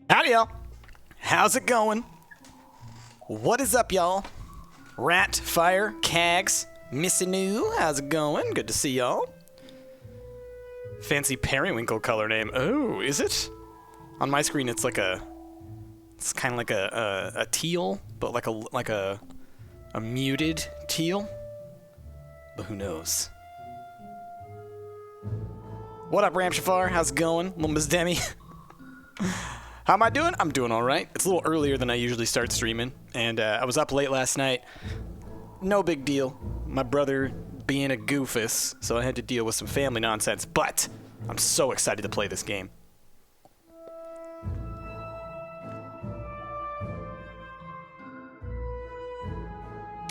Howdy, y'all. How's it going? What is up, y'all? Rat, Fire, Cags, Missinu, how's it going? Good to see y'all. Fancy periwinkle color name. Oh, is it? On my screen, it's kind of like a teal, but like a muted teal. But who knows? What up, Ramshafar? How's it going? Little Miss Demi. How am I doing? I'm doing all right. It's a little earlier than I usually start streaming, and I was up late last night. No big deal. My brother being a goofus, so I had to deal with some family nonsense, but I'm so excited to play this game.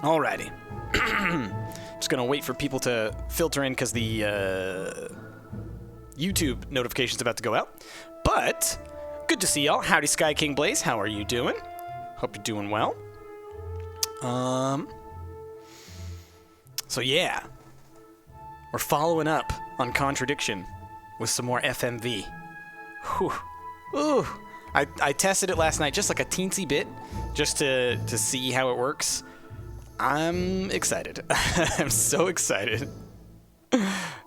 Alrighty. Just gonna wait for people to filter in because the YouTube notification's about to go out. But good to see y'all. Howdy, Sky King Blaze. How are you doing? Hope you're doing well. So yeah, we're following up on Contradiction with some more FMV. Whew. Ooh. I tested it last night just like a teensy bit, just to see how it works. I'm excited. I'm so excited.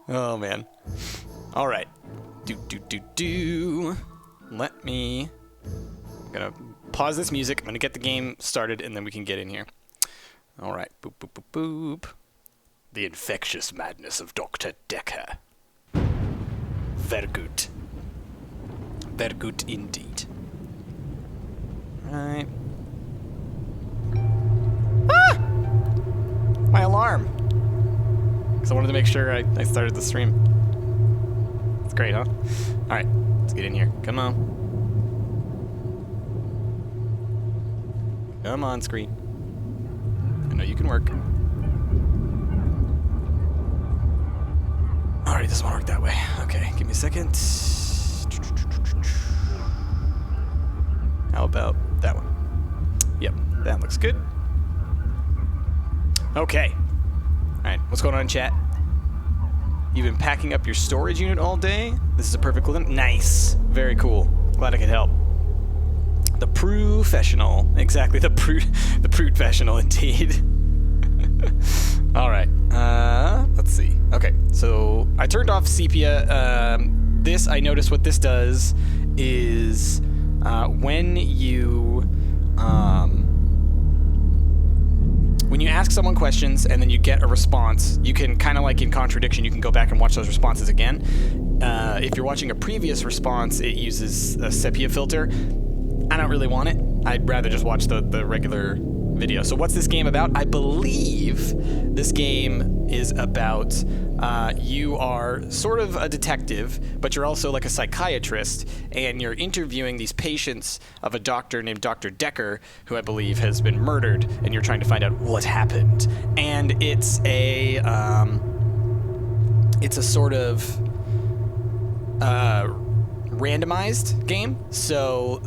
Oh, man. All right. Let me... I'm going to pause this music. I'm going to get the game started, and then we can get in here. All right. Boop, boop, boop, boop. The infectious madness of Dr. Dekker. Very good. Very good indeed. Right. Ah! My alarm. Because I wanted to make sure I started the stream. It's great, huh? Alright, let's get in here. Come on. Come on, screen. I know you can work. Alright, doesn't want to work that way. Okay, give me a second. How about that one? Yep, that looks good. Okay. Alright, what's going on, chat? You've been packing up your storage unit all day? This is a perfect limit. Nice. Very cool. Glad I could help. The professional. Exactly, the professional indeed. Alright. Let's see. Okay, so I turned off sepia. This, I noticed what this does is when you ask someone questions and then you get a response, you can kind of like in Contradiction, you can go back and watch those responses again. If you're watching a previous response, it uses a sepia filter. I don't really want it. I'd rather just watch the regular video. So what's this game about? I believe this game is about you are sort of a detective, but you're also like a psychiatrist, and you're interviewing these patients of a doctor named Dr. Dekker, who I believe has been murdered, and you're trying to find out what happened. And it's a sort of randomized game, so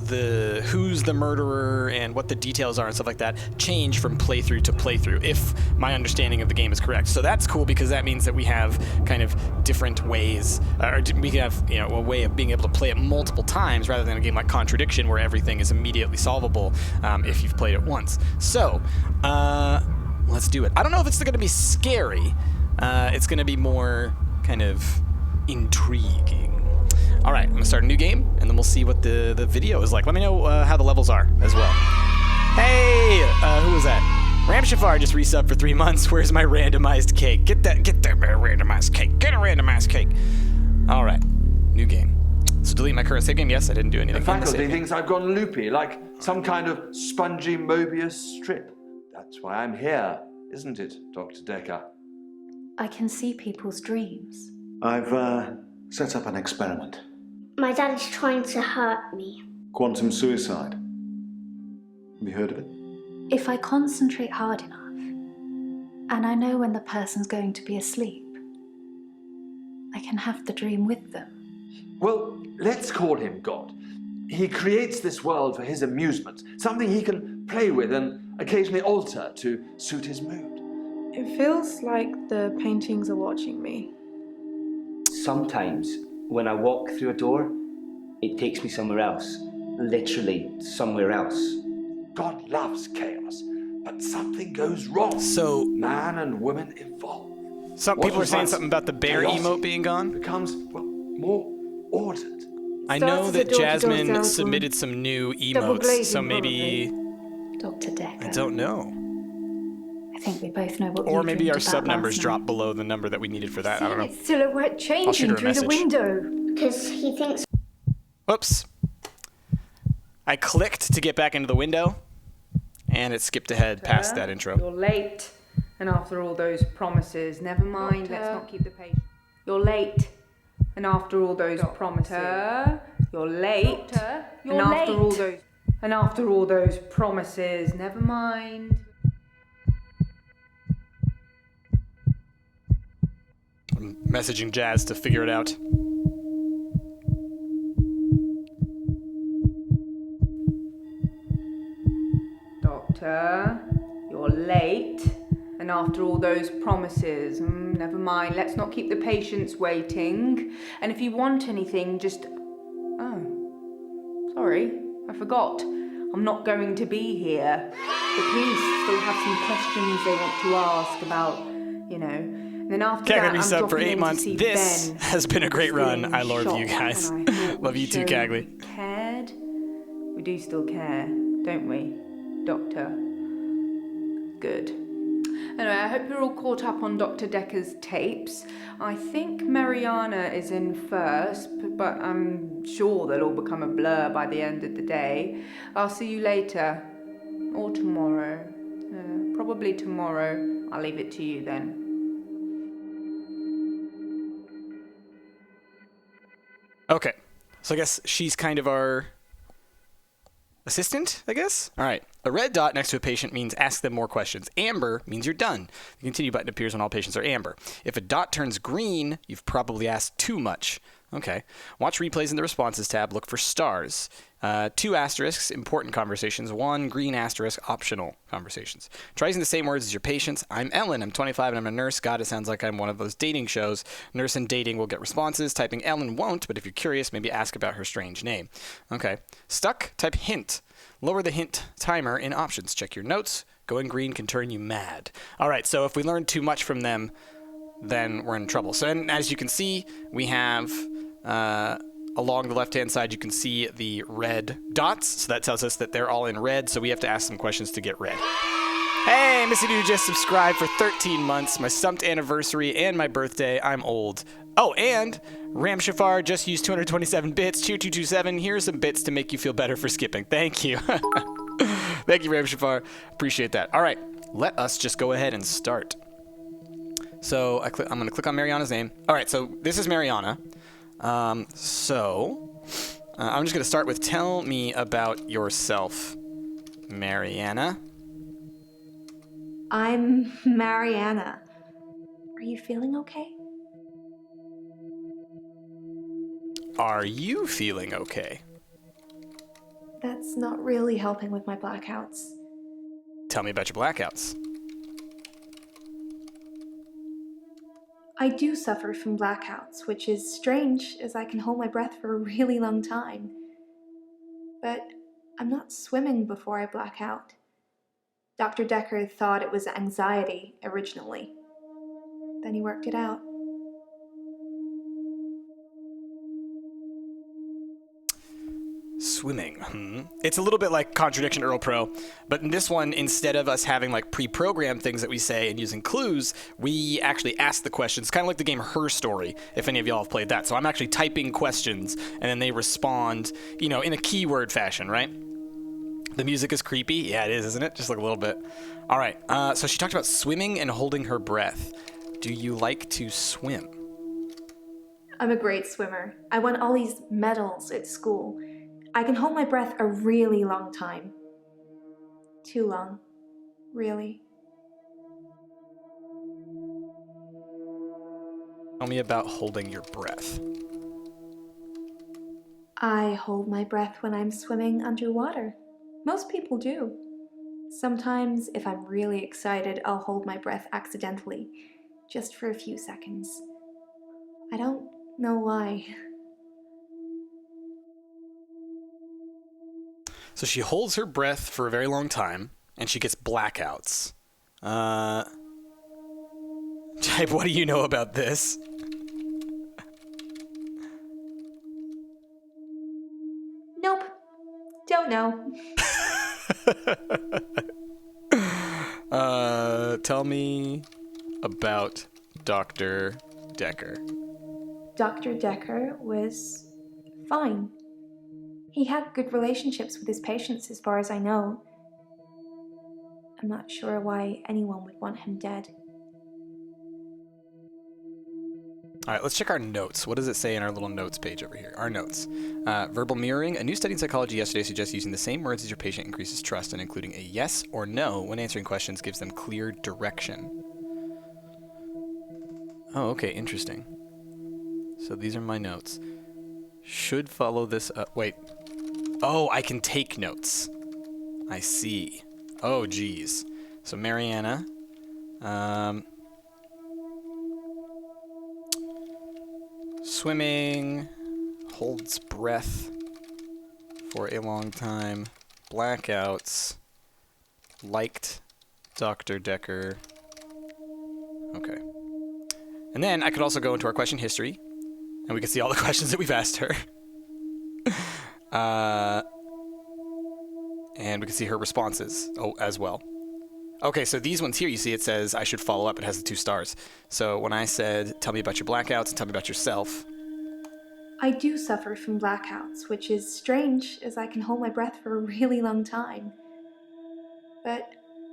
who's the murderer and what the details are and stuff like that change from playthrough to playthrough, if my understanding of the game is correct. So that's cool because that means that we have kind of different ways, or we can have a way of being able to play it multiple times rather than a game like Contradiction where everything is immediately solvable if you've played it once. So let's do it. I don't know if it's going to be scary. It's going to be more kind of intriguing. All right, I'm gonna start a new game, and then we'll see what the video is like. Let me know how the levels are as well. Hey, who was that? Ramshafar just resubbed for 3 months. Where's my randomized cake? Get that randomized cake. Get a randomized cake. All right, new game. So delete my current save game. Yes, I didn't do anything. The faculty thinks I've gone loopy, like some kind of spongy Mobius strip. That's why I'm here, isn't it, Dr. Dekker? I can see people's dreams. I've set up an experiment. My dad is trying to hurt me. Quantum suicide. Have you heard of it? If I concentrate hard enough, and I know when the person's going to be asleep, I can have the dream with them. Well, let's call him God. He creates this world for his amusement, something he can play with and occasionally alter to suit his mood. It feels like the paintings are watching me. Sometimes, when I walk through a door, it takes me somewhere else. literally somewhere else. God loves chaos, but something goes wrong. So- man and woman evolve. Some What people are was saying once something about the bear chaotic emote being gone. becomes, well, more ordered. I Starts know as a that door-to-door Jasmine salesman. submitted some new Double emotes, glazing, so maybe... Dr. Dekker. I don't know. I think we both know what Or you maybe dreamed our about sub numbers last dropped night. below the number that we needed for that. I don't know. Its silhouette I'll shoot changing her a through the message. window. Because he thinks Whoops. I clicked to get back into the window, and it skipped ahead past that intro. You're late, and after all those promises, never mind, let's not keep the patience. You're late, and after all those promises. You're late, You're and after all late. those and after all those promises, never mind. I'm messaging Jazz to figure it out. Doctor, you're late, and after all those promises, never mind, let's not keep the patients waiting. And if you want anything, just... Oh, sorry, I forgot. I'm not going to be here. The police still have some questions they want to ask about, you know. And then after Kaggle that, I'm resub for dropping 8 in to months. see This Ben. has been a great run. Feeling I love you shocked, guys. and I thought Love you we'd too, show Kaggle. we cared. We do still care, don't we, Doctor? Good. Anyway, I hope you're all caught up on Dr. Dekker's tapes. I think Mariana is in first, but I'm sure they'll all become a blur by the end of the day. I'll see you later. Or tomorrow. Probably tomorrow. I'll leave it to you then. Okay. So I guess she's kind of our assistant, I guess? All right. A red dot next to a patient means ask them more questions. Amber means you're done. The continue button appears when all patients are amber. If a dot turns green, you've probably asked too much. Okay. Watch replays in the responses tab. Look for stars. 2 asterisks, important conversations. 1 green asterisk, optional conversations. Try using the same words as your patients. I'm Ellen. I'm 25 and I'm a nurse. God, it sounds like I'm one of those dating shows. Nurse and dating will get responses. Typing Ellen won't, but if you're curious, maybe ask about her strange name. Okay. Stuck, type hint. Lower the hint timer in options. Check your notes. Going green can turn you mad. All right, so if we learn too much from them, then we're in trouble. So and as you can see, we have along the left-hand side, you can see the red dots. So that tells us that they're all in red, so we have to ask some questions to get red. Hey, Missy Doo just subscribed for 13 months, my stumped anniversary and my birthday. I'm old. Oh, and Ram Shafar just used 227 bits, tier 227. Here's some bits to make you feel better for skipping. Thank you. Thank you, Ram Shafar. Appreciate that. All right, let us just go ahead and start. So I'm going to click on Mariana's name. All right, so this is Mariana. I'm just going to start with tell me about yourself, Mariana. I'm Mariana. Are you feeling okay? Are you feeling okay? That's not really helping with my blackouts. Tell me about your blackouts. I do suffer from blackouts, which is strange as I can hold my breath for a really long time. But I'm not swimming before I black out. Dr. Dekker thought it was anxiety originally. Then he worked it out. Swimming. It's a little bit like Contradiction Earl Pro, but in this one, instead of us having like pre-programmed things that we say and using clues, we actually ask the questions, kind of like the game Her Story, if any of y'all have played that. So I'm actually typing questions, and then they respond, in a keyword fashion, right? The music is creepy. Yeah, it is, isn't it? Just like a little bit. All right. So she talked about swimming and holding her breath. Do you like to swim? I'm a great swimmer. I won all these medals at school. I can hold my breath a really long time. Too long. Really. Tell me about holding your breath. I hold my breath when I'm swimming underwater. Most people do. Sometimes, if I'm really excited, I'll hold my breath accidentally, just for a few seconds. I don't know why. So she holds her breath for a very long time, and she gets blackouts. Type, what do you know about this? Nope. Don't know. Tell me about Dr. Dekker. Dr. Dekker was fine. He had good relationships with his patients, as far as I know. I'm not sure why anyone would want him dead. All right, let's check our notes. What does it say in our little notes page over here? Our notes. Verbal mirroring. A new study in psychology yesterday suggests using the same words as your patient increases trust, and including a yes or no when answering questions gives them clear direction. Oh, okay, interesting. So these are my notes. Should follow this up. Wait. Oh, I can take notes. I see. Oh, geez. So Mariana. Swimming. Holds breath for a long time. Blackouts. Liked Dr. Dekker. Okay. And then I could also go into our question history, and we can see all the questions that we've asked her. And we can see her responses as well. Okay, so these ones here, you see it says I should follow up. It has the 2 stars. So when I said, tell me about your blackouts and tell me about yourself. I do suffer from blackouts, which is strange, as I can hold my breath for a really long time. But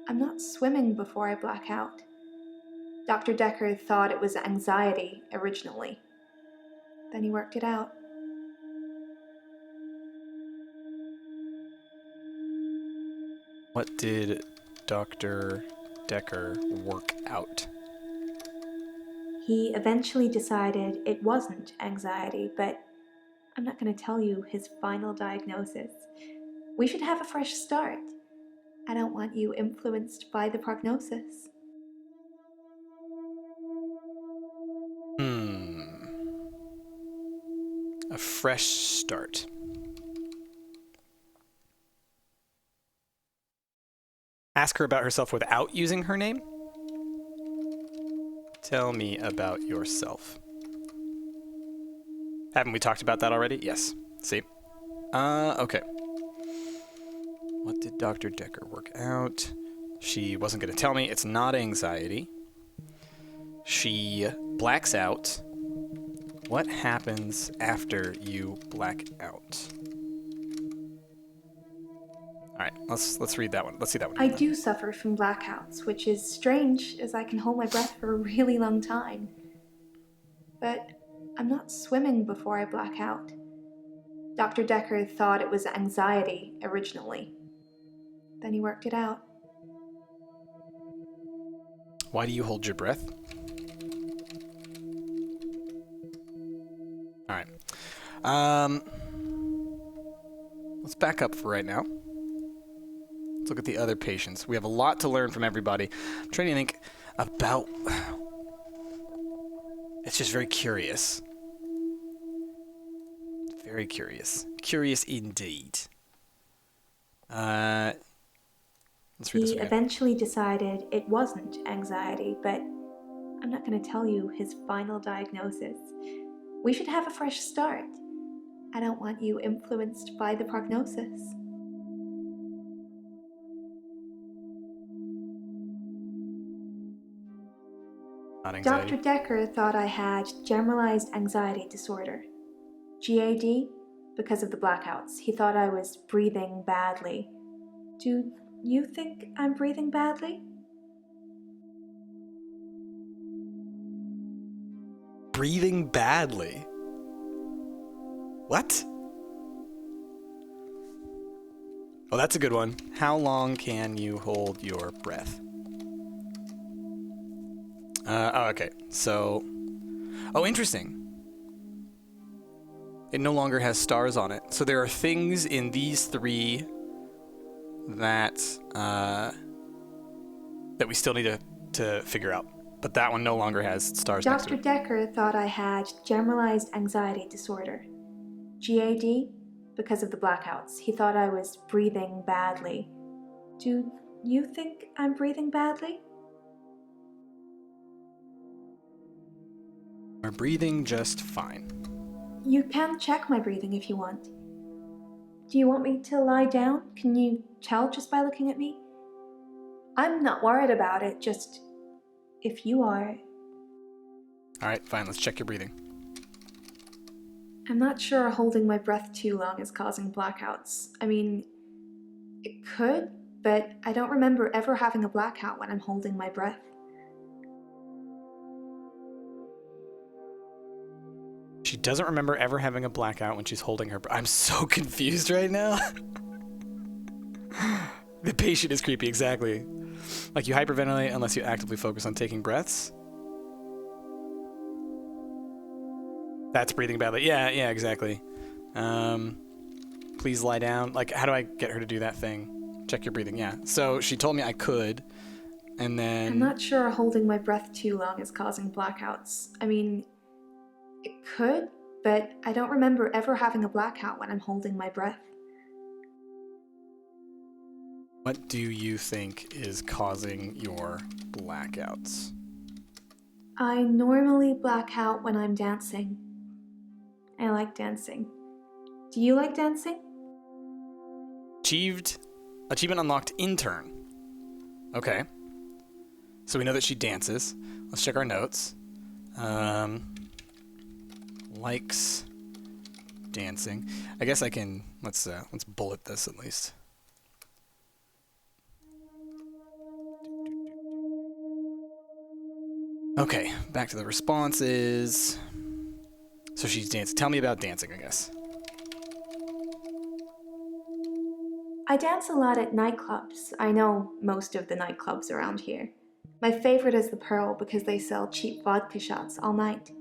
I'm not swimming before I black out. Dr. Dekker thought it was anxiety originally. Then he worked it out. What did Dr. Dekker work out? He eventually decided it wasn't anxiety, but I'm not going to tell you his final diagnosis. We should have a fresh start. I don't want you influenced by the prognosis. A fresh start. Ask her about herself without using her name. Tell me about yourself. Haven't we talked about that already? Yes. See? Okay. What did Dr. Dekker work out? She wasn't going to tell me. It's not anxiety. She blacks out. What happens after you black out? All right, let's read that one. Let's see that one. I do suffer from blackouts, which is strange, as I can hold my breath for a really long time. But I'm not swimming before I black out. Dr. Dekker thought it was anxiety originally. Then he worked it out. Why do you hold your breath? All right. Let's back up for right now. Let's look at the other patients. We have a lot to learn from everybody. I'm trying to think about... It's just very curious. Very curious. Curious indeed. Let's read this He again. eventually decided it wasn't anxiety, but I'm not going to tell you his final diagnosis. We should have a fresh start. I don't want you influenced by the prognosis. Not anxiety. Dr. Dekker thought I had generalized anxiety disorder. GAD, because of the blackouts. He thought I was breathing badly. Do you think I'm breathing badly? Breathing badly. What? Oh, that's a good one. How long can you hold your breath? Okay. So, interesting. It no longer has stars on it. So there are things in these 3 that that we still need to figure out. But that one no longer has stars next to Dr. it. Dekker thought I had generalized anxiety disorder. GAD, because of the blackouts. He thought I was breathing badly. Do you think I'm breathing badly? We're breathing just fine. You can check my breathing if you want. Do you want me to lie down? Can you tell just by looking at me? I'm not worried about it, just if you are. All right, fine, let's check your breathing. I'm not sure holding my breath too long is causing blackouts. I mean, it could, but I don't remember ever having a blackout when I'm holding my breath. She doesn't remember ever having a blackout when she's holding her breath. I'm so confused right now. The patient is creepy, exactly. Like you hyperventilate unless you actively focus on taking breaths. That's breathing badly. Yeah, exactly. Please lie down. Like, how do I get her to do that thing? Check your breathing, yeah. So she told me I could, and then... I'm not sure holding my breath too long is causing blackouts. I mean, it could, but I don't remember ever having a blackout when I'm holding my breath. What do you think is causing your blackouts? I normally black out when I'm dancing. I like dancing. Do you like dancing? Achievement unlocked intern. Okay. So we know that she dances. Let's check our notes. Likes dancing. I guess I can, let's bullet this at least. Okay, back to the responses. So she's dancing. Tell me about dancing, I guess. I dance a lot at nightclubs. I know most of the nightclubs around here. My favorite is the Pearl because they sell cheap vodka shots all night.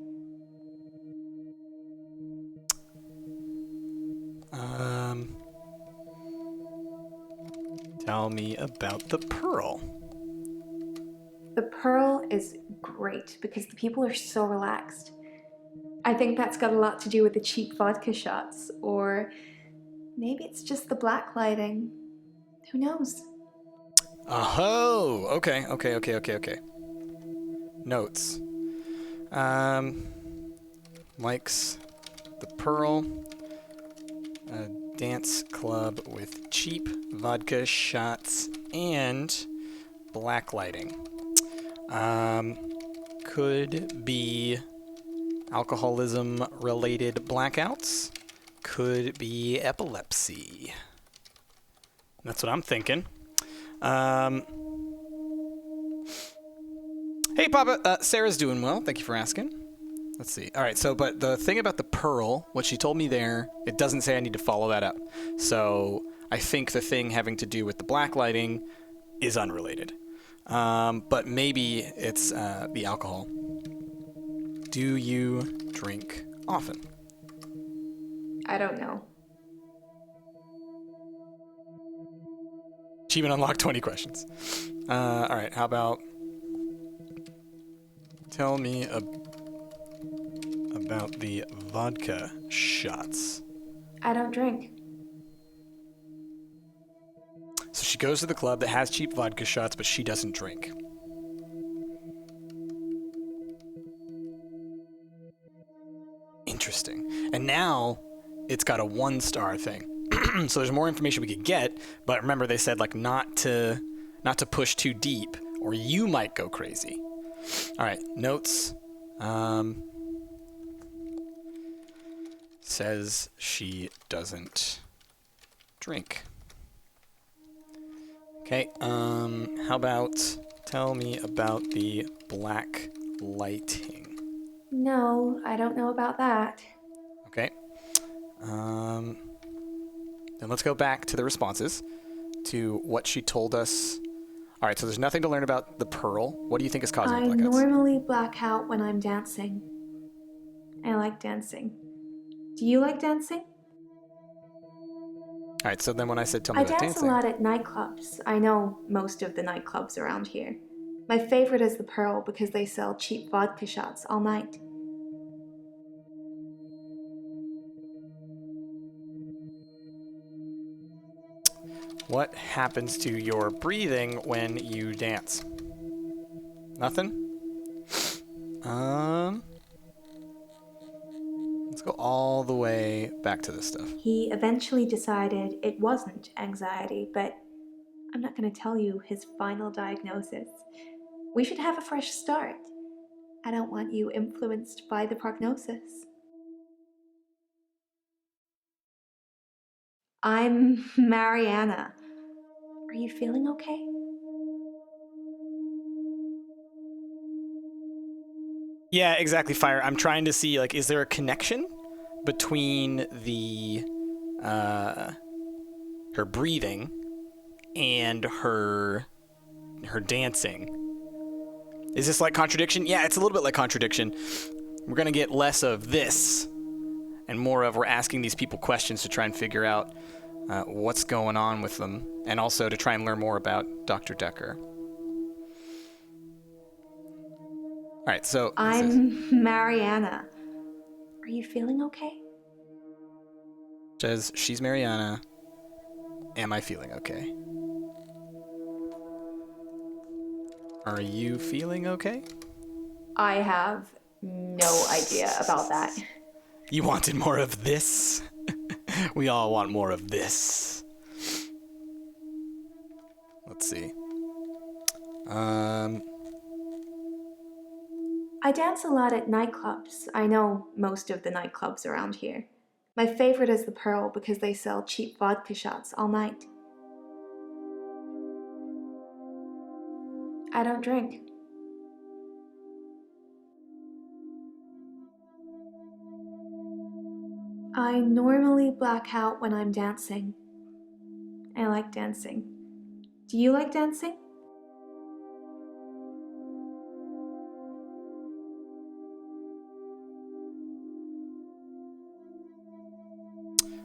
Tell me about the Pearl. The Pearl is great because the people are so relaxed. I think that's got a lot to do with the cheap vodka shots, or maybe it's just the black lighting. Who knows? Oh, okay. Notes. Likes the Pearl. A dance club with cheap vodka shots and black lighting. Could be alcoholism-related blackouts. Could be epilepsy. That's what I'm thinking. Hey, Papa. Sarah's doing well. Thank you for asking. Let's see. All right, but the thing about the Pearl, what she told me there, it doesn't say I need to follow that up. So I think the thing having to do with the black lighting is unrelated. But maybe it's the alcohol. Do you drink often? I don't know. Achievement unlocked 20 questions. All right, how about... Tell me about the vodka shots. I don't drink. So she goes to the club that has cheap vodka shots, but she doesn't drink. Interesting. And now it's got a 1-star thing. So there's more information we could get, but remember they said like not to push too deep or you might go crazy. All right, notes. Says she doesn't drink. Okay, how about tell me about the black lighting? No, I don't know about that. Okay. Then let's go back to the responses, to what she told us. All right, so there's nothing to learn about the Pearl. What do you think is causing I blackouts? normally black out when I'm dancing. I like dancing. Do you like dancing? All right, so then when I said tell me about I dance dancing. a lot at nightclubs. I know most of the nightclubs around here. My favorite is the Pearl because they sell cheap vodka shots all night. What happens to your breathing when you dance? Nothing? Let's go all the way back to this stuff. He eventually decided it wasn't anxiety, but I'm not going to tell you his final diagnosis. We should have a fresh start. I don't want you influenced by the prognosis. I'm Mariana. Are you feeling okay? Yeah, exactly, Fire. I'm trying to see, like, is there a connection between the, her breathing and her dancing? Is this like contradiction? Yeah, it's a little bit like contradiction. We're going to get less of this and more of we're asking these people questions to try and figure out what's going on with them, and also to try and learn more about Dr. Dekker. All right, so I'm Mariana. Are you feeling okay? says she's Mariana. Am I feeling okay? Are you feeling okay? I have no idea about that. You wanted more of this? We all want more of this. Let's see. I dance a lot at nightclubs. I know most of the nightclubs around here. My favorite is the Pearl because they sell cheap vodka shots all night. I don't drink. I normally black out when I'm dancing. I like dancing. Do you like dancing?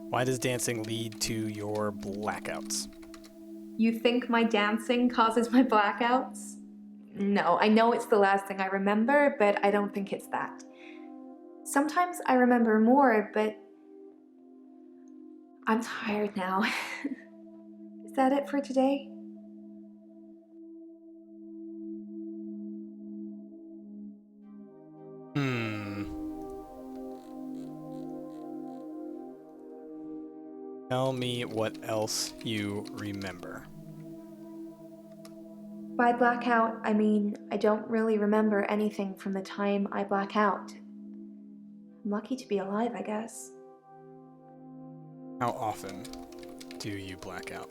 Why does dancing lead to your blackouts? You think my dancing causes my blackouts? No, I know it's the last thing I remember, but I don't think it's that. Sometimes I remember more, but I'm tired now. Is that it for today? Tell me what else you remember. By blackout, I mean I don't really remember anything from the time I black out. I'm lucky to be alive, I guess. How often do you black out?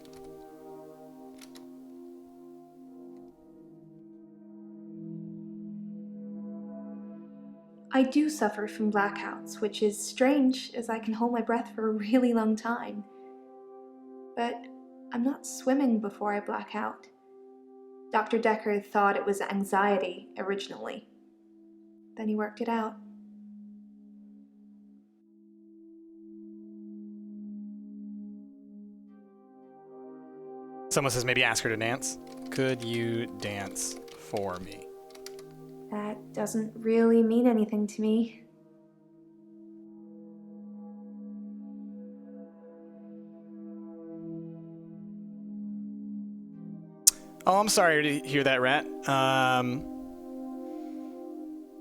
I do suffer from blackouts, which is strange as I can hold my breath for a really long time. But I'm not swimming before I black out. Dr. Dekker thought it was anxiety originally. Then he worked it out. Someone says maybe ask her to dance. Could you dance for me? That doesn't really mean anything to me. Oh, I'm sorry to hear that, Rat.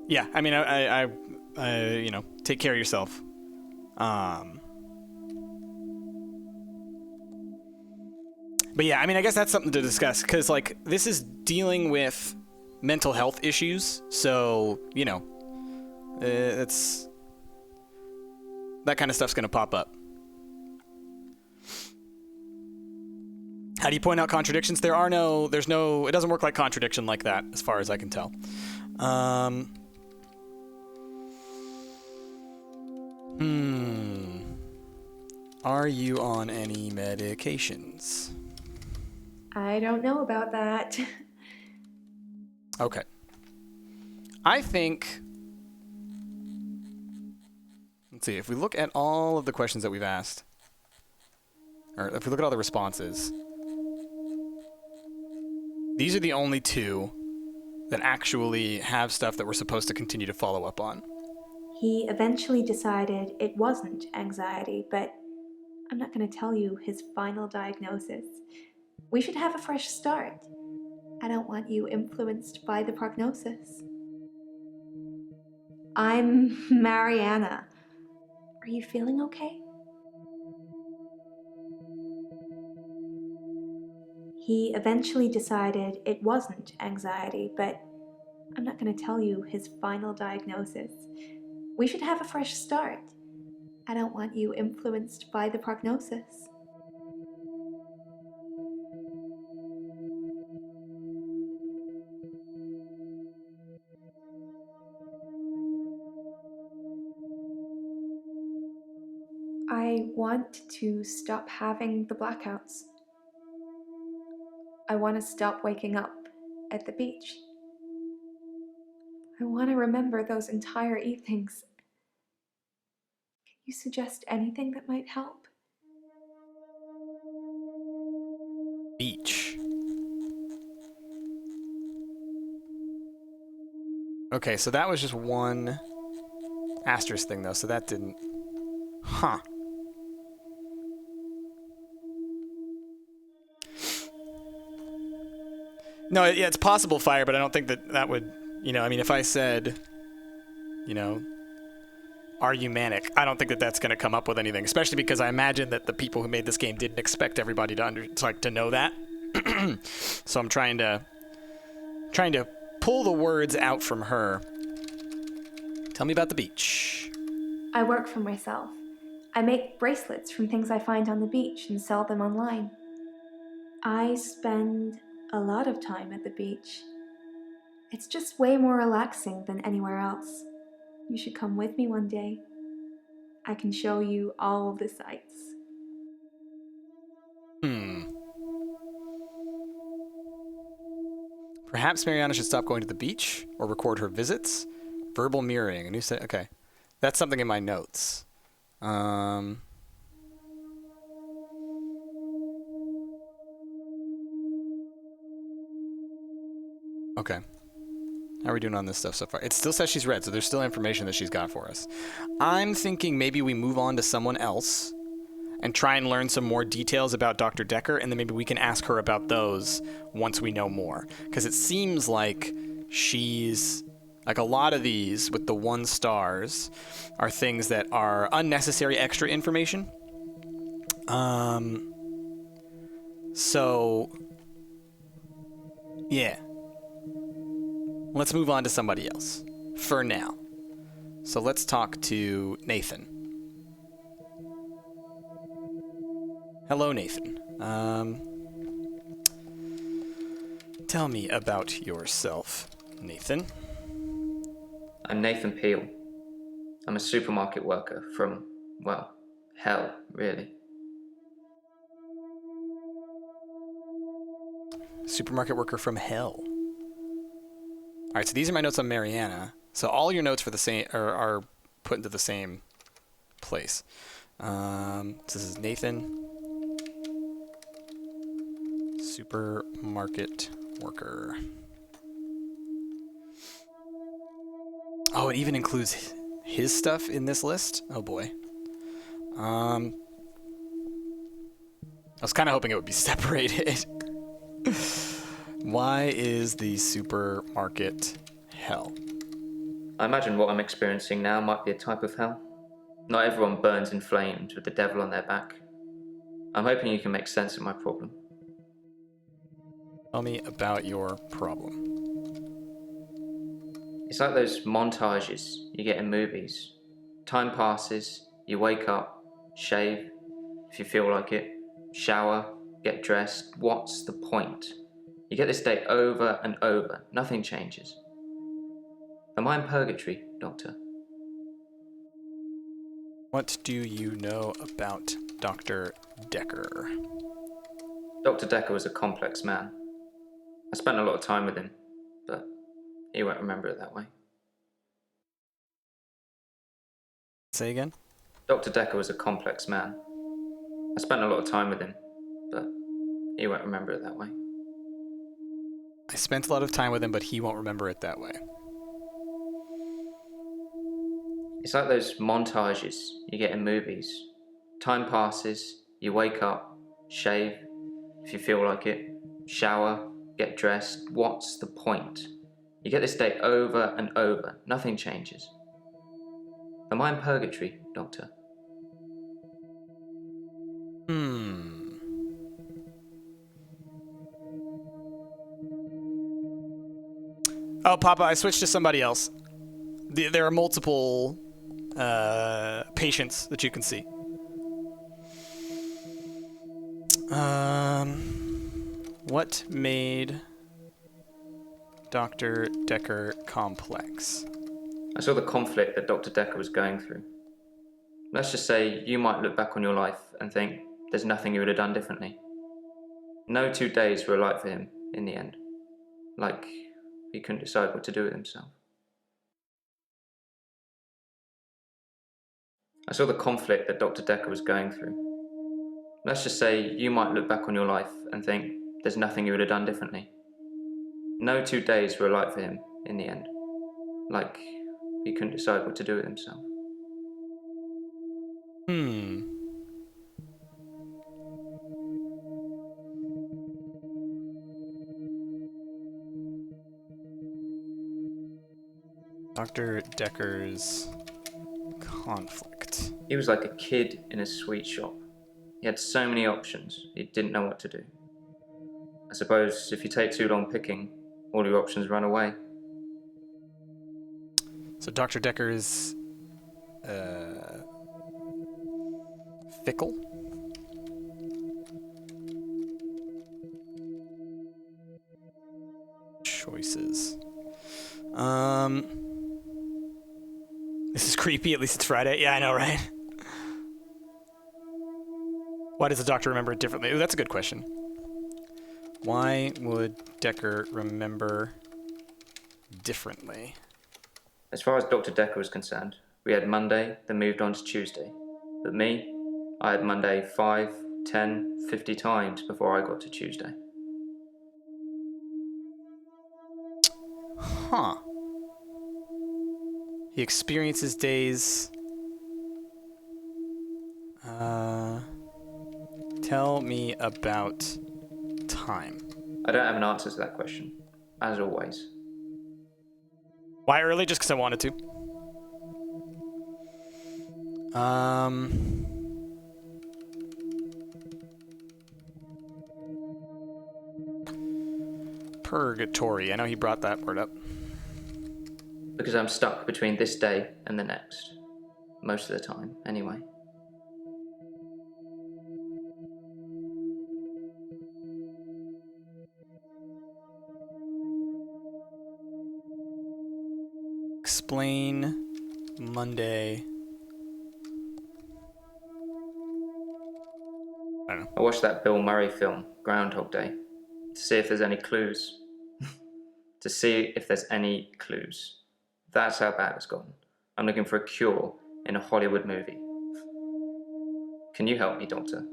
Yeah, I mean, I you know, take care of yourself. But yeah, I mean, I guess that's something to discuss, because, like, this is dealing with mental health issues, so, you know, it's... that kind of stuff's gonna pop up. How do you point out contradictions? There's no, it doesn't work like contradiction like that, as far as I can tell. Are you on any medications? I don't know about that. Okay. I think... let's see, if we look at all of the questions that we've asked, or if we look at all the responses, these are the only two that actually have stuff that we're supposed to continue to follow up on. He eventually decided it wasn't anxiety, but I'm not going to tell you his final diagnosis. We should have a fresh start. I don't want you influenced by the prognosis. I'm Mariana. Are you feeling okay? He eventually decided it wasn't anxiety, but I'm not going to tell you his final diagnosis. We should have a fresh start. I don't want you influenced by the prognosis. I want to stop having the blackouts. I want to stop waking up at the beach. I want to remember those entire evenings. Can you suggest anything that might help? Beach. Okay, so that was just one asterisk thing, though, so that didn't... Huh. No, yeah, it's possible fire, but I don't think that would... I mean, if I said, are you manic? I don't think that's going to come up with anything, especially because I imagine that the people who made this game didn't expect everybody to know that. So I'm trying to pull the words out from her. Tell me about the beach. I work for myself. I make bracelets from things I find on the beach and sell them online. I spend a lot of time at the beach. It's just way more relaxing than anywhere else. You should come with me one day. I can show you all the sights. Perhaps Mariana should stop going to the beach or record her visits. Verbal mirroring. A new set. Okay. That's something in my notes. Okay. How are we doing on this stuff so far? It still says she's read, so there's still information that she's got for us. I'm thinking maybe we move on to someone else and try and learn some more details about Dr. Dekker, and then maybe we can ask her about those once we know more. Because it seems like she's... Like, a lot of these, with the 1 stars, are things that are unnecessary extra information. So... Yeah. Let's move on to somebody else. For now. So let's talk to Nathan. Hello, Nathan. Tell me about yourself, Nathan. I'm Nathan Peel. I'm a supermarket worker from, well, hell, really. Supermarket worker from hell. All right, so these are my notes on Mariana. So all your notes for the same are put into the same place. This is Nathan, supermarket worker. Oh, it even includes his stuff in this list? Oh boy. I was kind of hoping it would be separated. Why is the supermarket hell? I imagine what I'm experiencing now might be a type of hell. Not everyone burns in flames with the devil on their back. I'm hoping you can make sense of my problem. Tell me about your problem. It's like those montages you get in movies. Time passes, you wake up, shave, if you feel like it, shower, get dressed. What's the point? You get this day over and over. Nothing changes. Am I in purgatory, Doctor? What do you know about Dr. Dekker? Dr. Dekker was a complex man. I spent a lot of time with him, but he won't remember it that way. Say again? Dr. Dekker was a complex man. I spent a lot of time with him, but he won't remember it that way. I spent a lot of time with him, but he won't remember it that way. It's like those montages you get in movies. Time passes, you wake up, shave, if you feel like it, shower, get dressed. What's the point? You get this day over and over, nothing changes. Am I in purgatory, Doctor? Oh, Papa, I switched to somebody else. There are multiple patients that you can see. What made Dr. Dekker complex? I saw the conflict that Dr. Dekker was going through. Let's just say you might look back on your life and think there's nothing you would have done differently. No 2 days were alike for him in the end. Like he couldn't decide what to do with himself. I saw the conflict that Dr. Dekker was going through. Let's just say you might look back on your life and think there's nothing you would have done differently. No 2 days were alike for him in the end. Like he couldn't decide what to do with himself. Dr. Dekker's conflict. He was like a kid in a sweet shop. He had so many options, he didn't know what to do. I suppose if you take too long picking, all your options run away. So Dr. Dekker's fickle? Choices. This is creepy, at least it's Friday. Yeah, I know, right? Why does the doctor remember it differently? Ooh, that's a good question. Why would Dekker remember differently? As far as Dr. Dekker was concerned, we had Monday, then moved on to Tuesday. But me, I had Monday 5, 10, 50 times before I got to Tuesday. Huh. He experiences days. Tell me about time. I don't have an answer to that question, as always. Why early? Just because I wanted to. Purgatory. I know he brought that word up. Because I'm stuck between this day and the next. Most of the time, anyway. Explain Monday. I don't know. I watched that Bill Murray film, Groundhog Day, to see if there's any clues. To see if there's any clues. That's how bad it's gotten. I'm looking for a cure in a Hollywood movie. Can you help me, Doctor?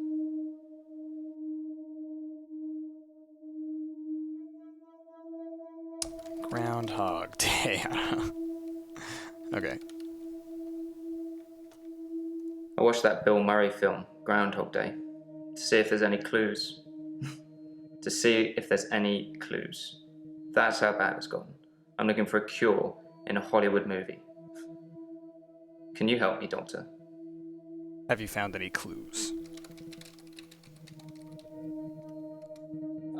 Groundhog Day. Okay. I watched that Bill Murray film, Groundhog Day, to see if there's any clues. To see if there's any clues. That's how bad it's gotten. I'm looking for a cure in a Hollywood movie. Can you help me, Doctor? Have you found any clues?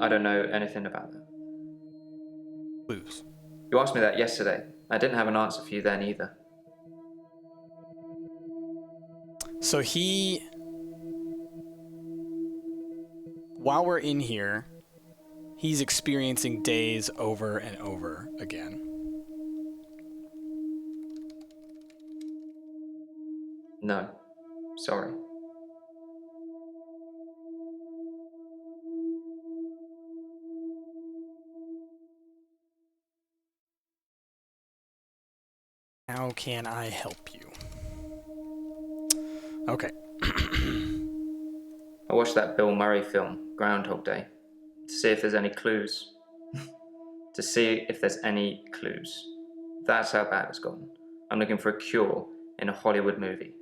I don't know anything about that. Clues. You asked me that yesterday. I didn't have an answer for you then either. So while we're in here, he's experiencing days over and over again. No. Sorry. How can I help you? Okay. I watched that Bill Murray film, Groundhog Day, to see if there's any clues. To see if there's any clues. That's how bad it's gotten. I'm looking for a cure in a Hollywood movie.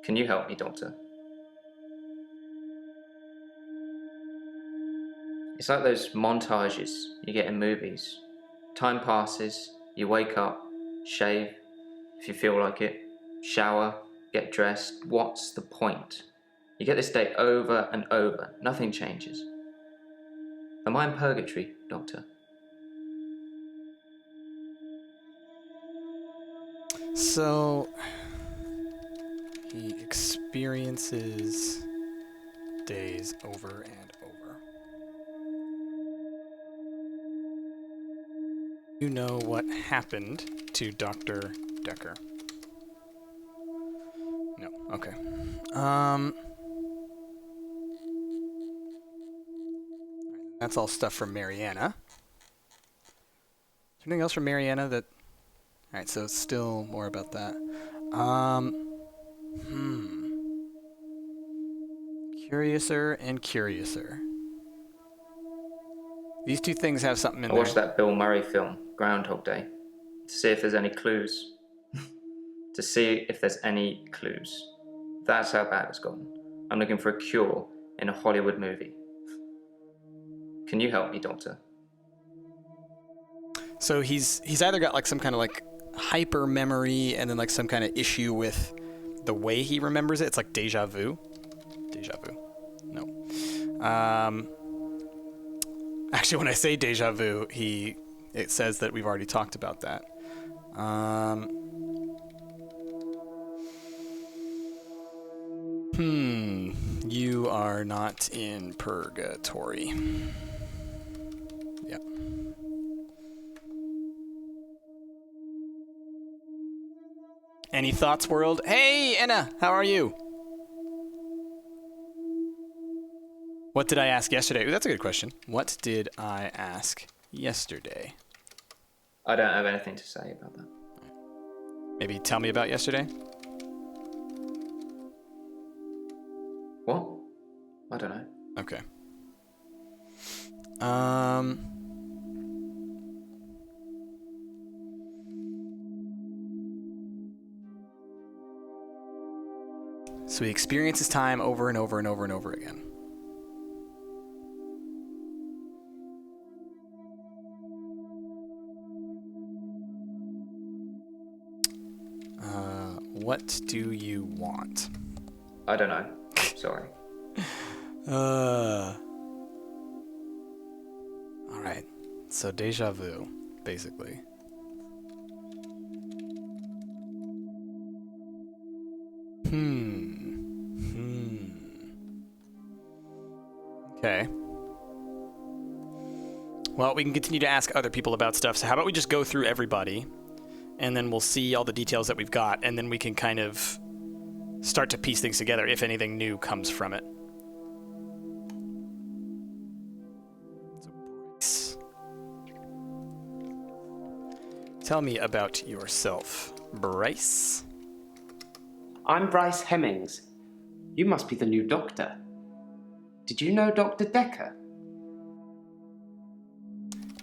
Can you help me, Doctor? It's like those montages you get in movies. Time passes, you wake up, shave, if you feel like it, shower, get dressed. What's the point? You get this day over and over, nothing changes. Am I in purgatory, Doctor? So, he experiences days over and over. You know what happened to Dr. Dekker? No. Okay. That's all stuff from Mariana. Is there anything else from Mariana that... Alright, so still more about that. Curiouser and curiouser. These two things have something in I there. watched that Bill Murray film, Groundhog Day, to see if there's any clues. To see if there's any clues. That's how bad it's gotten. I'm looking for a cure in a Hollywood movie. Can you help me, Doctor? So he's either got like some kind of like hyper memory and then like some kind of issue with the way he remembers it. It's like deja vu. Deja vu. No. Actually, when I say deja vu, it says that we've already talked about that. You are not in purgatory. Yep. Any thoughts, world? Hey, Anna, how are you? What did I ask yesterday? Ooh, that's a good question. What did I ask yesterday? I don't have anything to say about that. Maybe tell me about yesterday? What? I don't know. Okay. So he experiences time over and over and over and over again. What do you want? I don't know. Sorry. Alright. So deja vu, basically. Okay. Well, we can continue to ask other people about stuff. So how about we just go through everybody, and then we'll see all the details that we've got, and then we can kind of start to piece things together if anything new comes from it. So, Bryce. Tell me about yourself, Bryce. I'm Bryce Hemmings. You must be the new doctor. Did you know Dr. Dekker?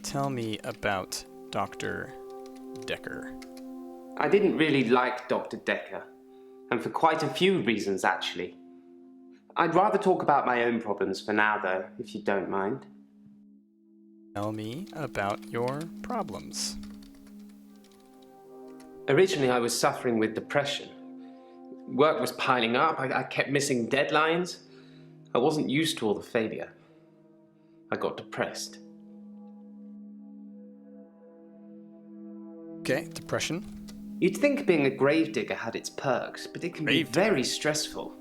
Tell me about Dr. Dekker. I didn't really like Dr. Dekker, and for quite a few reasons, actually. I'd rather talk about my own problems for now, though, if you don't mind. Tell me about your problems. Originally, I was suffering with depression. Work was piling up, I kept missing deadlines. I wasn't used to all the failure. I got depressed. Okay, depression. You'd think being a gravedigger had its perks, but it can be very stressful.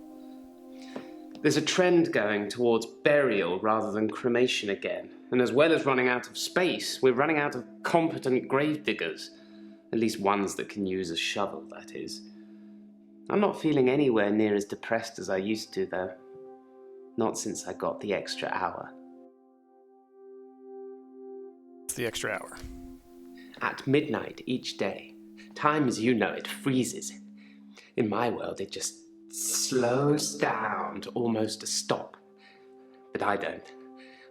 There's a trend going towards burial rather than cremation again, and as well as running out of space, we're running out of competent gravediggers. At least ones that can use a shovel, that is. I'm not feeling anywhere near as depressed as I used to, though. Not since I got the extra hour. It's the extra hour. At midnight each day. Time as you know it freezes. In my world, it just slows down to almost a stop. But I don't.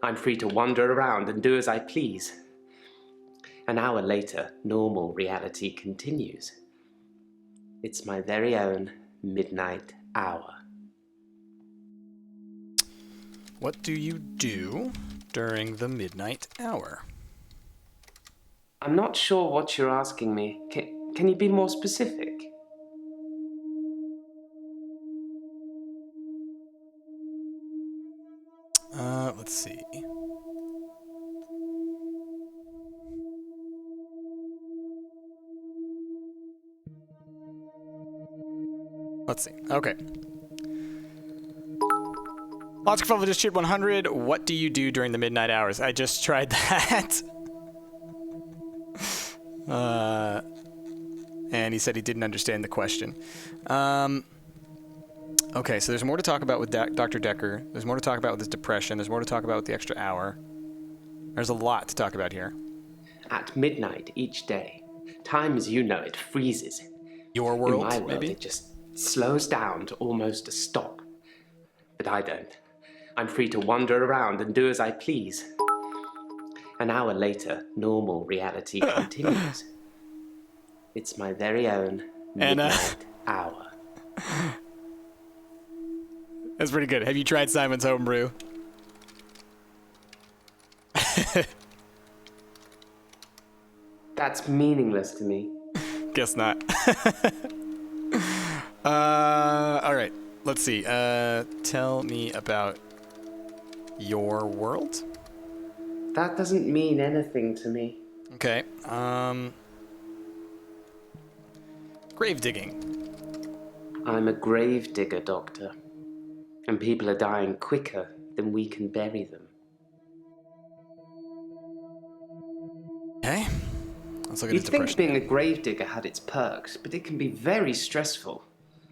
I'm free to wander around and do as I please. An hour later, normal reality continues. It's my very own midnight hour. What do you do during the midnight hour? I'm not sure what you're asking me. Can you be more specific? Let's see. Let's see. Okay. Logic Level just cheered 100. What do you do during the midnight hours? I just tried that. And he said he didn't understand the question. Okay, so there's more to talk about with Dr. Dekker. There's more to talk about with his depression. There's more to talk about with the extra hour. There's a lot to talk about here. At midnight each day, time as you know it freezes. Your world, In my world, maybe? it just slows down to almost a stop. But I don't. I'm free to wander around and do as I please. An hour later, normal reality continues. It's my very own midnight hour. That's pretty good. Have you tried Simon's Homebrew? That's meaningless to me. Guess not. All right. Let's see. Tell me about your world. That doesn't mean anything to me. Okay. Grave digging. I'm a grave digger, Doctor. And people are dying quicker than we can bury them. Okay. Let's look at You'd his think depression. being a grave digger had its perks, but it can be very stressful.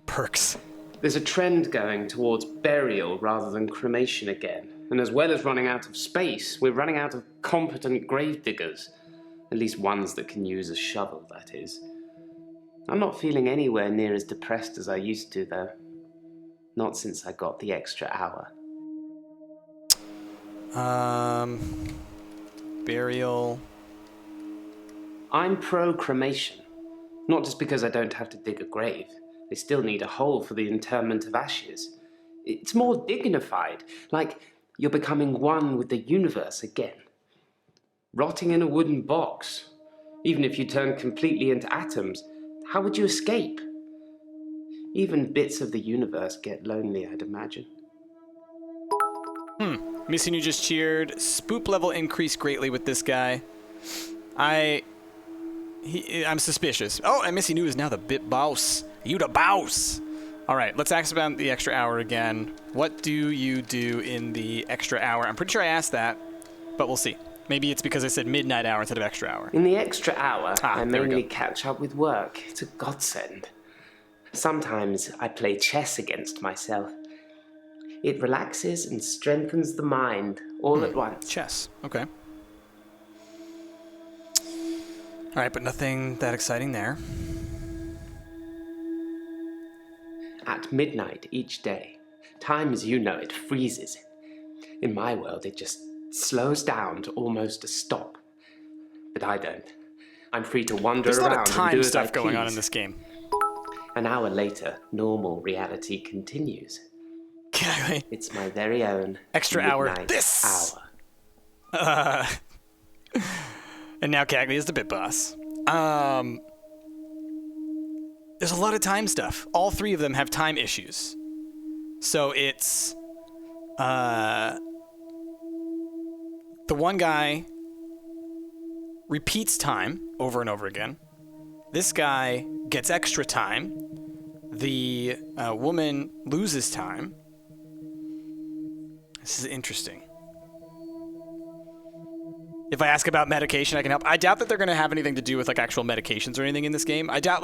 Perks. There's a trend going towards burial rather than cremation again. And as well as running out of space, we're running out of competent grave diggers. At least ones that can use a shovel, that is. I'm not feeling anywhere near as depressed as I used to, though. Not since I got the extra hour. Burial. I'm pro-cremation. Not just because I don't have to dig a grave. They still need a hole for the interment of ashes. It's more dignified, like you're becoming one with the universe again. Rotting in a wooden box. Even if you turn completely into atoms, how would you escape? Even bits of the universe get lonely, I'd imagine. Missing you just cheered. Spoop level increased greatly with this guy. I'm suspicious. Oh, and Missy New is now the bit boss. You the boss. All right, let's ask about the extra hour again. What do you do in the extra hour? I'm pretty sure I asked that, but we'll see. Maybe it's because I said midnight hour instead of extra hour. In the extra hour, I there we mainly go. catch up with work. It's a godsend. Sometimes I play chess against myself. It relaxes and strengthens the mind all at once. Chess. Okay. All right, but nothing that exciting there. At midnight each day, time as you know it freezes. In my world, it just slows down to almost a stop. But I don't. I'm free to wander There's a around lot of and time do as stuff I going on please. in this game. An hour later, normal reality continues. It's my very own Extra hour. midnight This hour. And now Cagley is the bit boss. There's a lot of time stuff. All three of them have time issues. So it's the one guy repeats time over and over again. This guy gets extra time. The woman loses time. This is interesting. If I ask about medication, I can help. I doubt that they're going to have anything to do with like actual medications or anything in this game. I doubt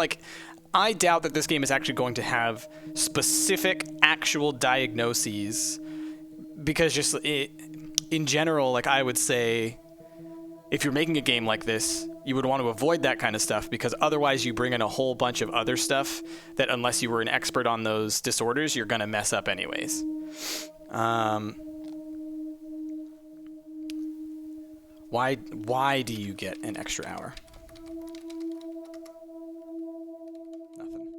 that this game is actually going to have specific actual diagnoses, because just in general, like I would say, if you're making a game like this, you would want to avoid that kind of stuff, because otherwise you bring in a whole bunch of other stuff that, unless you were an expert on those disorders, you're going to mess up anyways. Why do you get an extra hour? Nothing.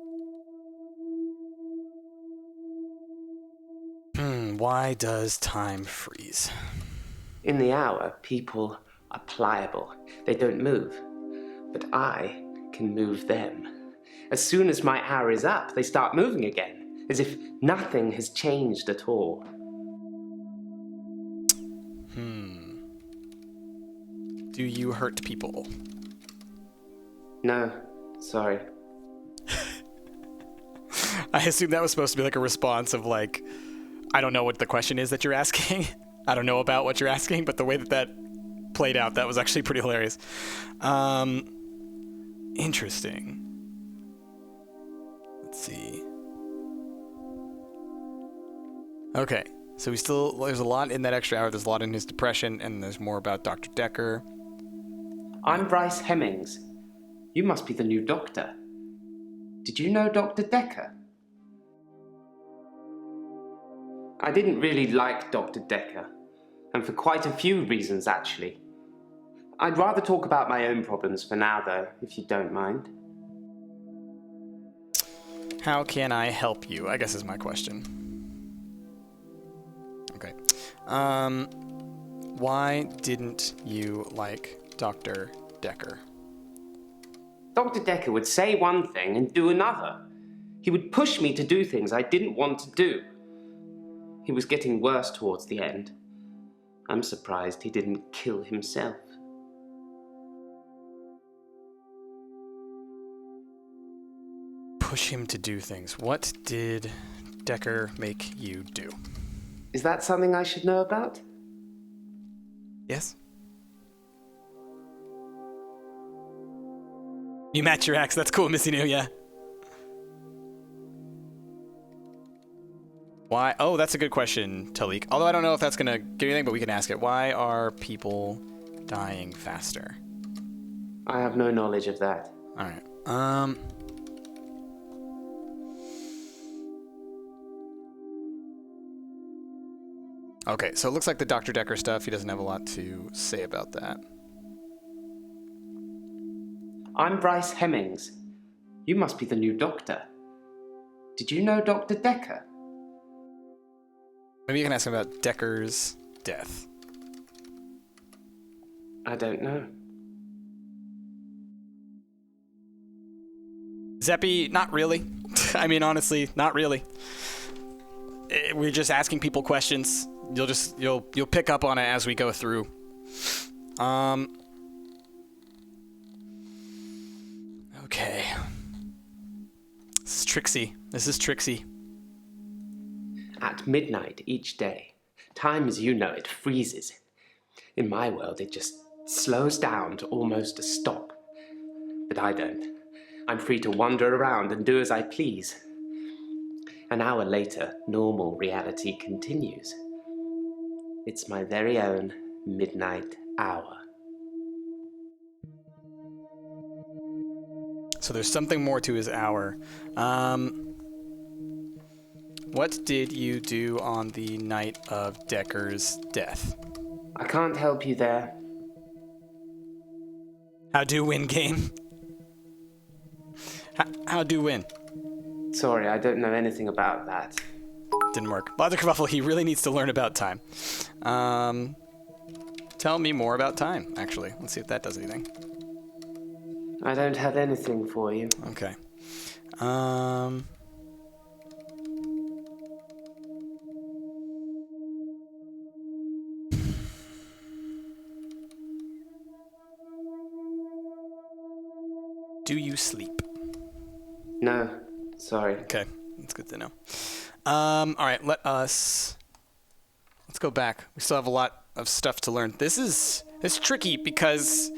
why does time freeze? In the hour, people are pliable. They don't move. But I can move them. As soon as my hour is up, they start moving again, as if nothing has changed at all. Do you hurt people? No, sorry. I assume that was supposed to be like a response of like, I don't know what the question is that you're asking. I don't know about what you're asking, but the way that that played out, that was actually pretty hilarious. Interesting. Let's see. Okay, so there's a lot in that extra hour. There's a lot in his depression, and there's more about Dr. Dekker. I'm Bryce Hemmings. You must be the new doctor. Did you know Dr. Dekker? I didn't really like Dr. Dekker, and for quite a few reasons, actually. I'd rather talk about my own problems for now, though, if you don't mind. How can I help you? I guess is my question. Okay. Why didn't you like Dr. Dekker? Dr. Dekker would say one thing and do another. He would push me to do things I didn't want to do. He was getting worse towards the end. I'm surprised he didn't kill himself. Push him to do things. What did Dekker make you do? Is that something I should know about? Yes? You match your axe. That's cool, Missy New, yeah. Why? Oh, that's a good question, Talik. Although I don't know if that's going to get anything, but we can ask it. Why are people dying faster? I have no knowledge of that. All right. Okay, so it looks like the Dr. Dekker stuff, he doesn't have a lot to say about that. I'm Bryce Hemmings. You must be the new doctor. Did you know Dr. Dekker? Maybe you can ask him about Dekker's death. I don't know. Zeppy, not really. I mean, honestly, not really. We're just asking people questions. You'll pick up on it as we go through. Okay. This is Trixie. At midnight each day, time as you know it freezes. In my world, it just slows down to almost a stop. But I don't. I'm free to wander around and do as I please. An hour later, normal reality continues. It's my very own midnight hour. So there's something more to his hour. What did you do on the night of Dekker's death? I can't help you there. How do win game? How do win? Sorry, I don't know anything about that. Didn't work. Logic Kerfuffle, he really needs to learn about time. Tell me more about time, actually. Let's see if that does anything. I don't have anything for you. Okay. Do you sleep? No, sorry. Okay, that's good to know. All right, let's go back. We still have a lot of stuff to learn. It's tricky because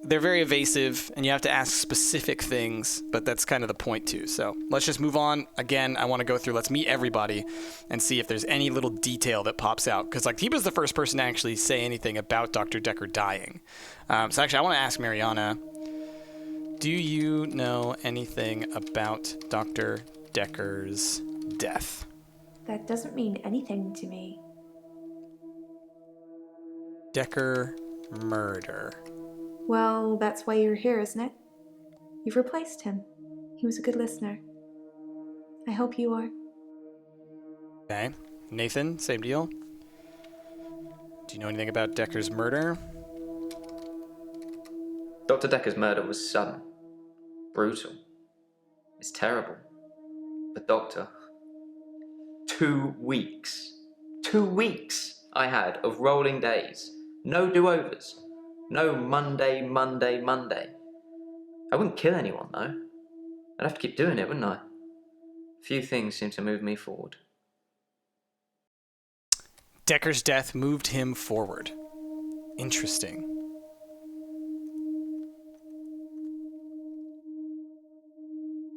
they're very evasive and you have to ask specific things, but that's kind of the point too. So let's just move on. Again, I want to go through, let's meet everybody and see if there's any little detail that pops out. Because like he was the first person to actually say anything about Dr. Dekker dying. So actually I want to ask Mariana, do you know anything about Dr. Dekker's death? That doesn't mean anything to me. Dekker murder. Well, that's why you're here, isn't it? You've replaced him. He was a good listener. I hope you are. Okay. Nathan, same deal. Do you know anything about Dekker's murder? Dr. Dekker's murder was sudden, brutal. It's terrible. But Doctor, 2 weeks. 2 weeks I had of rolling days. No do-overs. No Monday, Monday, Monday. I wouldn't kill anyone, though. I'd have to keep doing it, wouldn't I? Few things seem to move me forward. Dekker's death moved him forward. Interesting.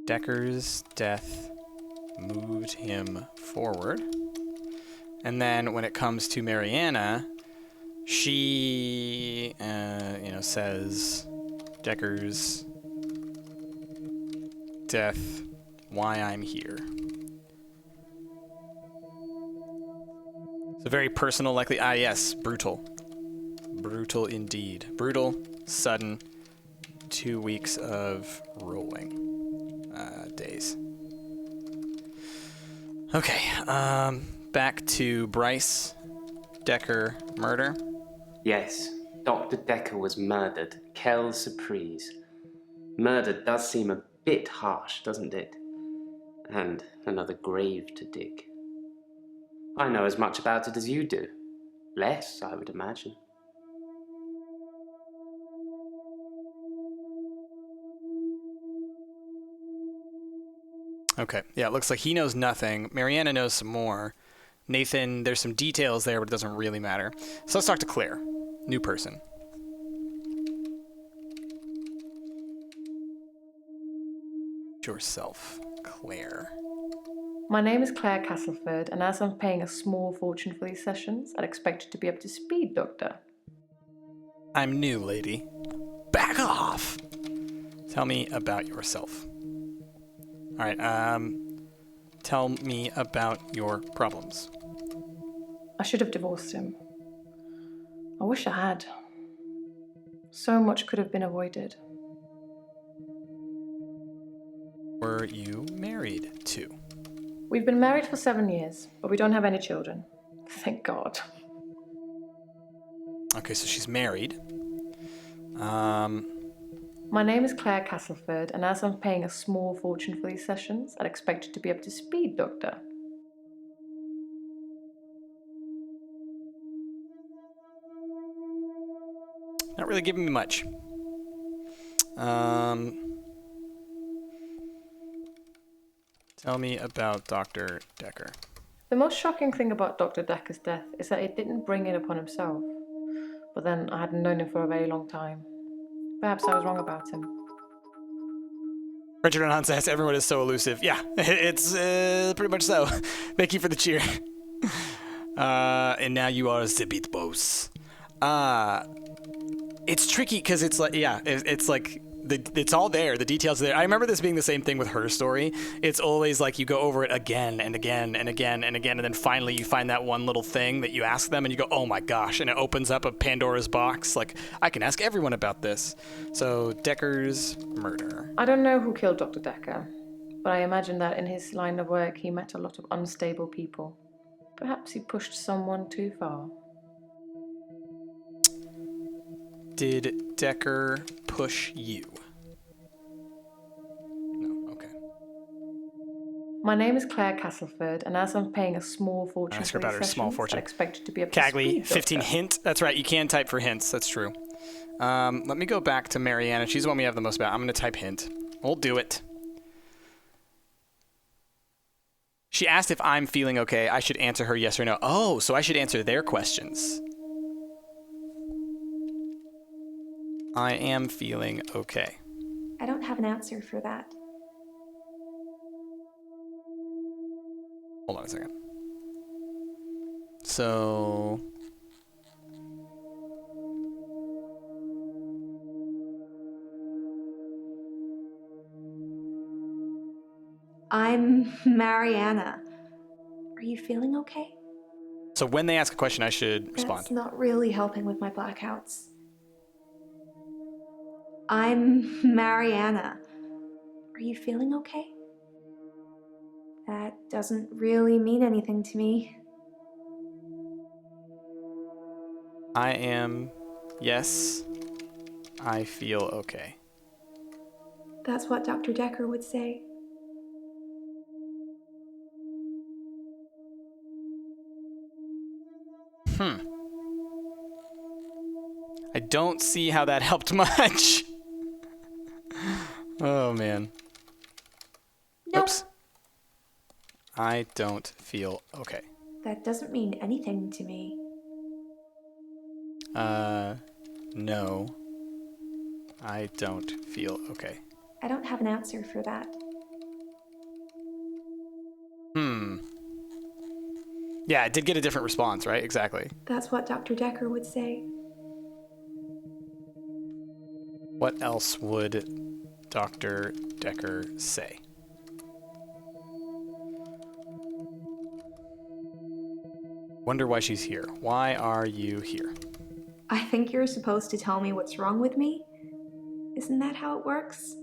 Dekker's death moved him forward. And then when it comes to Mariana, she, says Dekker's death, why I'm here. It's a very personal, likely, yes, brutal. Brutal indeed. Brutal, sudden, 2 weeks of rolling days. Okay, back to Bryce. Dekker murder. Yes, Dr. Dekker was murdered. Quelle surprise. Murder does seem a bit harsh, doesn't it? And another grave to dig. I know as much about it as you do. Less, I would imagine. Okay, yeah, it looks like he knows nothing. Mariana knows some more. Nathan, there's some details there, but it doesn't really matter. So let's talk to Claire. New person. Yourself, Claire. My name is Claire Castleford, and as I'm paying a small fortune for these sessions, I'd expect you to be up to speed, Doctor. I'm new, lady. Back off! Tell me about yourself. Alright, tell me about your problems. I should have divorced him. I wish I had. So much could have been avoided. Were you married to? We've been married for 7 years, but we don't have any children. Thank God. Okay, so she's married. My name is Claire Castleford, and as I'm paying a small fortune for these sessions, I'd expect you to be up to speed, Doctor. Not really giving me much. Tell me about Dr. Dekker. The most shocking thing about Dr. Dekker's death is that he didn't bring it upon himself. But then I hadn't known him for a very long time. Perhaps I was wrong about him. Richard and Hans says everyone is so elusive. Yeah, it's pretty much so. Thank you for the cheer. And now you are the beat boss. It's tricky because it's like, it's like, it's all there. The details are there. I remember this being the same thing with her story. It's always like you go over it again and again and again and again, and then finally you find that one little thing that you ask them and you go, oh my gosh, and it opens up a Pandora's box. Like, I can ask everyone about this. So, Dekker's murder. I don't know who killed Dr. Dekker, but I imagine that in his line of work he met a lot of unstable people. Perhaps he pushed someone too far. Did Dekker push you? No, okay. My name is Claire Castleford, and as I'm paying a small fortune Ask her for about these her small sessions, fortune. I'd expect you to be up to Cagley, speed, 15 Doctor. hint. That's right, you can type for hints. That's true. Let me go back to Mariana. She's the one we have the most about. I'm going to type hint. We'll do it. She asked if I'm feeling okay. I should answer her yes or no. Oh, so I should answer their questions. I am feeling okay. I don't have an answer for that. Hold on a second. So... I'm Mariana. Are you feeling okay? So when they ask a question, I should respond. That's not really helping with my blackouts. I'm Mariana. Are you feeling okay? That doesn't really mean anything to me. Yes, I feel okay. That's what Dr. Dekker would say. I don't see how that helped much. Oh, man. Nope. Oops. I don't feel okay. That doesn't mean anything to me. No. I don't feel okay. I don't have an answer for that. Yeah, it did get a different response, right? Exactly. That's what Dr. Dekker would say. What else would Dr. Dekker say? Wonder why she's here. Why are you here? I think you're supposed to tell me what's wrong with me. Isn't that how it works?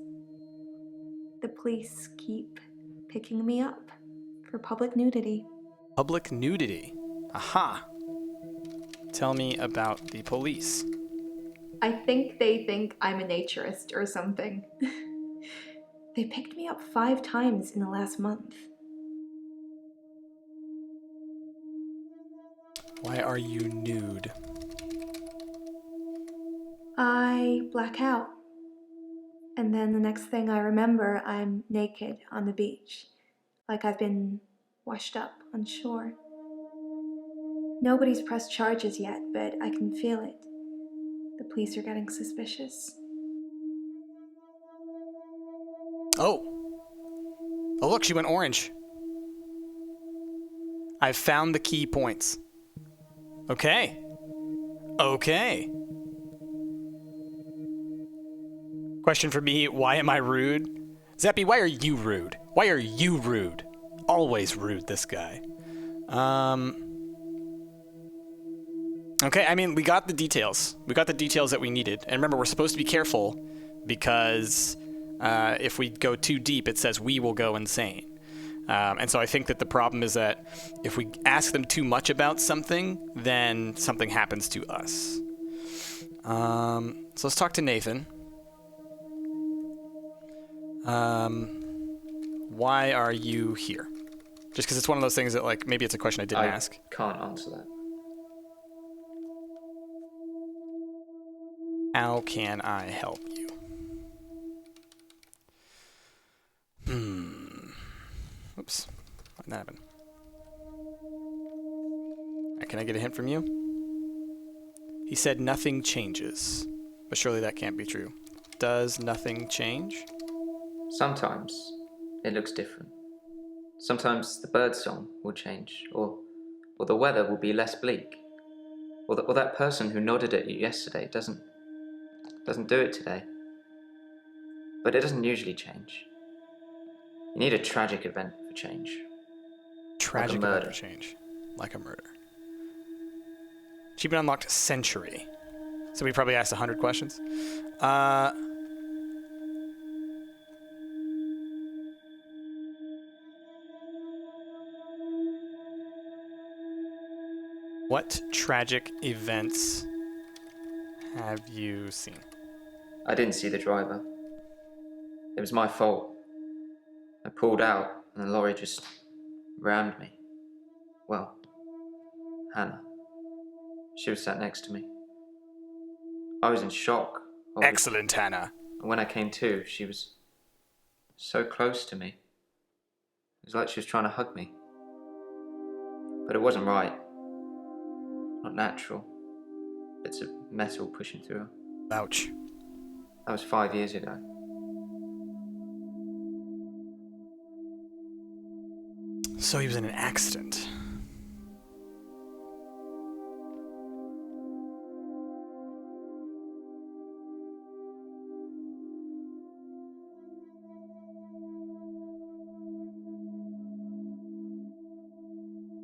The police keep picking me up for public nudity. Public nudity. Aha. Tell me about the police. I think they think I'm a naturist or something. They picked me up 5 times in the last month. Why are you nude? I black out. And then the next thing I remember, I'm naked on the beach, like I've been washed up on shore. Nobody's pressed charges yet, but I can feel it. The police are getting suspicious. Oh, look, she went orange. I've found the key points. Okay. Question for me, why am I rude? Zeppy, why are you rude? Why are you rude? Always rude, this guy. Okay, I mean, we got the details. We got the details that we needed. And remember, we're supposed to be careful because if we go too deep, it says we will go insane. And so I think that the problem is that if we ask them too much about something, then something happens to us. So let's talk to Nathan. Why are you here? Just because it's one of those things that, like, maybe it's a question I didn't ask. Can't answer that. How can I help you? Oops. What did that happen? Can I get a hint from you? He said nothing changes. But surely that can't be true. Does nothing change? Sometimes it looks different. Sometimes the bird song will change, or the weather will be less bleak, or that person who nodded at you yesterday doesn't do it today. But it doesn't usually change. You need a tragic event for change. Tragic like a event murder. for change. Like a murder. Achievement unlocked century. So we probably asked 100 questions. What tragic events have you seen? I didn't see the driver. It was my fault. I pulled out and the lorry just rammed me. Well, Hannah. She was sat next to me. I was in shock. Excellent, Hannah. And when I came to, she was so close to me. It was like she was trying to hug me. But it wasn't right. Not natural. Bits of metal pushing through her. Ouch. That was 5 years ago. So he was in an accident.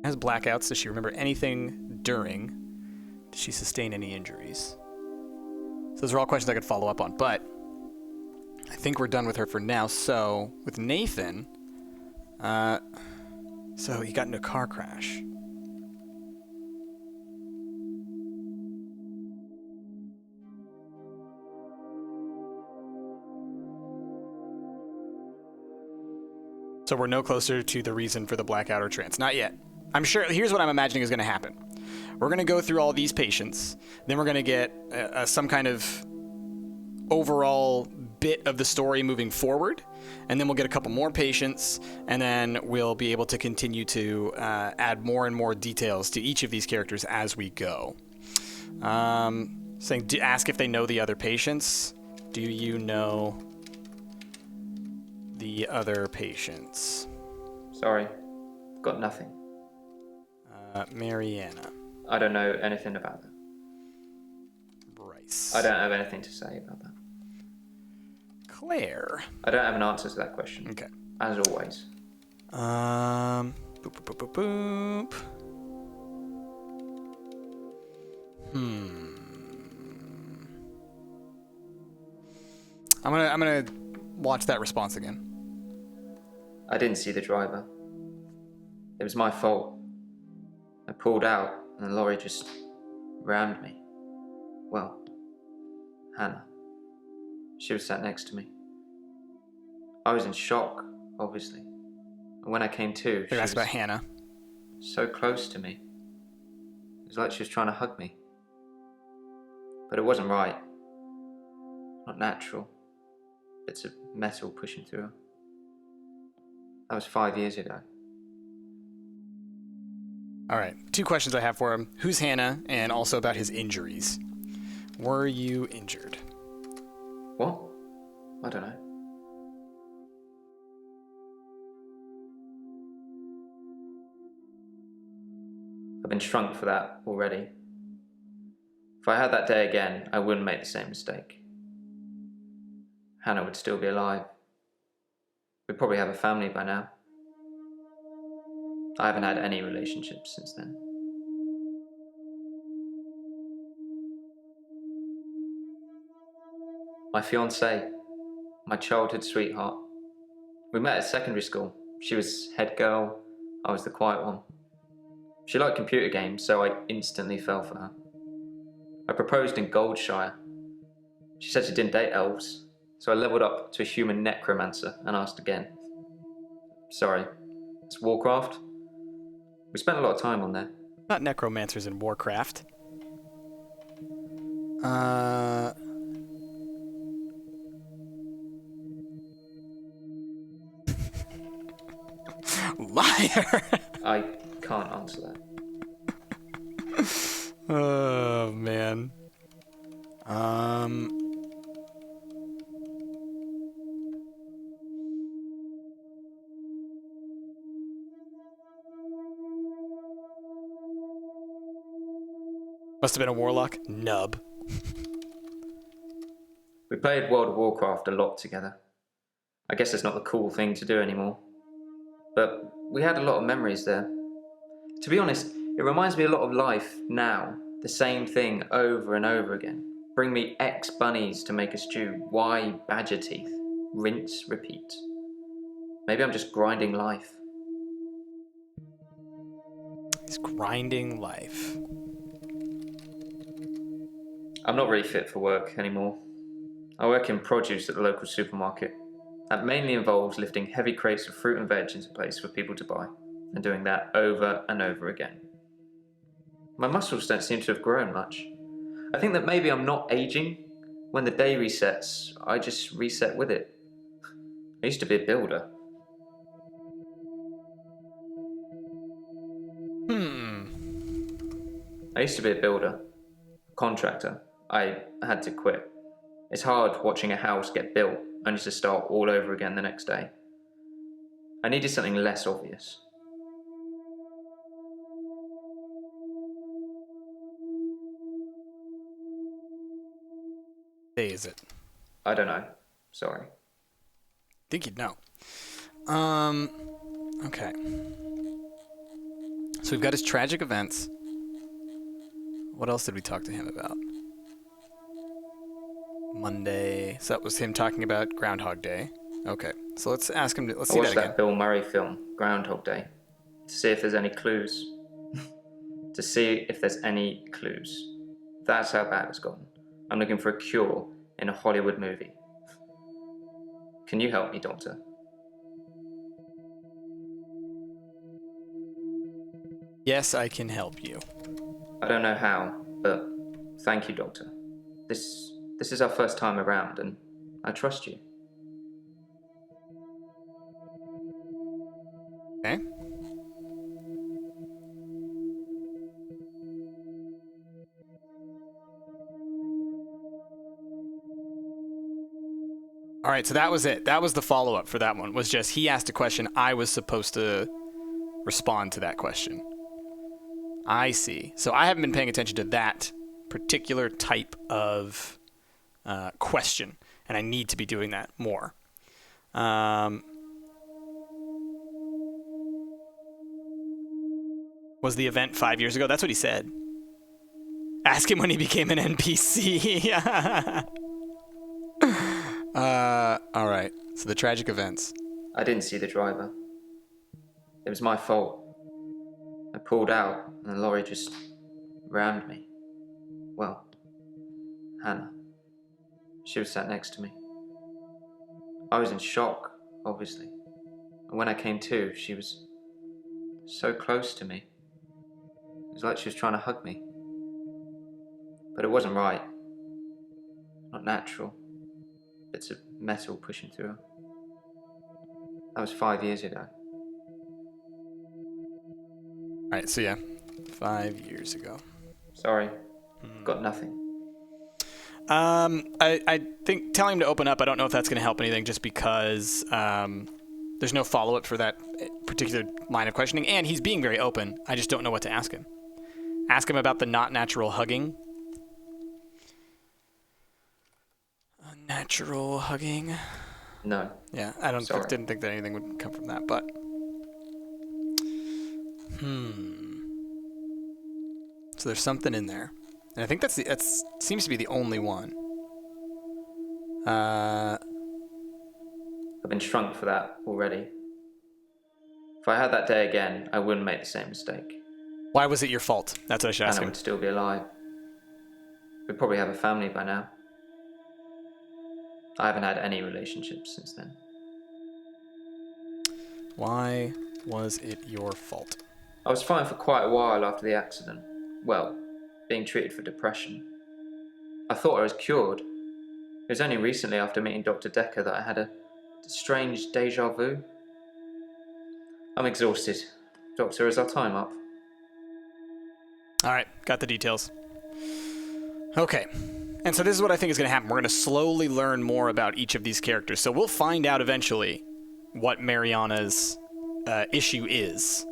Has blackouts. Does she remember anything during? Did she sustain any injuries? So those are all questions I could follow up on, but I think we're done with her for now. So with Nathan, so he got into a car crash. So we're no closer to the reason for the blackout or trance. Not yet. I'm sure, here's what I'm imagining is going to happen. We're going to go through all these patients, then we're going to get some kind of overall bit of the story moving forward, and then we'll get a couple more patients, and then we'll be able to continue to add more and more details to each of these characters as we go. Ask if they know the other patients. Do you know the other patients? Sorry, got nothing. Mariana. I don't know anything about that. Bryce. I don't have anything to say about that. Claire. I don't have an answer to that question. Okay. As always. Boop, boop, boop, boop, boop. I'm gonna watch that response again. I didn't see the driver. It was my fault. I pulled out and the lorry just rammed me. Well, Hannah. She was sat next to me. I was in shock, obviously. And when I came to, They asked about Hannah. So close to me. It was like she was trying to hug me. But it wasn't right. Not natural. Bits of metal pushing through her. That was 5 years ago. All right, 2 questions I have for him. Who's Hannah? And also about his injuries. Were you injured? What? I don't know. I've been shrunk for that already. If I had that day again, I wouldn't make the same mistake. Hannah would still be alive. We'd probably have a family by now. I haven't had any relationships since then. My fiancée, my childhood sweetheart. We met at secondary school. She was head girl, I was the quiet one. She liked computer games, so I instantly fell for her. I proposed in Goldshire. She said she didn't date elves, so I leveled up to a human necromancer and asked again. Sorry, it's Warcraft? We spent a lot of time on there. Not necromancers in Warcraft. Liar! I can't answer that. Oh, man. Must have been a warlock. Nub. We played World of Warcraft a lot together. I guess it's not the cool thing to do anymore. But we had a lot of memories there. To be honest, it reminds me a lot of life now. The same thing over and over again. Bring me X bunnies to make a stew. Y badger teeth. Rinse, repeat. Maybe I'm just grinding life. He's grinding life. I'm not really fit for work anymore. I work in produce at the local supermarket. That mainly involves lifting heavy crates of fruit and veg into place for people to buy, and doing that over and over again. My muscles don't seem to have grown much. I think that maybe I'm not aging. When the day resets, I just reset with it. I used to be a builder. I used to be a builder, contractor. I had to quit. It's hard watching a house get built only to start all over again the next day. I needed something less obvious. Day is it? I don't know. Sorry. Think you'd know. Okay. So we've got his tragic events. What else did we talk to him about? Monday. So that was him talking about Groundhog Day. Okay. So let's ask him. Let's see I watched that again. that Bill Murray film, Groundhog Day, to see if there's any clues. To see if there's any clues. That's how bad it's gotten. I'm looking for a cure in a Hollywood movie. Can you help me, Doctor? Yes, I can help you. I don't know how, but thank you, Doctor. This is our first time around, and I trust you. Okay. All right, so that was it. That was the follow-up for that one, was just he asked a question. I was supposed to respond to that question. I see. So I haven't been paying attention to that particular type of question, and I need to be doing that more. Was the event 5 years ago? That's what he said. Ask him when he became an NPC. All right. So the tragic events. I didn't see the driver. It was my fault. I pulled out, and the lorry just rammed me. Well, Hannah. She was sat next to me. I was in shock, obviously. And when I came to, she was so close to me. It was like she was trying to hug me. But it wasn't right. Not natural. Bits of metal pushing through her. That was 5 years ago. All right, so yeah, 5 years ago. Sorry, got nothing. I think telling him to open up, I don't know if that's going to help anything just because there's no follow-up for that particular line of questioning, and he's being very open. I just don't know what to ask him. Ask him about the not natural hugging. Unnatural hugging? No. Yeah, I didn't think that anything would come from that, but... So there's something in there. And I think that seems to be the only one. I've been shrunk for that already. If I had that day again, I wouldn't make the same mistake. Why was it your fault? That's what I should ask Hannah him. would still be alive. We'd probably have a family by now. I haven't had any relationships since then. Why was it your fault? I was fine for quite a while after the accident. Well, being treated for depression. I thought I was cured. It was only recently after meeting Dr. Dekker that I had a strange deja vu. I'm exhausted. Doctor, is our time up? All right, got the details. Okay. And so this is what I think is going to happen. We're going to slowly learn more about each of these characters. So we'll find out eventually what Mariana's issue is.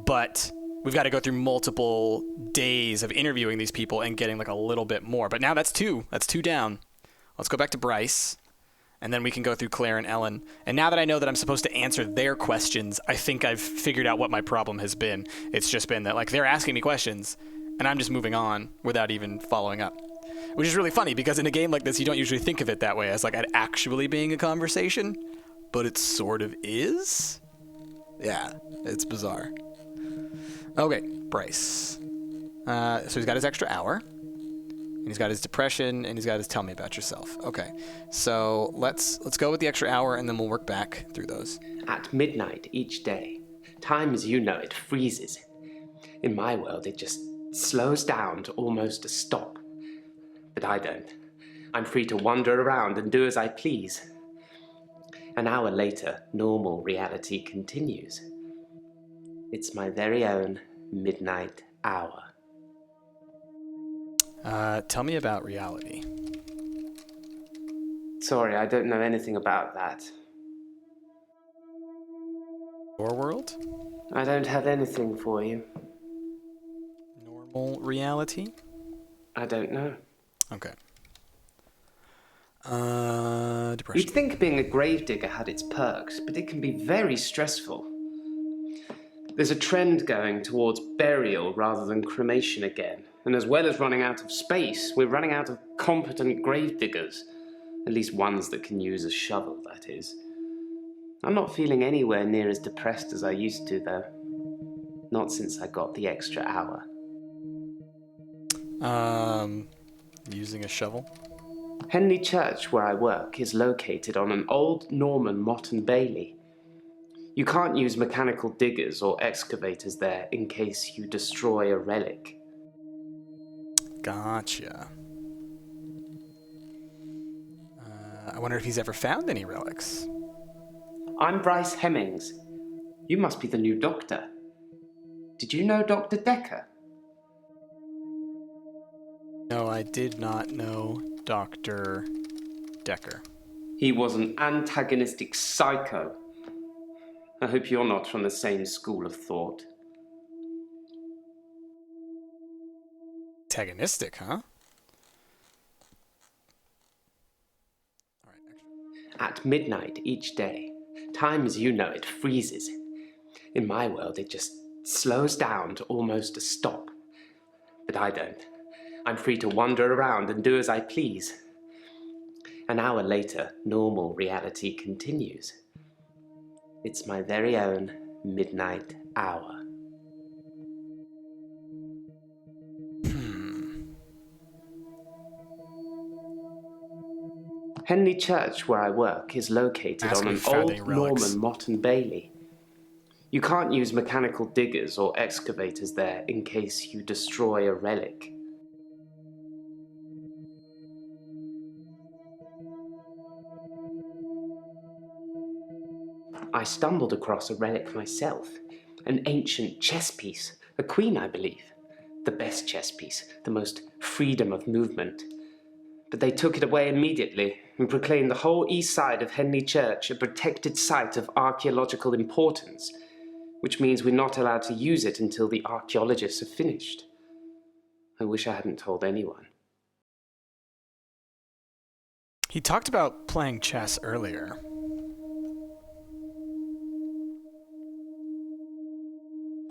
But we've got to go through multiple days of interviewing these people and getting like a little bit more. But now that's two. That's two down. Let's go back to Bryce. And then we can go through Claire and Ellen. And now that I know that I'm supposed to answer their questions, I think I've figured out what my problem has been. It's just been that like they're asking me questions and I'm just moving on without even following up. Which is really funny because in a game like this, you don't usually think of it that way as like it actually being a conversation, but it sort of is. Yeah, it's bizarre. Okay, Bryce. So he's got his extra hour, and he's got his depression, and he's got his tell me about yourself. Okay, so let's go with the extra hour, and then we'll work back through those. At midnight each day, time as you know it freezes. In my world, it just slows down to almost a stop. But I don't. I'm free to wander around and do as I please. An hour later, normal reality continues. It's my very own midnight hour. Tell me about reality. Sorry, I don't know anything about that. Your world? I don't have anything for you. Normal reality? I don't know. Okay. Depression. You'd think being a gravedigger had its perks, but it can be very stressful. There's a trend going towards burial rather than cremation again. And as well as running out of space, we're running out of competent gravediggers. At least ones that can use a shovel, that is. I'm not feeling anywhere near as depressed as I used to, though. Not since I got the extra hour. Using a shovel? Henley Church, where I work, is located on an old Norman motte and bailey. You can't use mechanical diggers or excavators there in case you destroy a relic. Gotcha. I wonder if he's ever found any relics. I'm Bryce Hemmings. You must be the new doctor. Did you know Dr. Dekker? No, I did not know Dr. Dekker. He was an antagonistic psycho. I hope you're not from the same school of thought. Antagonistic, huh? At midnight each day, time as you know it freezes. In my world, it just slows down to almost a stop. But I don't. I'm free to wander around and do as I please. An hour later, normal reality continues. It's my very own midnight hour. Henley Church, where I work, is located on an old Norman motte and bailey. You can't use mechanical diggers or excavators there in case you destroy a relic. I stumbled across a relic myself, an ancient chess piece, a queen, I believe. The best chess piece, the most freedom of movement. But they took it away immediately and proclaimed the whole east side of Henley Church a protected site of archaeological importance, which means we're not allowed to use it until the archaeologists have finished. I wish I hadn't told anyone. He talked about playing chess earlier.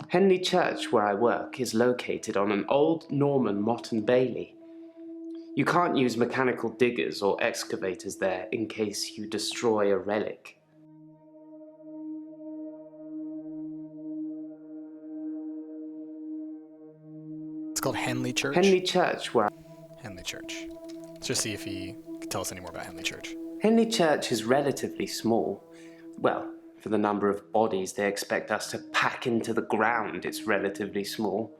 Henley Church, where I work, is located on an old Norman motte and bailey. You can't use mechanical diggers or excavators there in case you destroy a relic. It's called Henley Church? Henley Church, where... Henley Church. Let's just see if he can tell us any more about Henley Church. Henley Church is relatively small. Well, for the number of bodies they expect us to pack into the ground, it's relatively small.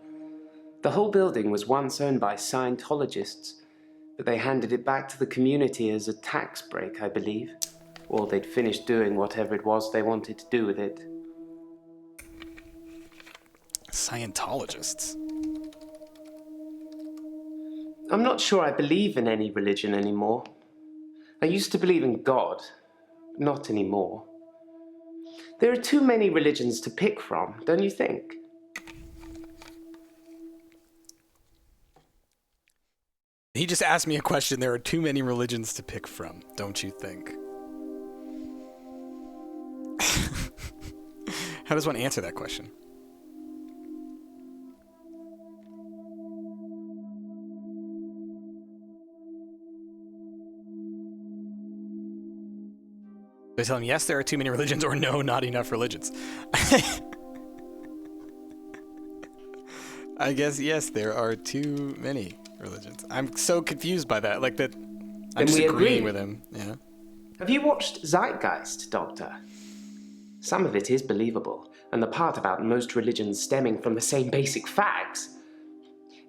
The whole building was once owned by Scientologists, but they handed it back to the community as a tax break, I believe. Or they'd finished doing whatever it was they wanted to do with it. Scientologists? I'm not sure I believe in any religion anymore. I used to believe in God, not anymore. There are too many religions to pick from, don't you think? He just asked me a question. There are too many religions to pick from, don't you think? How does one answer that question? They tell him, yes, there are too many religions, or no, not enough religions. I guess, yes, there are too many religions. I'm so confused by that. Like, that. I'm just agreeing with him. Yeah. Have you watched Zeitgeist, Doctor? Some of it is believable, and the part about most religions stemming from the same basic facts.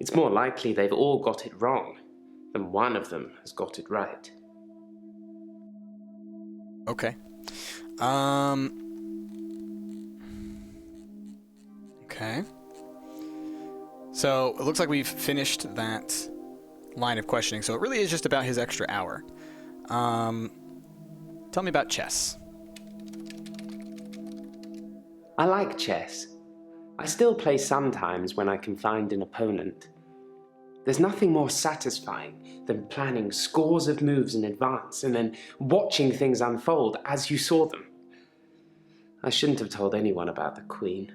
It's more likely they've all got it wrong than one of them has got it right. Okay. Okay. So it looks like we've finished that line of questioning. So it really is just about his extra hour. Tell me about chess. I like chess. I still play sometimes when I can find an opponent. There's nothing more satisfying than planning scores of moves in advance and then watching things unfold as you saw them. I shouldn't have told anyone about the Queen.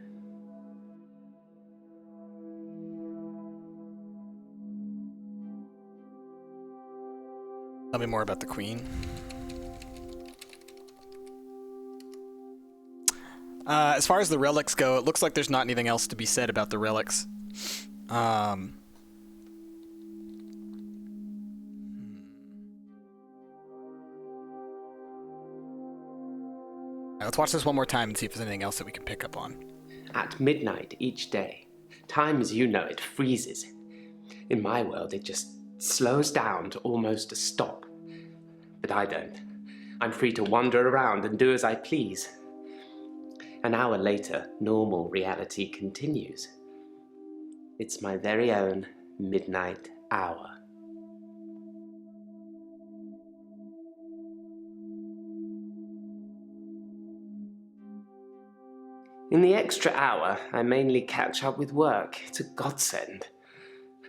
Tell me more about the Queen. As far as the relics go, it looks like there's not anything else to be said about the relics. Right, let's watch this one more time and see if there's anything else that we can pick up on. At midnight each day, time as you know it freezes. In my world, it just slows down to almost a stop. But I don't. I'm free to wander around and do as I please. An hour later, normal reality continues. It's my very own midnight hour. In the extra hour, I mainly catch up with work. It's a godsend.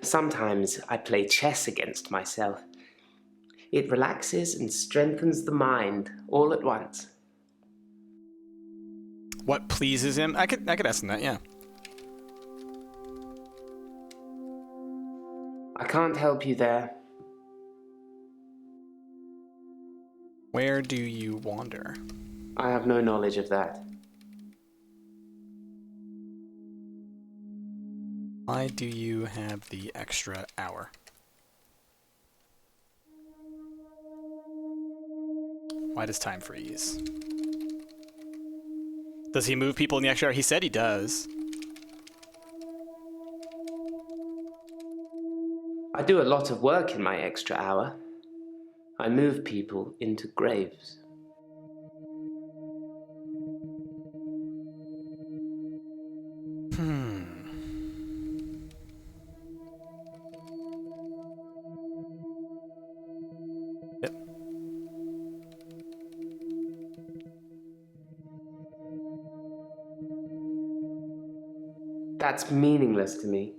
Sometimes I play chess against myself. It relaxes and strengthens the mind all at once. What pleases him? I could ask him that, yeah. I can't help you there. Where do you wander? I have no knowledge of that. Why do you have the extra hour? Why does time freeze? Does he move people in the extra hour? He said he does. I do a lot of work in my extra hour. I move people into graves. Yep. That's meaningless to me.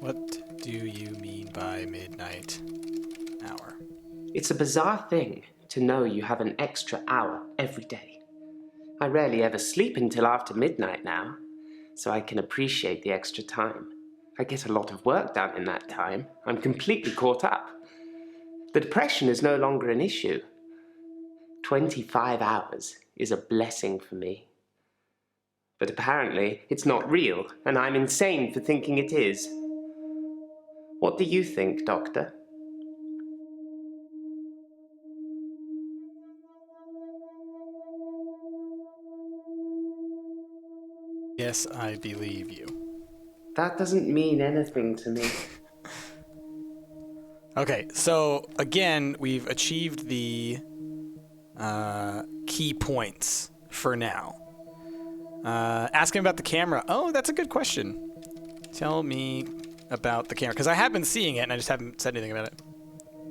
What do you mean by midnight hour? It's a bizarre thing to know you have an extra hour every day. I rarely ever sleep until after midnight now, so I can appreciate the extra time. I get a lot of work done in that time. I'm completely caught up. The depression is no longer an issue. 25 hours is a blessing for me. But apparently, it's not real, and I'm insane for thinking it is. What do you think, Doctor? Yes, I believe you. That doesn't mean anything to me. Okay, so again, we've achieved the key points for now. Ask him about the camera. Oh, that's a good question. Tell me about the camera, because I have been seeing it and I just haven't said anything about it.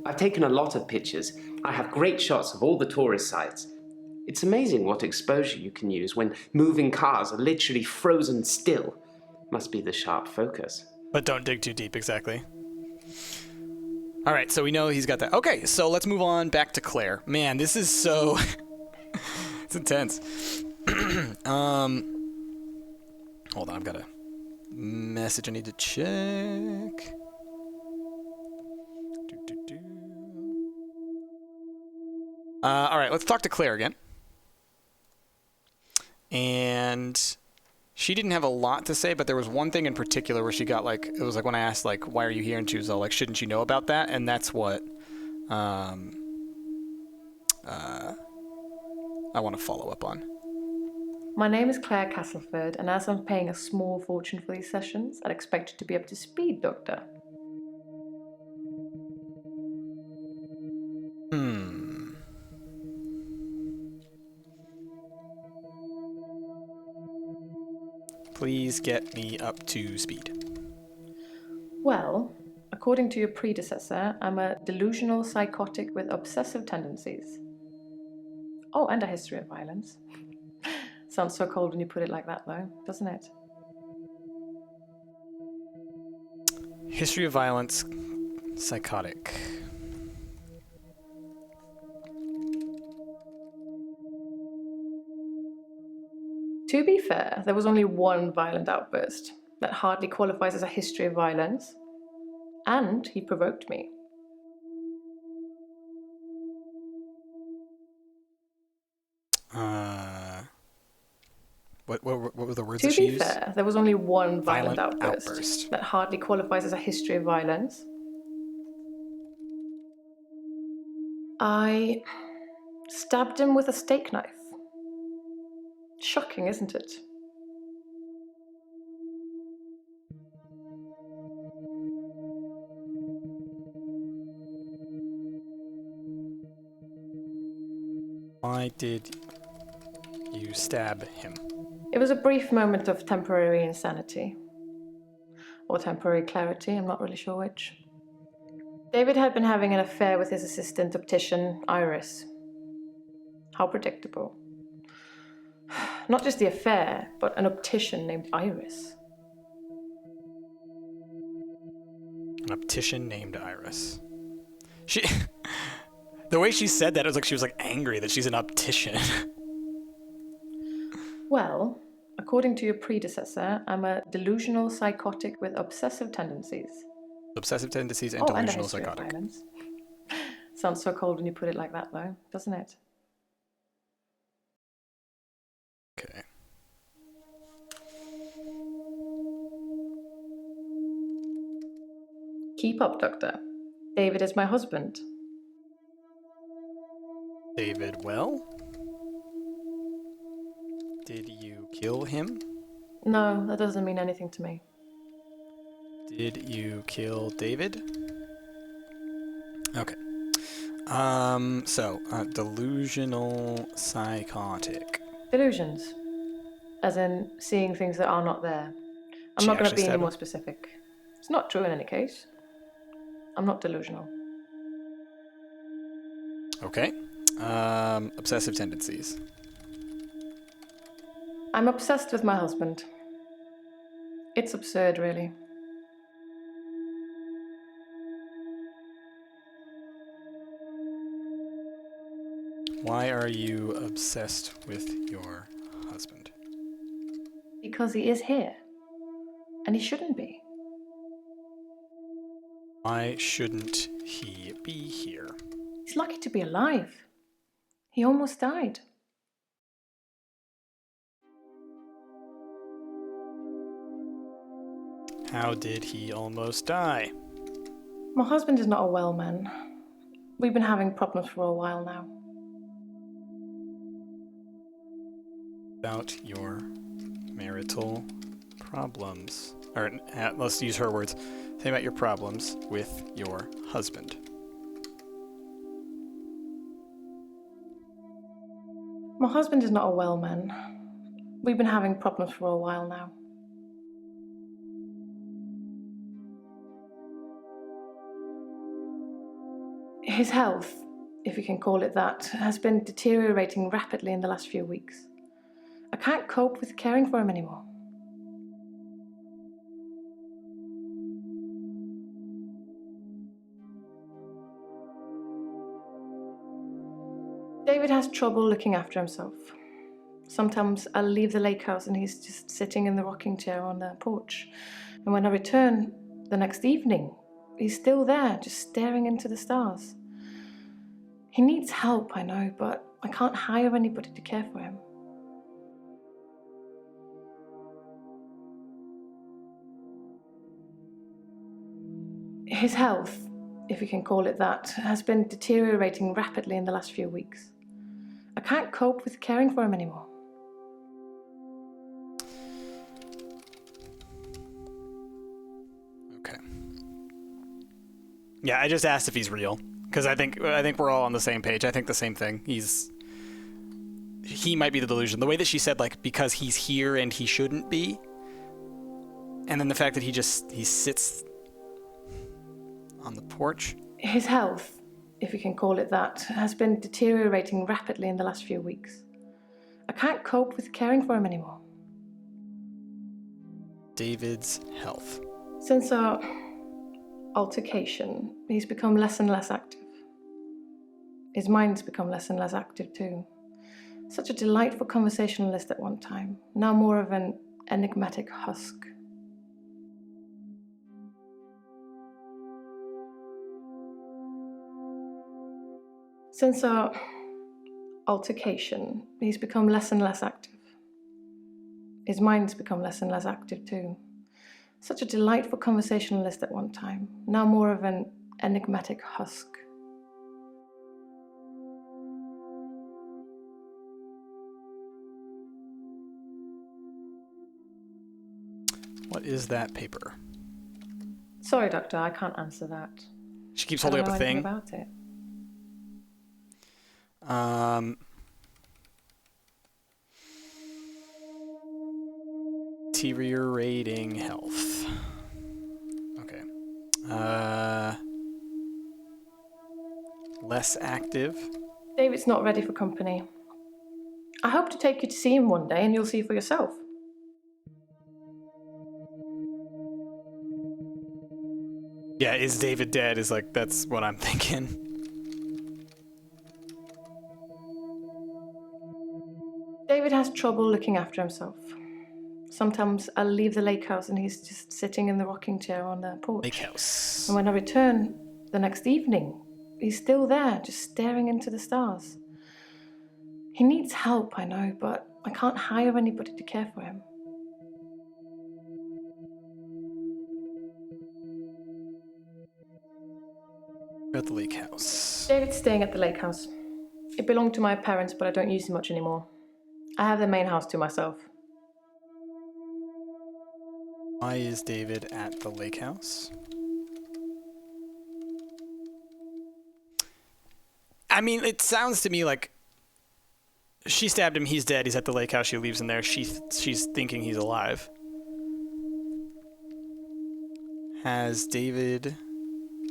I've taken a lot of pictures. I have great shots of all the tourist sites. It's amazing what exposure you can use when moving cars are literally frozen still. Must be the sharp focus. But don't dig too deep, exactly. All right, so we know he's got that. Okay, so let's move on back to Claire. Man, this is so... it's intense. Hold on, I've got a message I need to check. All right, let's talk to Claire again. And she didn't have a lot to say, but there was one thing in particular where she got like, it was like when I asked like, why are you here? And she was all like, shouldn't you know about that? And that's what I want to follow up on. My name is Claire Castleford, and as I'm paying a small fortune for these sessions, I'd expect you to be up to speed, Doctor. Please get me up to speed. Well, according to your predecessor, I'm a delusional psychotic with obsessive tendencies. Oh, and a history of violence. Sounds so cold when you put it like that, though, doesn't it? History of violence, psychotic. To be fair, there was only one violent outburst. That hardly qualifies as a history of violence. And he provoked me. What were the words to that she be used? fair, there was only one violent Violent outburst. outburst. That hardly qualifies as a history of violence. I stabbed him with a steak knife. Shocking, isn't it? Why did you stab him? It was a brief moment of temporary insanity. Or temporary clarity, I'm not really sure which. David had been having an affair with his assistant optician, Iris. How predictable. Not just the affair, but an optician named Iris. An optician named Iris. She... The way she said that, it was like she was like angry that she's an optician. Well, according to your predecessor, I'm a delusional psychotic with obsessive tendencies. Obsessive tendencies and And a delusional history of psychotic. violence. Sounds so cold when you put it like that, though, doesn't it? Okay. Keep up, Doctor. David is my husband. David, well? Did you kill him? No, that doesn't mean anything to me. Did you kill David? Okay. Delusional psychotic. Delusions. As in seeing things that are not there. I'm She not going to actually be any said more it? specific. It's not true in any case. I'm not delusional. Okay. Obsessive tendencies. I'm obsessed with my husband. It's absurd, really. Why are you obsessed with your husband? Because he is here. And he shouldn't be. Why shouldn't he be here? He's lucky to be alive. He almost died. How did he almost die? My husband is not a well man. We've been having problems for a while now. About your marital problems. Or let's use her words. Say about your problems with your husband. My husband is not a well man. We've been having problems for a while now. His health, if you can call it that, has been deteriorating rapidly in the last few weeks. I can't cope with caring for him anymore. David has trouble looking after himself. Sometimes I'll leave the lake house and he's just sitting in the rocking chair on the porch. And when I return the next evening, he's still there, just staring into the stars. He needs help, I know, but I can't hire anybody to care for him. His health, if you can call it that, has been deteriorating rapidly in the last few weeks. I can't cope with caring for him anymore. Okay. Yeah, I just asked if he's real because I think we're all on the same page. I think the same thing. He might be the delusion. The way that she said, like, because he's here and he shouldn't be, and then the fact that he sits on the porch. His health, if you can call it that, has been deteriorating rapidly in the last few weeks. I can't cope with caring for him anymore. David's health. Since our altercation, he's become less and less active. His mind's become less and less active too. Such a delightful conversationalist at one time, now more of an enigmatic husk. Since our altercation, he's become less and less active. His mind's become less and less active too. Such a delightful conversationalist at one time, now more of an enigmatic husk. is that paper? Sorry, Doctor, I can't answer that. She keeps I holding don't up know a anything thing. about it. Deteriorating health. Okay. Less active. David's not ready for company. I hope to take you to see him one day and you'll see for yourself. Yeah, is David dead? Is like, that's what I'm thinking. David has trouble looking after himself. Sometimes I'll leave the lake house and he's just sitting in the rocking chair on the porch. Lake house. And when I return the next evening, he's still there, just staring into the stars. He needs help, I know, but I can't hire anybody to care for him. At the lake house. David's staying at the lake house. It belonged to my parents, but I don't use it much anymore. I have the main house to myself. Why is David at the lake house? I mean, it sounds to me like she stabbed him, he's dead, he's at the lake house, she leaves him there, she's thinking he's alive. Has David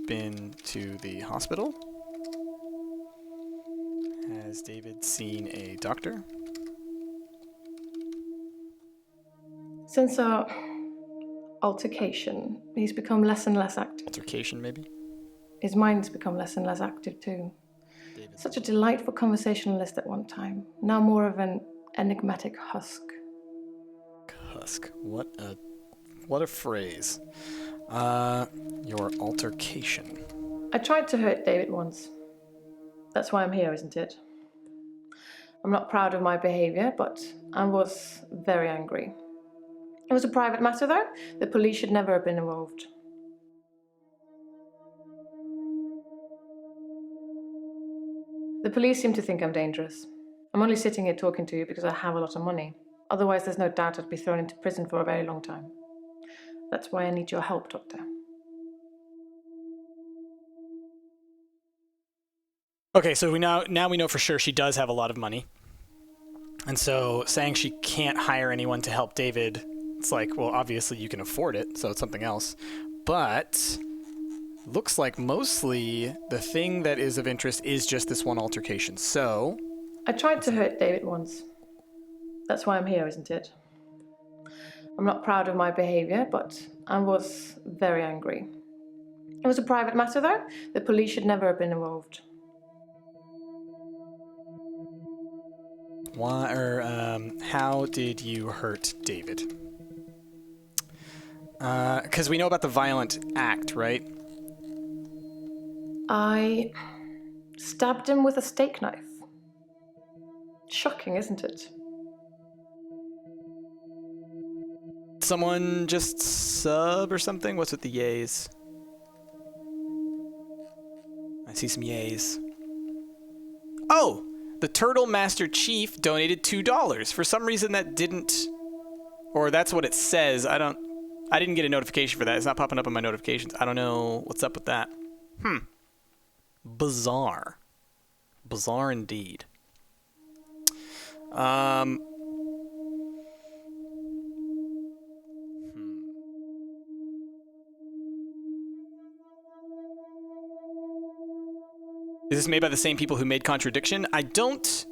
been to the hospital? Has David seen a doctor? Since our altercation, he's become less and less active. Altercation, maybe? His mind's become less and less active too. David. Such a delightful conversationalist at one time, now more of an enigmatic husk. Husk. What a phrase. Your altercation. I tried to hurt David once. That's why I'm here, isn't it? I'm not proud of my behavior, but I was very angry. It was a private matter, though. The police should never have been involved. The police seem to think I'm dangerous. I'm only sitting here talking to you because I have a lot of money. Otherwise, there's no doubt I'd be thrown into prison for a very long time. That's why I need your help, Doctor. Okay, so now we know for sure she does have a lot of money. And so saying she can't hire anyone to help David, it's like, well, obviously you can afford it, so it's something else. But looks like mostly the thing that is of interest is just this one altercation. So I tried to hurt David once. That's why I'm here, isn't it? I'm not proud of my behavior, but I was very angry. It was a private matter, though. The police should never have been involved. why or how did you hurt David? Because we know about the violent act, right? I stabbed him with a steak knife. Shocking, isn't it? Someone just sub or something? What's with the yays? I see some yays. Oh! The Turtle Master Chief donated $2. For some reason that didn't... Or that's what it says. I didn't get a notification for that. It's not popping up on my notifications. I don't know what's up with that. Bizarre. Bizarre indeed. Is this made by the same people who made Contradiction? I don't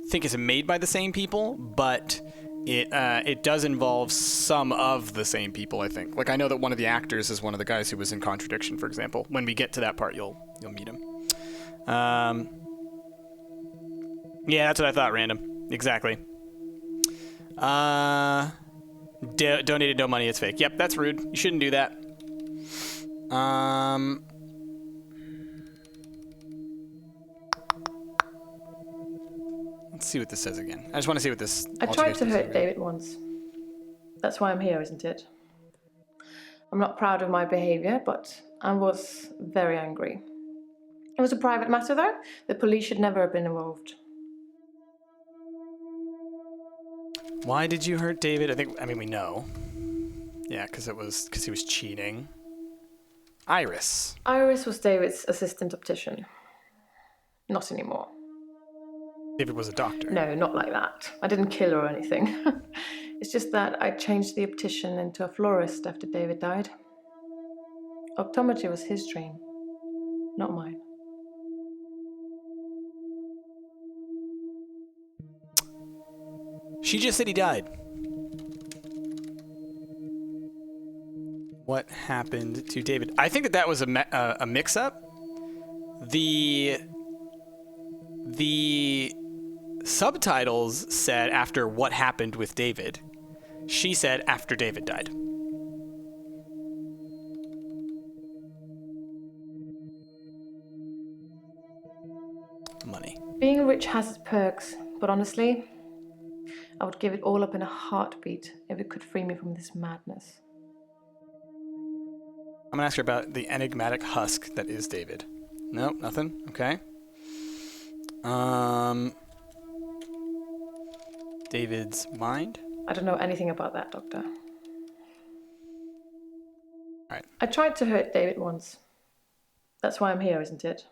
think it's made by the same people, but it does involve some of the same people, I think. Like, I know that one of the actors is one of the guys who was in Contradiction, for example. When we get to that part, you'll meet him. Yeah, that's what I thought, random. Exactly. Donated no money, it's fake. Yep, that's rude. You shouldn't do that. Let's see what this says again. I just want to see what this... I tried to hurt David once. That's why I'm here, isn't it? I'm not proud of my behavior, but I was very angry. It was a private matter, though. The police should never have been involved. Why did you hurt David? I mean, we know. Yeah, because he was cheating. Iris. Iris was David's assistant optician. Not anymore. David was a doctor. No, not like that. I didn't kill her or anything. It's just that I changed the optician into a florist after David died. Optometry was his dream, not mine. She just said he died. What happened to David? I think that was a mix-up. The subtitles said after what happened with David. She said after David died. Money. Being rich has its perks, but honestly, I would give it all up in a heartbeat if it could free me from this madness. I'm gonna ask her about the enigmatic husk that is David. Nope, nothing. Okay. David's mind? I don't know anything about that, Doctor. Alright. I tried to hurt David once. That's why I'm here, isn't it?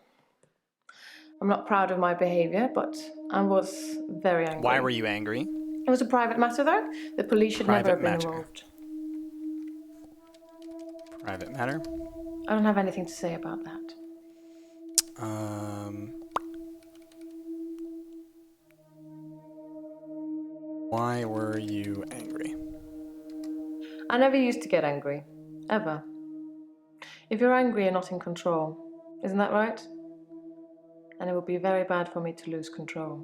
I'm not proud of my behavior, but I was very angry. Why were you angry? It was a private matter, though. The police should never have been involved. Private matter? I don't have anything to say about that. Why were you angry? I never used to get angry. Ever. If you're angry, you're not in control. Isn't that right? And it would be very bad for me to lose control.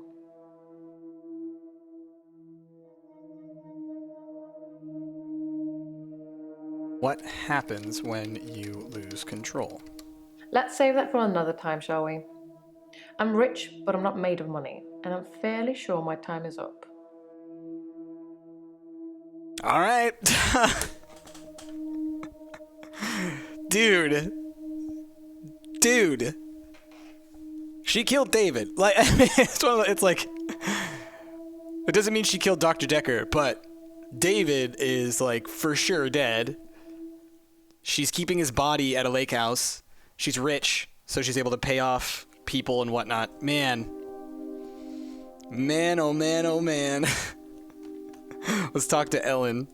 What happens when you lose control? Let's save that for another time, shall we? I'm rich, but I'm not made of money, and I'm fairly sure my time is up. All right. Dude. She killed David. Like, I mean, it's like, it doesn't mean she killed Dr. Dekker, but David is like for sure dead. She's keeping his body at a lake house. She's rich, so she's able to pay off people and whatnot. Man, oh man, oh man. Let's talk to Ellen.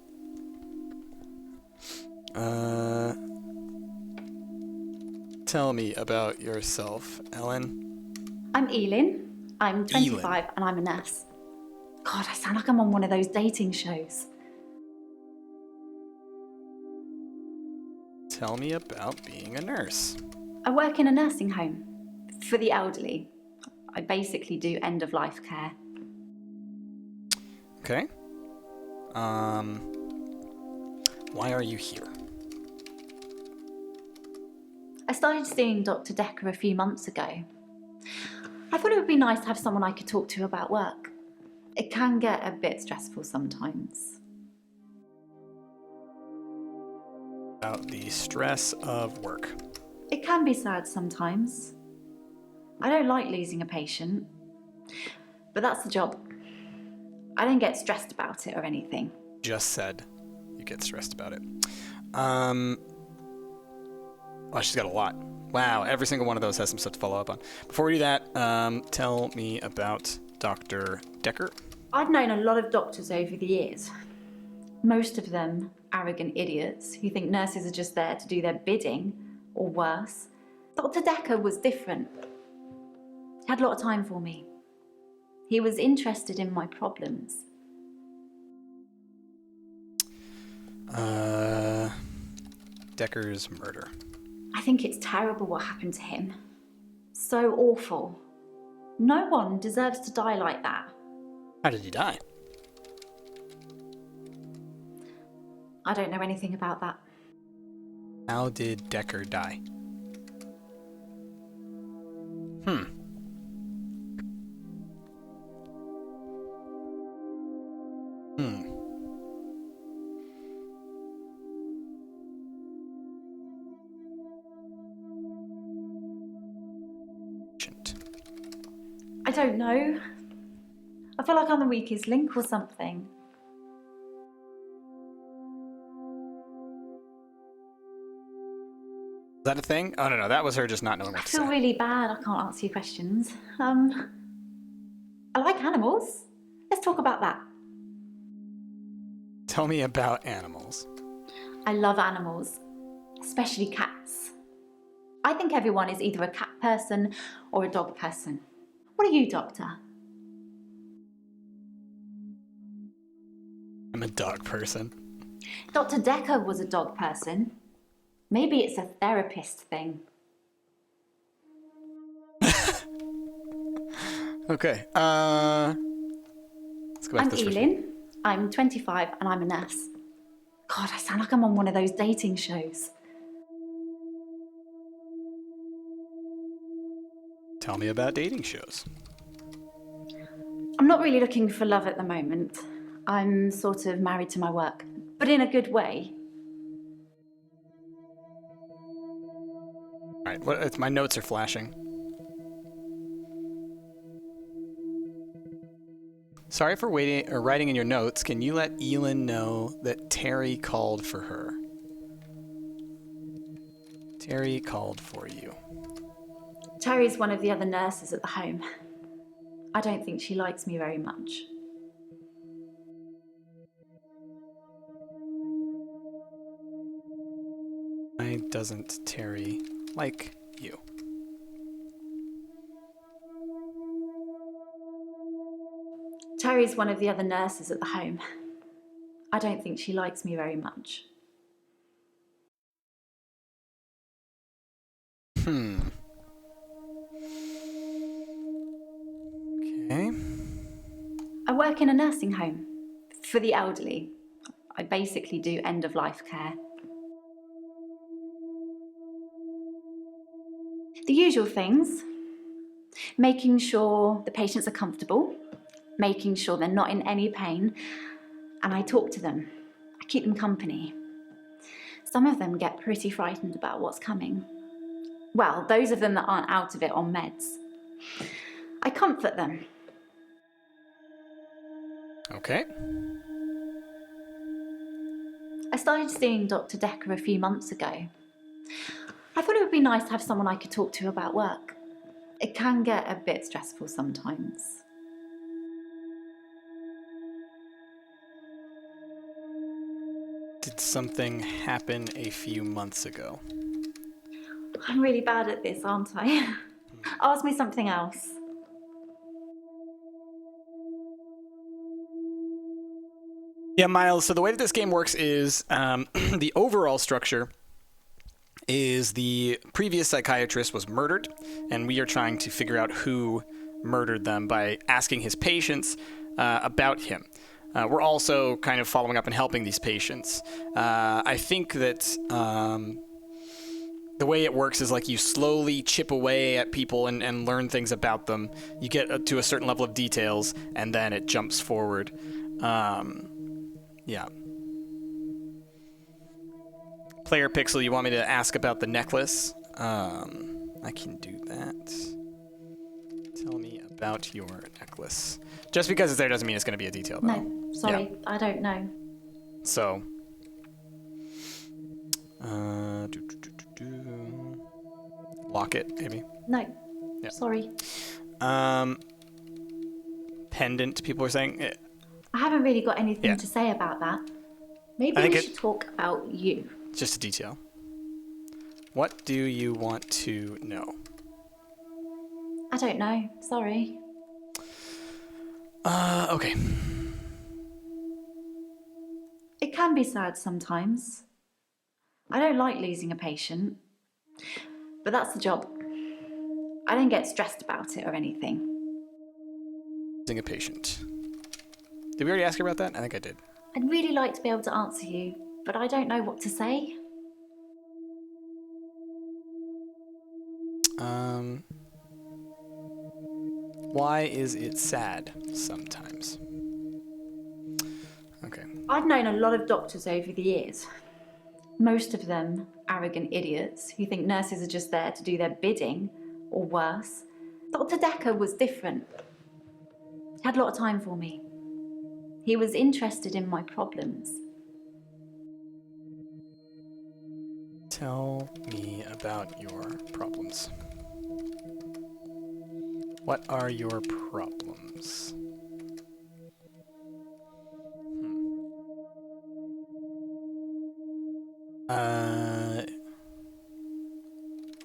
Tell me about yourself, Ellen. I'm Elin. I'm 25 and I'm a nurse. God, I sound like I'm on one of those dating shows. Tell me about being a nurse. I work in a nursing home for the elderly. I basically do end-of-life care. Okay. Why are you here? I started seeing Dr. Dekker a few months ago. I thought it would be nice to have someone I could talk to about work. It can get a bit stressful sometimes. About the stress of work. It can be sad sometimes. I don't like losing a patient, but that's the job. I don't get stressed about it or anything. Just said you get stressed about it. Oh, she's got a lot. Wow, every single one of those has some stuff to follow up on. Before we do that, tell me about Dr. Dekker. I've known a lot of doctors over the years. Most of them arrogant idiots who think nurses are just there to do their bidding, or worse. Dr. Dekker was different. He had a lot of time for me. He was interested in my problems. Dekker's murder. I think it's terrible what happened to him. So awful. No one deserves to die like that. How did he die? I don't know anything about that. How did Dekker die? I don't know. I feel like I'm the weakest link or something. Is that a thing? Oh, no, that was her just not knowing I what to feel say. really bad I can't answer your questions. I like animals. Let's talk about that. Tell me about animals. I love animals, especially cats. I think everyone is either a cat person or a dog person. What are you, Doctor? I'm a dog person. Dr. Dekker was a dog person. Maybe it's a therapist thing. Okay, let's go back I'm to this first Elin. I'm 25 and I'm a nurse. God, I sound like I'm on one of those dating shows. Tell me about dating shows. I'm not really looking for love at the moment. I'm sort of married to my work, but in a good way. All right, my notes are flashing. Sorry for waiting or writing in your notes. Can you let Elin know that Terry called for her? Terry called for you. Terry's one of the other nurses at the home. I don't think she likes me very much. Why doesn't Terry like you? Terry's one of the other nurses at the home. I don't think she likes me very much. Okay. I work in a nursing home for the elderly. I basically do end-of-life care. The usual things. Making sure the patients are comfortable, making sure they're not in any pain, and I talk to them. I keep them company. Some of them get pretty frightened about what's coming. Well, those of them that aren't out of it on meds. I comfort them. Okay. I started seeing Dr. Dekker a few months ago. I thought it would be nice to have someone I could talk to about work. It can get a bit stressful sometimes. Did something happen a few months ago? I'm really bad at this, aren't I? Ask me something else. Yeah, Miles, so the way that this game works is the overall structure is the previous psychiatrist was murdered, and we are trying to figure out who murdered them by asking his patients about him. We're also kind of following up and helping these patients. I think that the way it works is like you slowly chip away at people and learn things about them. You get to a certain level of details, and then it jumps forward. Yeah. Player Pixel, you want me to ask about the necklace? I can do that. Tell me about your necklace. Just because it's there doesn't mean it's going to be a detail, though. No, sorry, Yeah. I don't know. So. Locket, maybe? No, Yeah. sorry. Pendant, people are saying. I haven't really got anything Yeah. to say about that. Maybe I think we should talk about you. Just a detail. What do you want to know? I don't know, sorry. Okay. It can be sad sometimes. I don't like losing a patient, but that's the job. I don't get stressed about it or anything. Losing a patient. Did we already ask her about that? I think I did. I'd really like to be able to answer you, but I don't know what to say. Why is it sad sometimes? Okay. I've known a lot of doctors over the years. Most of them arrogant idiots who think nurses are just there to do their bidding, or worse. Dr. Dekker was different. He had a lot of time for me. He was interested in my problems. Tell me about your problems. What are your problems?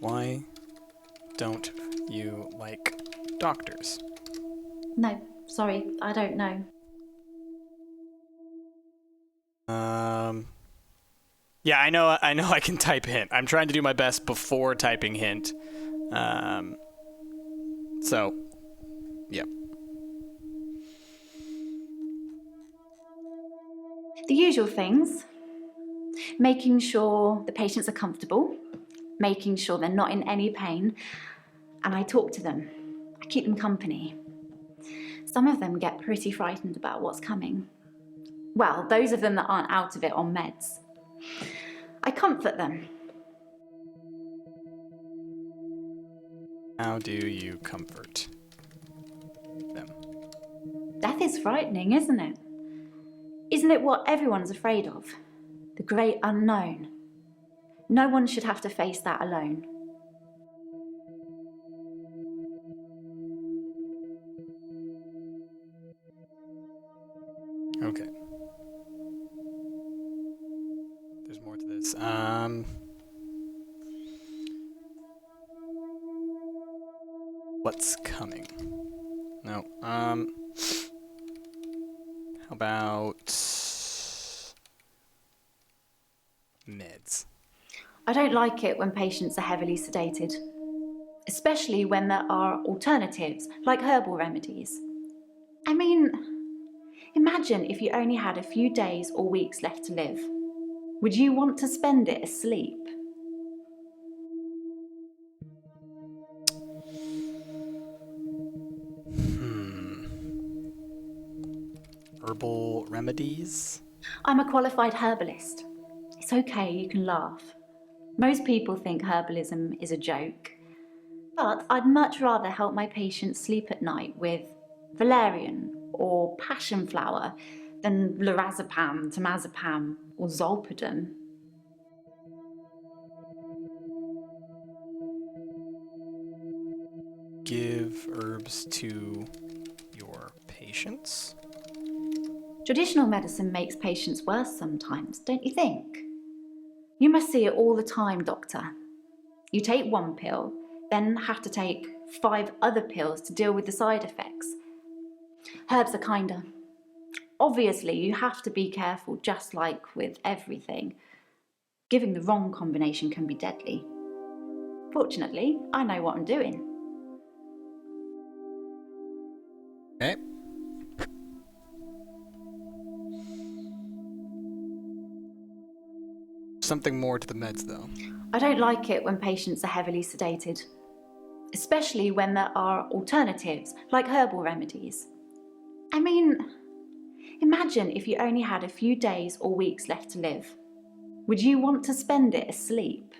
Why don't you like doctors? No, sorry, I don't know. Yeah, I know I can type hint. I'm trying to do my best before typing hint. So, yeah. The usual things. Making sure the patients are comfortable, making sure they're not in any pain, and I talk to them. I keep them company. Some of them get pretty frightened about what's coming. Well, those of them that aren't out of it on meds. I comfort them. How do you comfort them? Death is frightening, isn't it? Isn't it what everyone's afraid of? The great unknown. No one should have to face that alone. Okay. There's more to this. What's coming? No. How about meds? I don't like it when patients are heavily sedated, especially when there are alternatives, like herbal remedies. I mean, imagine if you only had a few days or weeks left to live. Would you want to spend it asleep? Herbal remedies? I'm a qualified herbalist. It's okay, you can laugh. Most people think herbalism is a joke. But I'd much rather help my patients sleep at night with valerian or passion flower than lorazepam, temazepam or zolpidem. Give herbs to your patients? Traditional medicine makes patients worse sometimes, don't you think? You must see it all the time, doctor. You take one pill, then have to take 5 other pills to deal with the side effects. Herbs are kinder. Obviously, you have to be careful, just like with everything. Giving the wrong combination can be deadly. Fortunately, I know what I'm doing. Okay. Something more to the meds, though. I don't like it when patients are heavily sedated, especially when there are alternatives, like herbal remedies. I mean, imagine if you only had a few days or weeks left to live. Would you want to spend it asleep?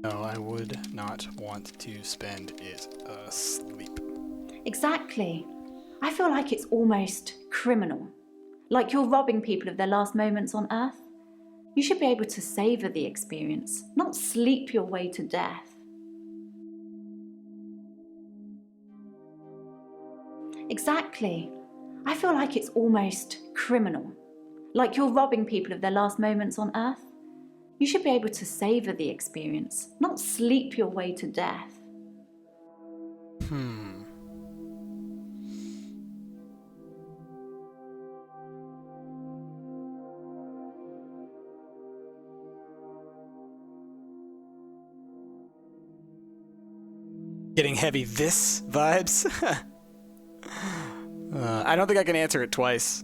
No, I would not want to spend it asleep. Exactly. I feel like it's almost criminal. Like you're robbing people of their last moments on Earth. You should be able to savor the experience, not sleep your way to death. Exactly. I feel like it's almost criminal. Like you're robbing people of their last moments on Earth. You should be able to savor the experience, not sleep your way to death. Getting heavy this vibes? I don't think I can answer it twice.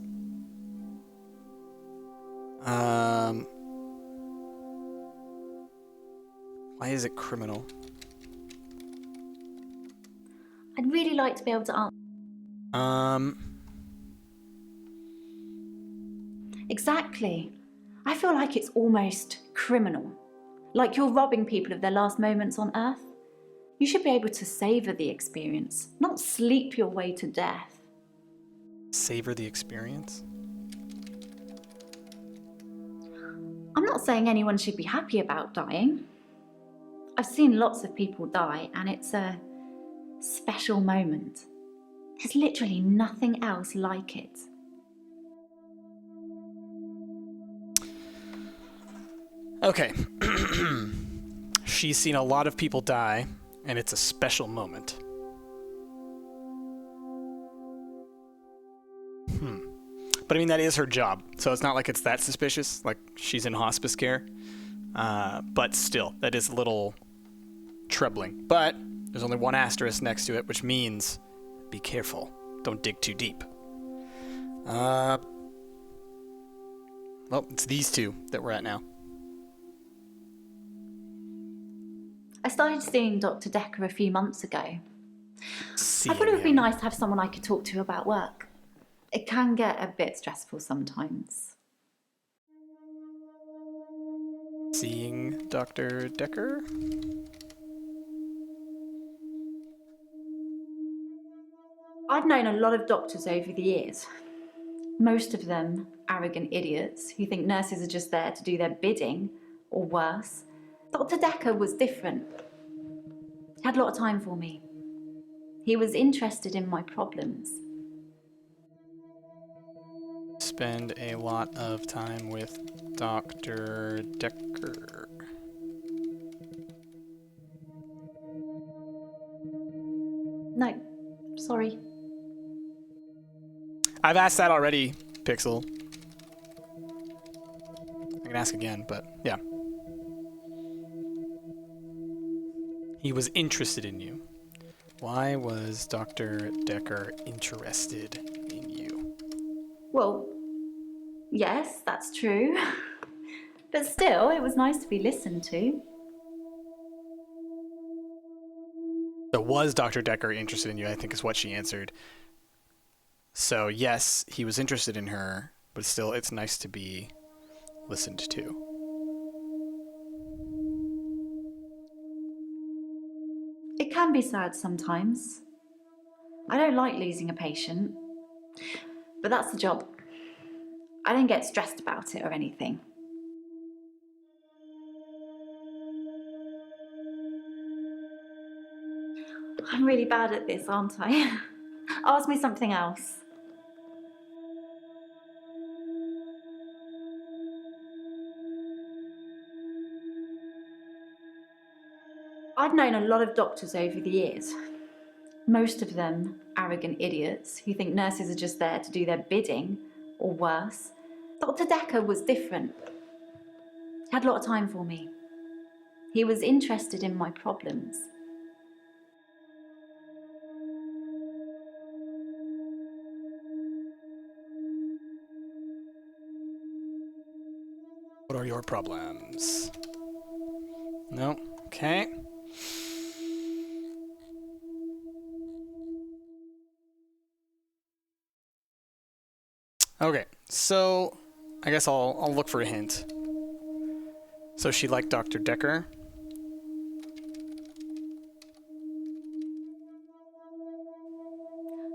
Why is it criminal? I'd really like to be able to answer. Exactly. I feel like it's almost criminal. Like you're robbing people of their last moments on Earth. You should be able to savor the experience, not sleep your way to death. Savor the experience? I'm not saying anyone should be happy about dying. I've seen lots of people die, and it's a special moment. There's literally nothing else like it. Okay. She's seen a lot of people die, and it's a special moment. But I mean, that is her job, so it's not like it's that suspicious, like she's in hospice care. But still, that is a little troubling. But there's only one asterisk next to it, which means be careful. Don't dig too deep. Well, it's these two that we're at now. I started seeing Dr. Dekker a few months ago. I thought it would be him. nice to have someone I could talk to about work. It can get a bit stressful sometimes. Seeing Dr. Dekker? I've known a lot of doctors over the years. Most of them arrogant idiots who think nurses are just there to do their bidding, or worse. Dr. Dekker was different. He had a lot of time for me. He was interested in my problems. Spend a lot of time with Dr. Dekker. No, sorry. I've asked that already, Pixel. I can ask again, but yeah. He was interested in you. Why was Dr. Dekker interested in you? Well, yes, that's true. But still, it was nice to be listened to. So was Dr. Dekker interested in you, I think is what she answered. So yes, he was interested in her, but still it's nice to be listened to. It can be sad sometimes. I don't like losing a patient, but that's the job. I don't get stressed about it or anything. I'm really bad at this, aren't I? Ask me something else. I've known a lot of doctors over the years. Most of them arrogant idiots who think nurses are just there to do their bidding, or worse. Dr. Dekker was different. He had a lot of time for me. He was interested in my problems. What are your problems? No? Okay. Okay, so I guess I'll look for a hint. So she liked Dr. Dekker.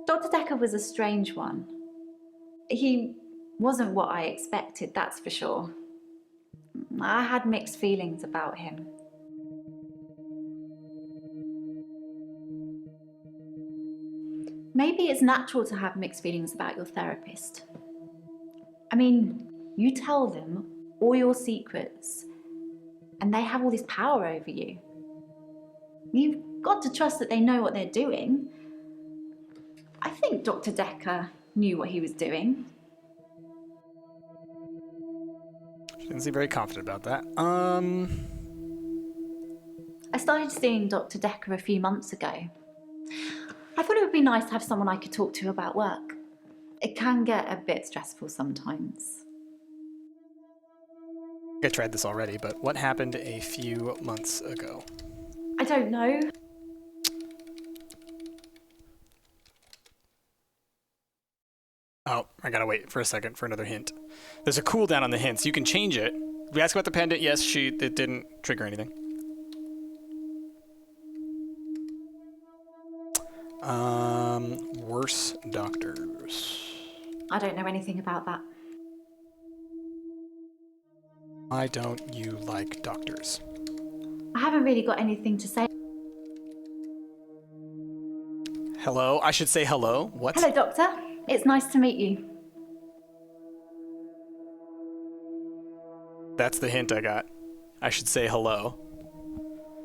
Dr. Dekker was a strange one. He wasn't what I expected, that's for sure. I had mixed feelings about him. Maybe it's natural to have mixed feelings about your therapist. I mean, you tell them all your secrets, and they have all this power over you. You've got to trust that they know what they're doing. I think Dr. Dekker knew what he was doing. She didn't seem very confident about that. I started seeing Dr. Dekker a few months ago. I thought it would be nice to have someone I could talk to about work. It can get a bit stressful sometimes. I tried this already, but what happened a few months ago? I don't know. Oh, I gotta wait for a second for another hint. There's a cooldown on the hints. You can change it. We asked about the pendant. Yes, it didn't trigger anything. Worse doctors. I don't know anything about that. Why don't you like doctors? I haven't really got anything to say. Hello? I should say hello? What? Hello, Doctor. It's nice to meet you. That's the hint I got. I should say hello.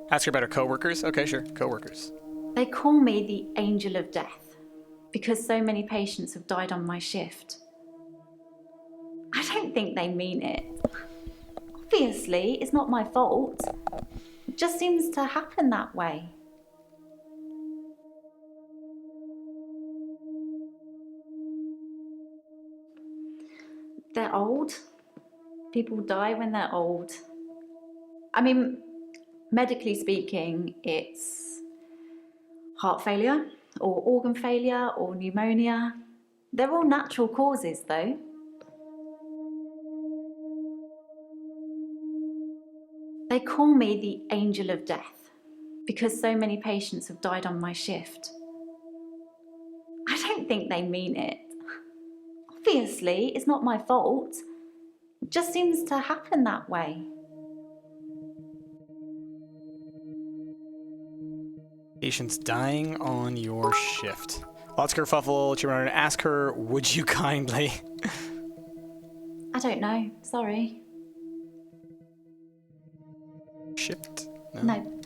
Ask her about her coworkers? Okay, sure. Coworkers. They call me the Angel of Death because so many patients have died on my shift. I don't think they mean it. Obviously, it's not my fault. It just seems to happen that way. They're old. People die when they're old. I mean, medically speaking, it's heart failure, or organ failure, or pneumonia. They're all natural causes, though. They call me the Angel of Death because so many patients have died on my shift. I don't think they mean it. Obviously, it's not my fault. It just seems to happen that way. Patients dying on your shift. Lots of kerfuffle. You're going to ask her, would you kindly? I don't know. Sorry. Shift? No.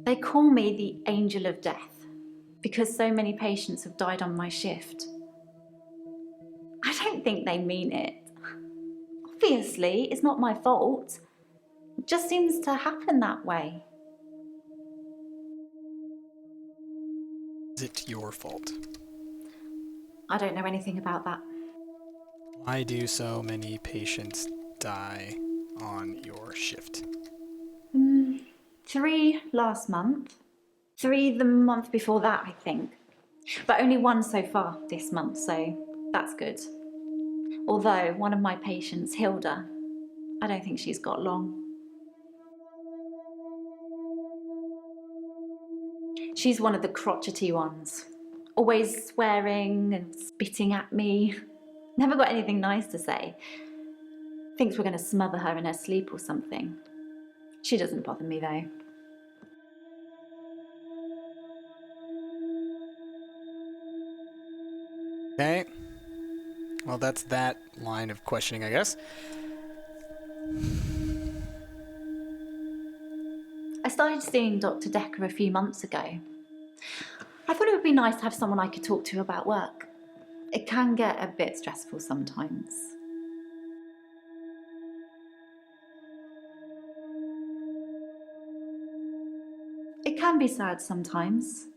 They call me the Angel of Death because so many patients have died on my shift. I don't think they mean it. Obviously, it's not my fault. It just seems to happen that way. Is it your fault? I don't know anything about that. Why do so many patients die on your shift? 3 last month. 3 the month before that, I think. But only 1 so far this month, so that's good. Although one of my patients, Hilda, I don't think she's got long. She's one of the crotchety ones. Always swearing and spitting at me. Never got anything nice to say. Thinks we're going to smother her in her sleep or something. She doesn't bother me though. Okay. Well, that's that line of questioning, I guess. I started seeing Dr. Dekker a few months ago. I thought it would be nice to have someone I could talk to about work. It can get a bit stressful sometimes. It can be sad sometimes.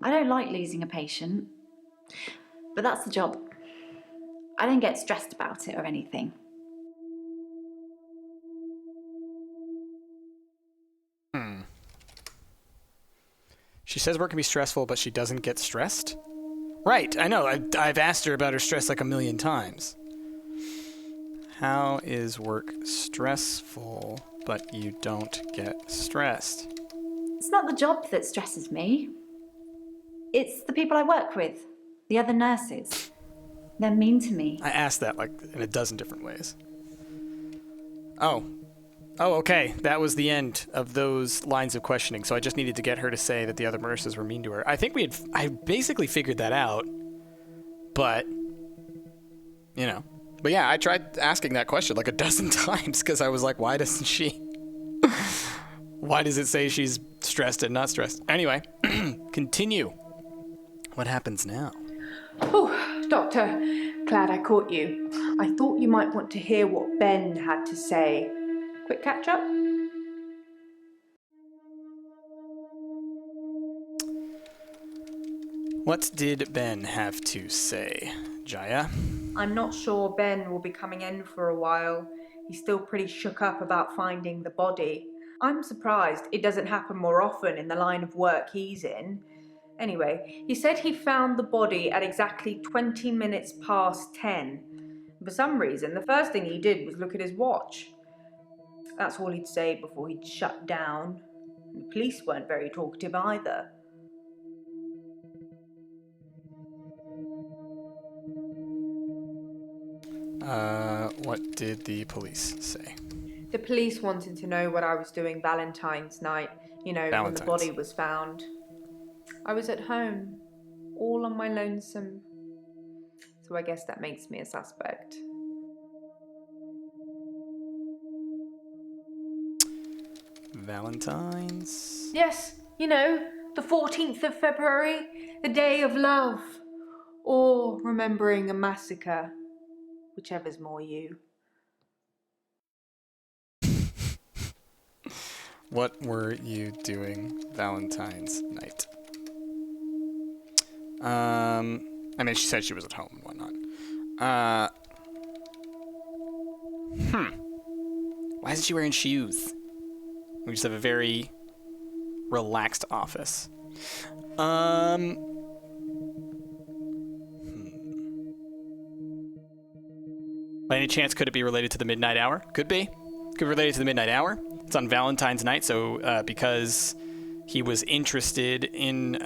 I don't like losing a patient, but that's the job. I don't get stressed about it or anything. She says work can be stressful, but she doesn't get stressed? Right, I know. I've asked her about her stress like a million times. How is work stressful, but you don't get stressed? It's not the job that stresses me. It's the people I work with, the other nurses. They're mean to me. I asked that like in a dozen different ways. Oh, okay. That was the end of those lines of questioning. So I just needed to get her to say that the other nurses were mean to her. I think I basically figured that out, but, you know. But yeah, I tried asking that question like a dozen times because I was like, why doesn't she? Why does it say she's stressed and not stressed? Anyway, continue. What happens now? Oh, Doctor, glad I caught you. I thought you might want to hear what Ben had to say. Quick catch up? What did Ben have to say, Jaya? I'm not sure Ben will be coming in for a while. He's still pretty shook up about finding the body. I'm surprised it doesn't happen more often in the line of work he's in. Anyway, he said he found the body at exactly 20 minutes past 10. For some reason, the first thing he did was look at his watch. That's all he'd say before he'd shut down. The police weren't very talkative either. What did the police say? The police wanted to know what I was doing Valentine's night, when the Valentine's. body was found. I was at home, all on my lonesome. So I guess that makes me a suspect. Valentine's? Yes, the 14th of February, the day of love. Or remembering a massacre, whichever's more you. What were you doing Valentine's night? I mean, she said she was at home and whatnot. Why isn't she wearing shoes? We just have a very relaxed office. By any chance, could it be related to the midnight hour? Could be. Could be related to the midnight hour. It's on Valentine's night, so because he was interested in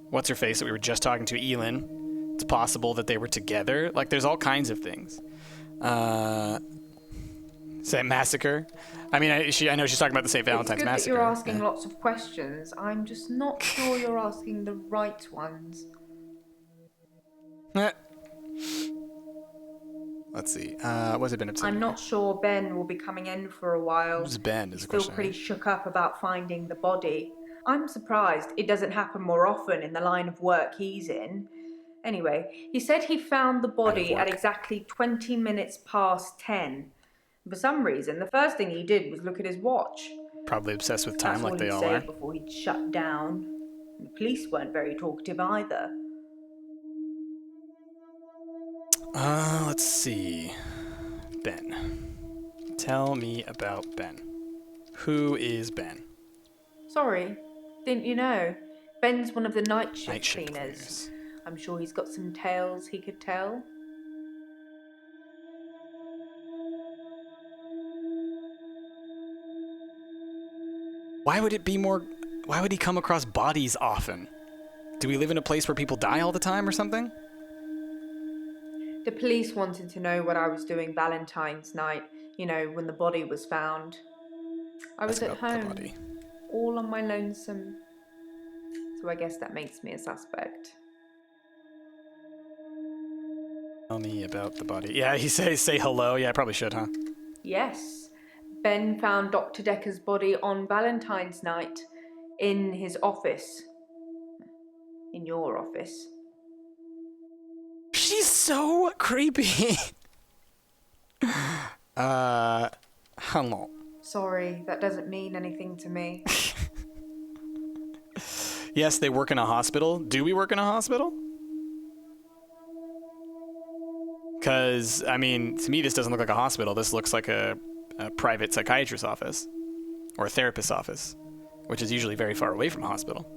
what's her face that we were just talking to, Elin. It's possible that they were together. Like, there's all kinds of things. Say massacre. I mean, I know she's talking about the St. Valentine's it's good massacre. That you're asking lots of questions. I'm just not sure you're asking the right ones. Let's see. What's it been up to? I'm not sure Ben will be coming in for a while. Who's Ben? He's still pretty shook up about finding the body. I'm surprised it doesn't happen more often in the line of work he's in. Anyway, he said he found the body at exactly 20 minutes past 10. For some reason, the first thing he did was look at his watch. Probably obsessed with time, like they all That's are. what he'd say before he'd shut down. The police weren't very talkative either. Let's see. Ben. Tell me about Ben. Who is Ben? Sorry, didn't you know? Ben's one of the night shift cleaners. I'm sure he's got some tales he could tell. Why would he come across bodies often? Do we live in a place where people die all the time or something? The police wanted to know what I was doing Valentine's night, when the body was found. I was at home, all on my lonesome. So I guess that makes me a suspect. Tell me about the body. Yeah, he says say hello. Yeah, I probably should, huh? Yes. Ben found Dr. Dekker's body on Valentine's night in his office. In your office. She's so creepy. Hello. Sorry, that doesn't mean anything to me. Yes, they work in a hospital. Do we work in a hospital? Because, I mean, to me, this doesn't look like a hospital. This looks like a private psychiatrist's office or a therapist's office, which is usually very far away from a hospital.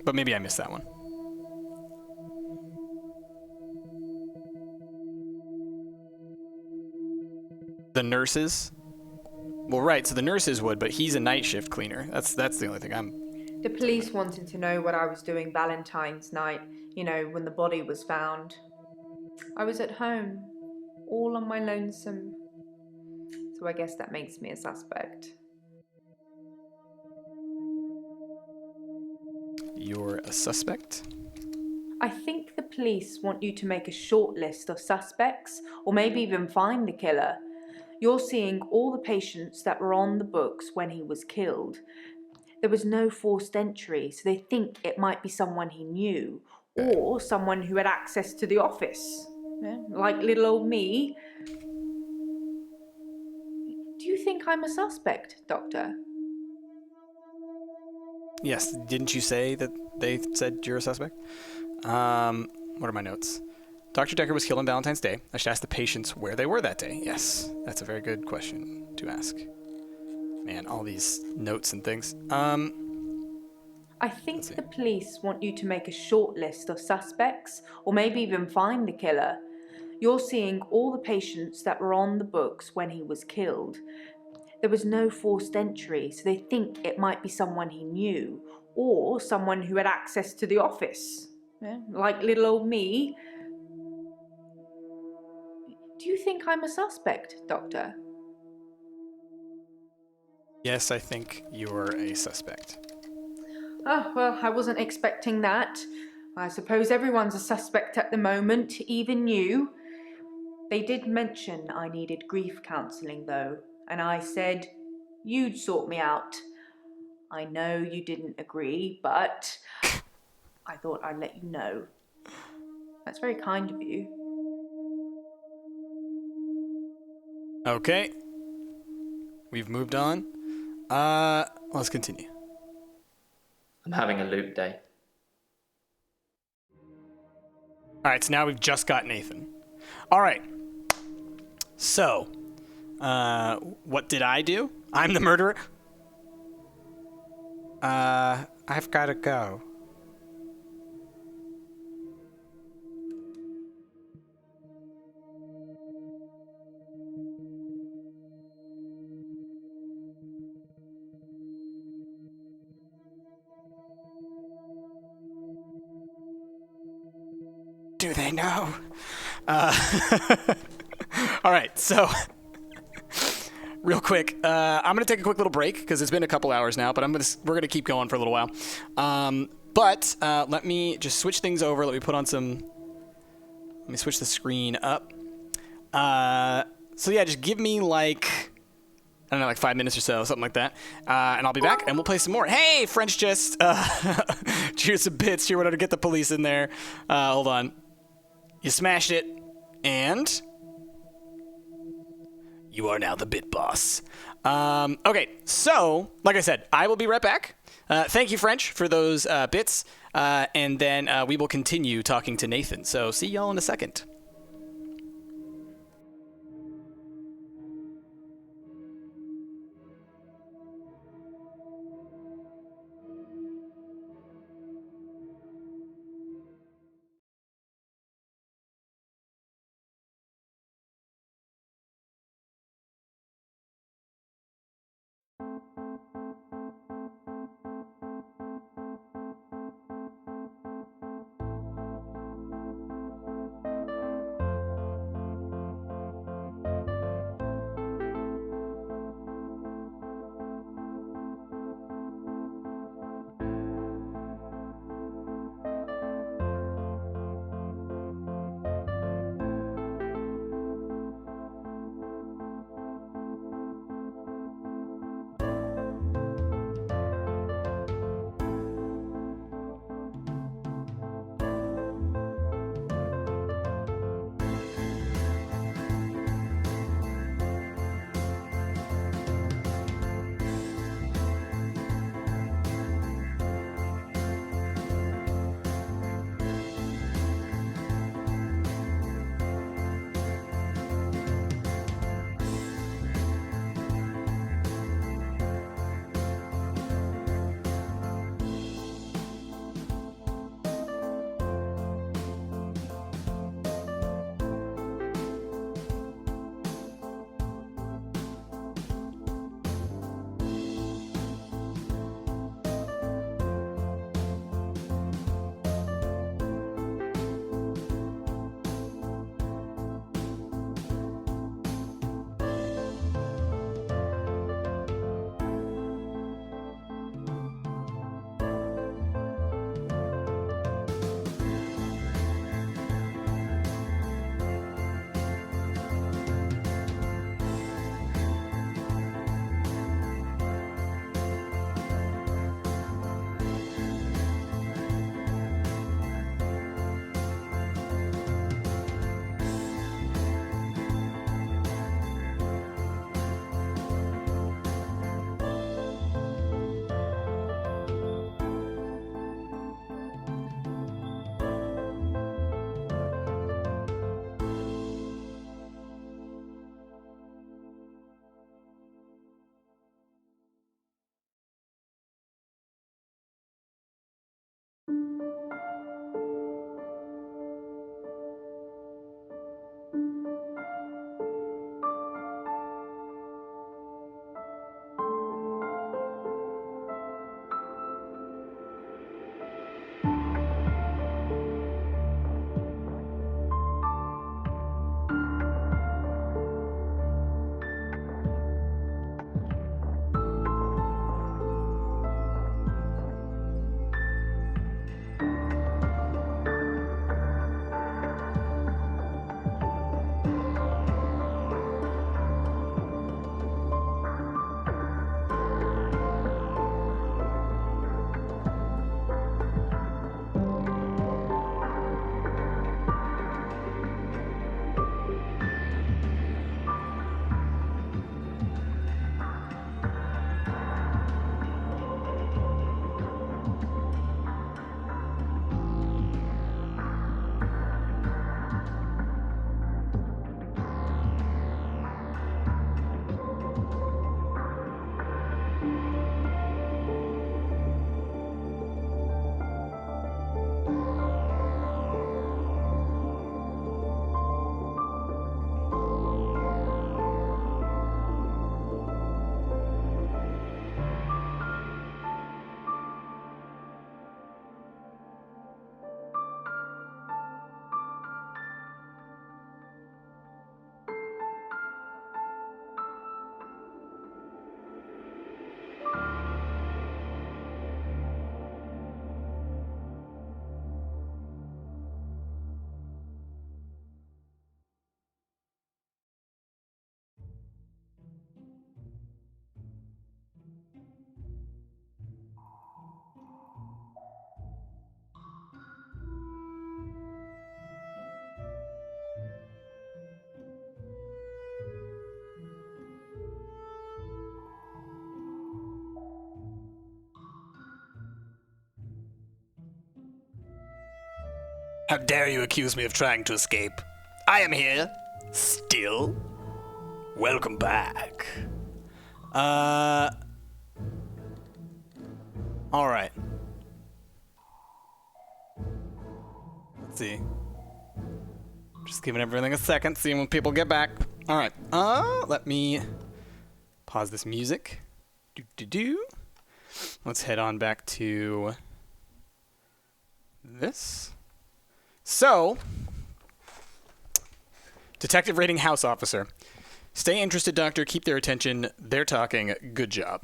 But maybe I missed that one. The nurses? Well, right, so the nurses would, but he's a night shift cleaner. That's the only thing I'm... The police wanted to know what I was doing Valentine's night, when the body was found. I was at home, all on my lonesome. So I guess that makes me a suspect. You're a suspect? I think the police want you to make a short list of suspects, or maybe even find the killer. You're seeing all the patients that were on the books when he was killed. There was no forced entry, so they think it might be someone he knew, or someone who had access to the office. Like little old me. Do you think I'm a suspect, Doctor? Yes, didn't you say that they said you're a suspect? What are my notes? Dr. Dekker was killed on Valentine's Day. I should ask the patients where they were that day. Yes, that's a very good question to ask. Man, all these notes and things. I think the police want you to make a short list of suspects, or maybe even find the killer. You're seeing all the patients that were on the books when he was killed. There was no forced entry, so they think it might be someone he knew, or someone who had access to the office, like little old me. Do you think I'm a suspect, Doctor? Yes, I think you're a suspect. Oh, well, I wasn't expecting that. I suppose everyone's a suspect at the moment, even you. They did mention I needed grief counselling, though, and I said you'd sort me out. I know you didn't agree, but I thought I'd let you know. That's very kind of you. Okay. We've moved on. Let's continue. I'm having a loop day. All right, so now we've just got Nathan. All right. So, what did I do? I'm the murderer. I've got to go. Do they know? All right, so real quick, I'm gonna take a quick little break because it's been a couple hours now, but we're gonna keep going for a little while. But let me just switch things over. Let me switch the screen up. So yeah, just give me like, I don't know, like 5 minutes or so, something like that. And I'll be back and we'll play some more. Hey, French just cheers some bits here, whatever to get the police in there. Hold on. You smashed it, and you are now the bit boss. Okay, so, like I said, I will be right back. Thank you, French, for those bits, and then we will continue talking to Nathan. So see y'all in a second. How dare you accuse me of trying to escape? I am here. Still. Welcome back. Alright. Let's see. Just giving everything a second, seeing when people get back. Alright. Let me pause this music. Let's head on back to this. So, detective rating house officer. Stay interested, doctor. Keep their attention. They're talking. Good job.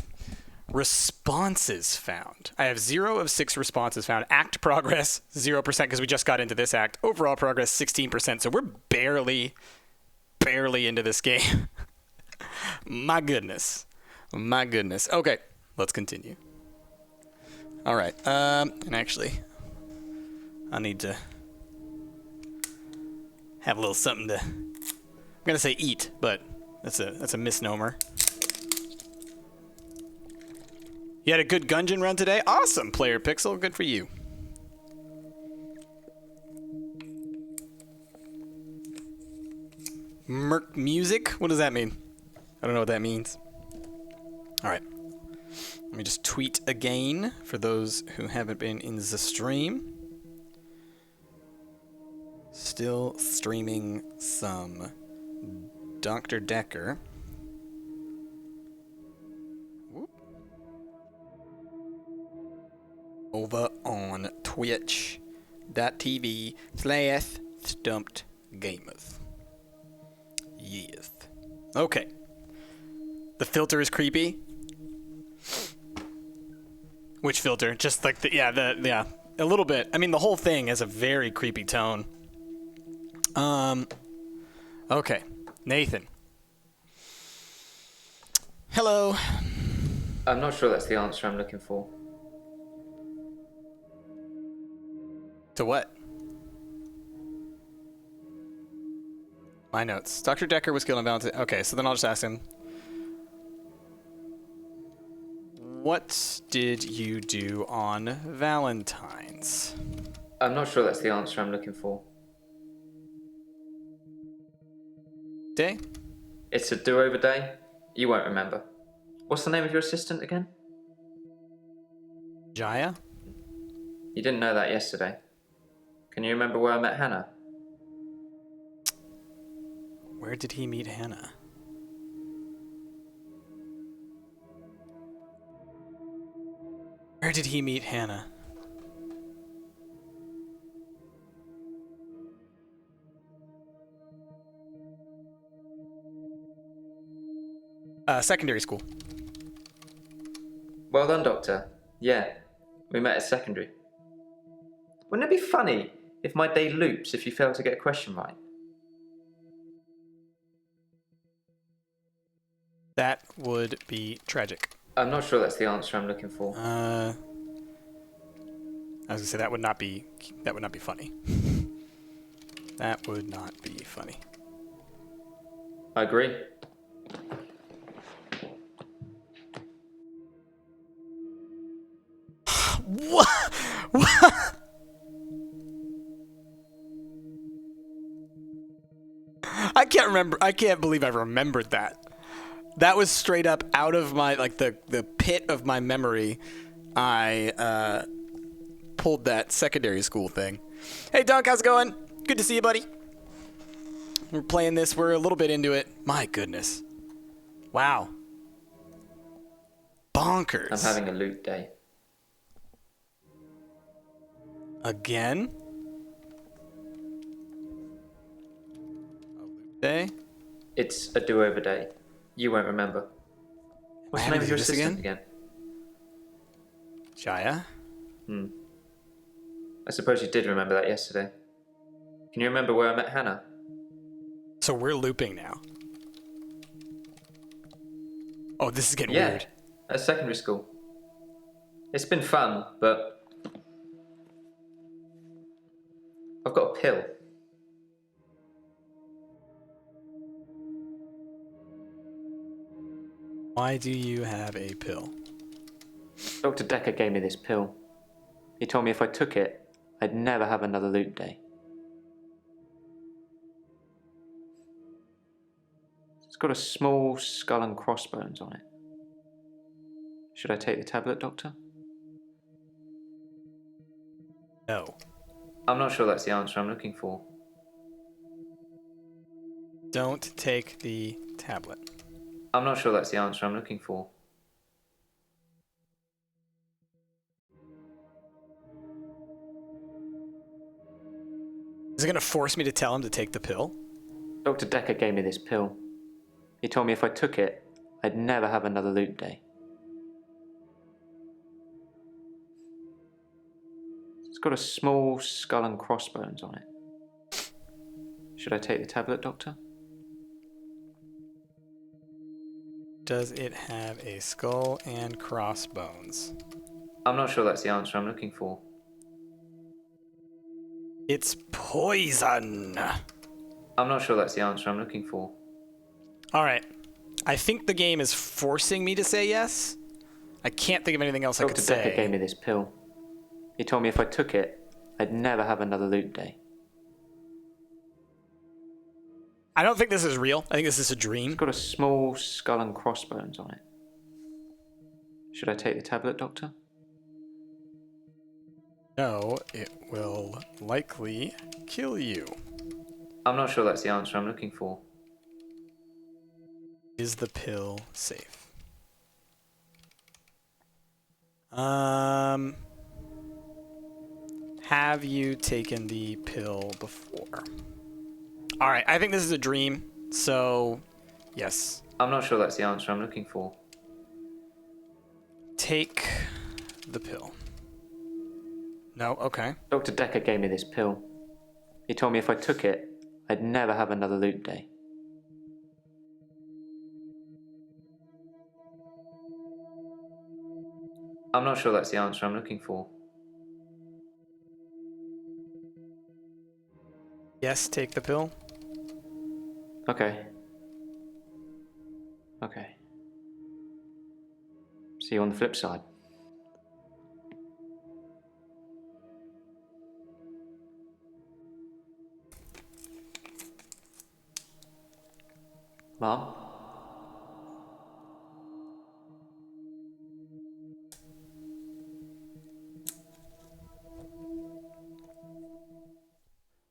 Responses found. I have 0 of 6 responses found. Act progress, 0% because we just got into this act. Overall progress, 16%. So we're barely into this game. My goodness. Okay, let's continue. All right. And actually, I need to have a little something to... I'm going to say eat, but that's a misnomer. You had a good Gungeon run today? Awesome, Player Pixel. Good for you. Merc music? What does that mean? I don't know what that means. All right. Let me just tweet again for those who haven't been in the stream. Still streaming some Dr. Dekker. Over on twitch.tv/StumpedGamers. Yes. Okay. The filter is creepy. Which filter? Just like a little bit. I mean, the whole thing has a very creepy tone. Okay. Nathan. Hello. I'm not sure that's the answer I'm looking for. To what? My notes. Dr. Dekker was killed on Valentine's. Okay, so then I'll just ask him. What did you do on Valentine's? I'm not sure that's the answer I'm looking for. Day? It's a do-over day. You won't remember. What's the name of your assistant again? Jaya? You didn't know that yesterday. Can you remember where I met Hannah? Where did he meet Hannah? Where did he meet Hannah? Secondary school. Well done, Doctor. Yeah, we met at secondary. Wouldn't it be funny if my day loops if you fail to get a question right? That would be tragic. I'm not sure that's the answer I'm looking for. I was gonna say that would not be funny. That would not be funny. I agree. What? I can't remember. I can't believe I remembered that. That was straight up out of my, like, the pit of my memory. I pulled that secondary school thing. Hey, Dunk, how's it going? Good to see you, buddy. We're playing this. We're a little bit into it. My goodness. Wow. Bonkers. I'm having a loot day. Again? A loot day? It's a do-over day. You won't remember. What's the name of your assistant again? Jaya? I suppose you did remember that yesterday. Can you remember where I met Hannah? So we're looping now. Oh, this is getting weird. At secondary school. It's been fun, but I've got a pill. Why do you have a pill? Dr. Dekker gave me this pill. He told me if I took it, I'd never have another loot day. It's got a small skull and crossbones on it. Should I take the tablet, Doctor? No. I'm not sure that's the answer I'm looking for. Don't take the tablet. I'm not sure that's the answer I'm looking for. Is it going to force me to tell him to take the pill? Dr. Dekker gave me this pill. He told me if I took it, I'd never have another loop day. It's got a small skull and crossbones on it. Should I take the tablet, Doctor? Does it have a skull and crossbones? I'm not sure that's the answer I'm looking for. It's poison. I'm not sure that's the answer I'm looking for. All right. I think the game is forcing me to say yes. I can't think of anything else I could say. Dr. Dekker gave me this pill. He told me if I took it, I'd never have another loop day. I don't think this is real. I think this is a dream. It's got a small skull and crossbones on it. Should I take the tablet, Doctor? No, it will likely kill you. I'm not sure that's the answer I'm looking for. Is the pill safe? Have you taken the pill before? All right, I think this is a dream, so yes. I'm not sure that's the answer I'm looking for. Take the pill. No, okay. Dr. Dekker gave me this pill. He told me if I took it, I'd never have another loop day. I'm not sure that's the answer I'm looking for. Yes, take the pill. Okay. Okay. See you on the flip side. Mom?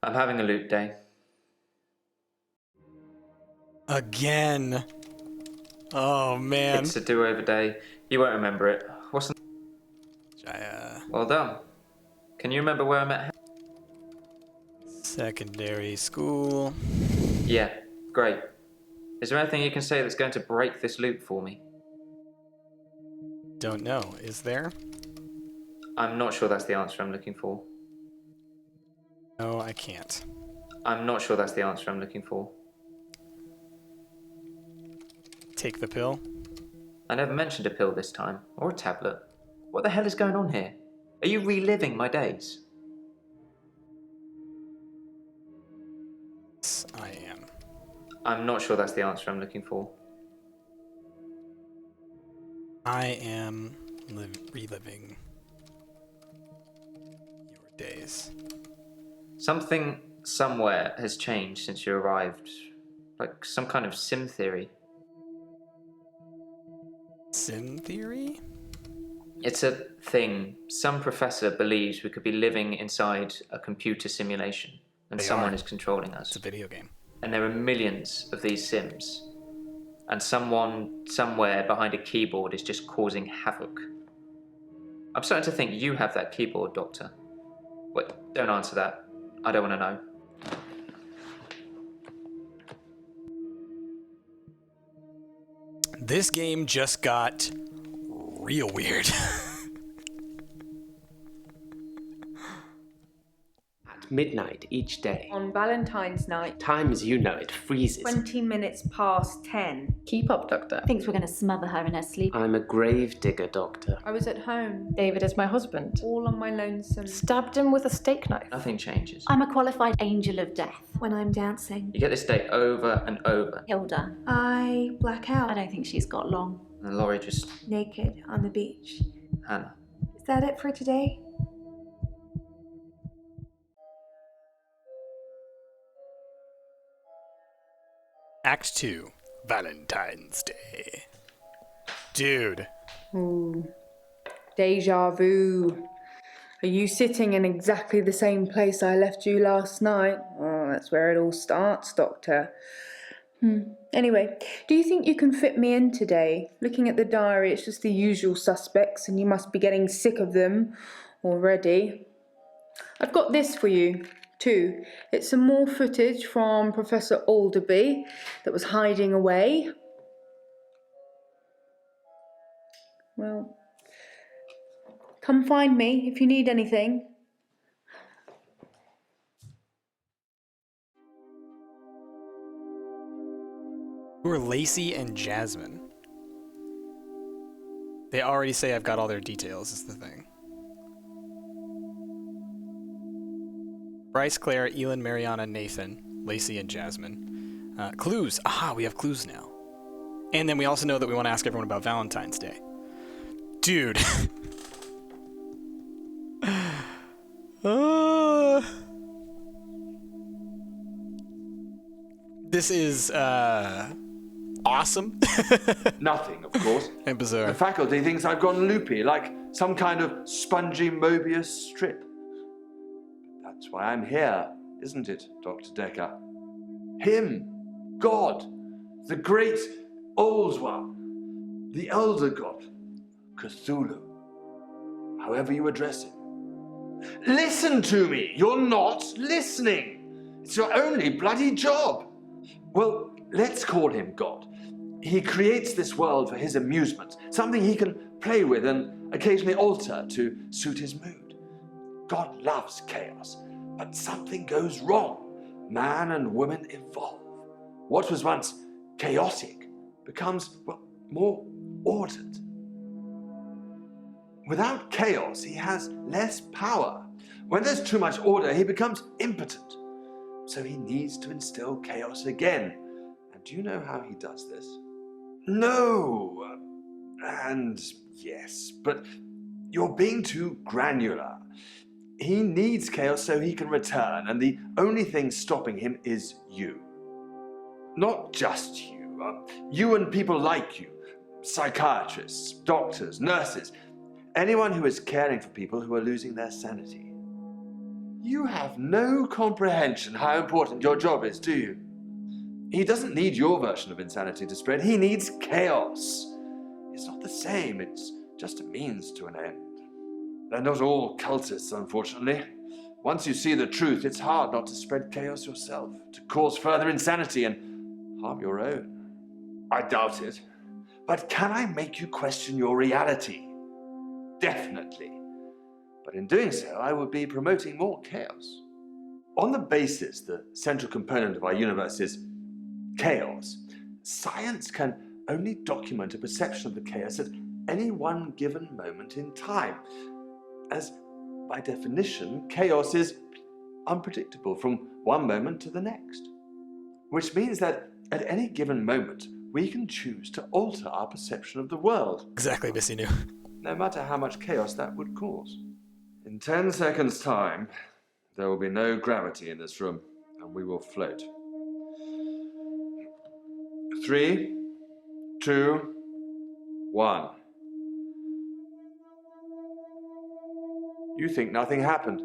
I'm having a loop day. Again. Oh, man. It's a do-over day. You won't remember it. What's the... Well done. Can you remember where I met her? Secondary school. Yeah, great. Is there anything you can say that's going to break this loop for me? Don't know. Is there? I'm not sure that's the answer I'm looking for. No, I can't. I'm not sure that's the answer I'm looking for. Take the pill. I never mentioned a pill this time, or a tablet. What the hell is going on here? Are you reliving my days? Yes, I am. I'm not sure that's the answer I'm looking for. I am reliving your days. Something somewhere has changed since you arrived. Like some kind of sim theory. Sim theory? It's a thing. Some professor believes we could be living inside a computer simulation, and someone is controlling us. It's a video game. And there are millions of these sims. And someone, somewhere behind a keyboard is just causing havoc. I'm starting to think you have that keyboard, Doctor. Wait, don't answer that. I don't want to know. This game just got real weird. At midnight each day. On Valentine's night, Time as you know it freezes. 20 minutes past 10. Keep up, Doctor. Thinks we're going to smother her in her sleep. I'm a grave digger, Doctor. I was at home, David is my husband. all on my lonesome. Stabbed him with a steak knife. Nothing changes. I'm a qualified angel of death. When I'm dancing, You get this day over and over. Hilda. I black out, I don't think she's got long. And Laurie just... naked on the beach. Hannah. Is that it for today? Act 2. Valentine's Day. Dude. Ooh. Deja vu. Are you sitting in exactly the same place I left you last night? Oh, that's where it all starts, Doctor. Anyway, do you think you can fit me in today? Looking at the diary, it's just the usual suspects, and you must be getting sick of them already. I've got this for you, too. It's some more footage from Professor Alderby that was hiding away. Well, come find me if you need anything. Who are Lacey and Jasmine? They already say I've got all their details, is the thing. Bryce, Claire, Elin, Mariana, Nathan, Lacey, and Jasmine. Clues. Aha, we have clues now. And then we also know that we want to ask everyone about Valentine's Day. Dude. This is, awesome. Nothing, of course. And bizarre. The faculty thinks I've gone loopy, like some kind of spongy Mobius strip. That's why I'm here, isn't it, Dr. Dekker? Him, God, the great old one, the elder god, Cthulhu, however you address him. Listen to me! You're not listening! It's your only bloody job! Well, let's call him God. He creates this world for his amusement, something he can play with and occasionally alter to suit his mood. God loves chaos, but something goes wrong. Man and woman evolve. What was once chaotic becomes, well, more ordered. Without chaos, he has less power. When there's too much order, he becomes impotent. So he needs to instill chaos again. And do you know how he does this? No. And yes, but you're being too granular. He needs chaos so he can return, and the only thing stopping him is you. Not just you. You and people like you. Psychiatrists, doctors, nurses. Anyone who is caring for people who are losing their sanity. You have no comprehension how important your job is, do you? He doesn't need your version of insanity to spread. He needs chaos. It's not the same. It's just a means to an end. They're not all cultists, unfortunately. Once you see the truth, it's hard not to spread chaos yourself, to cause further insanity and harm your own. I doubt it. But can I make you question your reality? Definitely. But in doing so, I would be promoting more chaos. On the basis the central component of our universe is chaos, science can only document a perception of the chaos at any one given moment in time, as by definition, chaos is unpredictable from one moment to the next, which means that at any given moment, we can choose to alter our perception of the world. Exactly, Missy knew. No matter how much chaos that would cause. In 10 seconds' time, there will be no gravity in this room, and we will float. 3, 2, 1. You think nothing happened.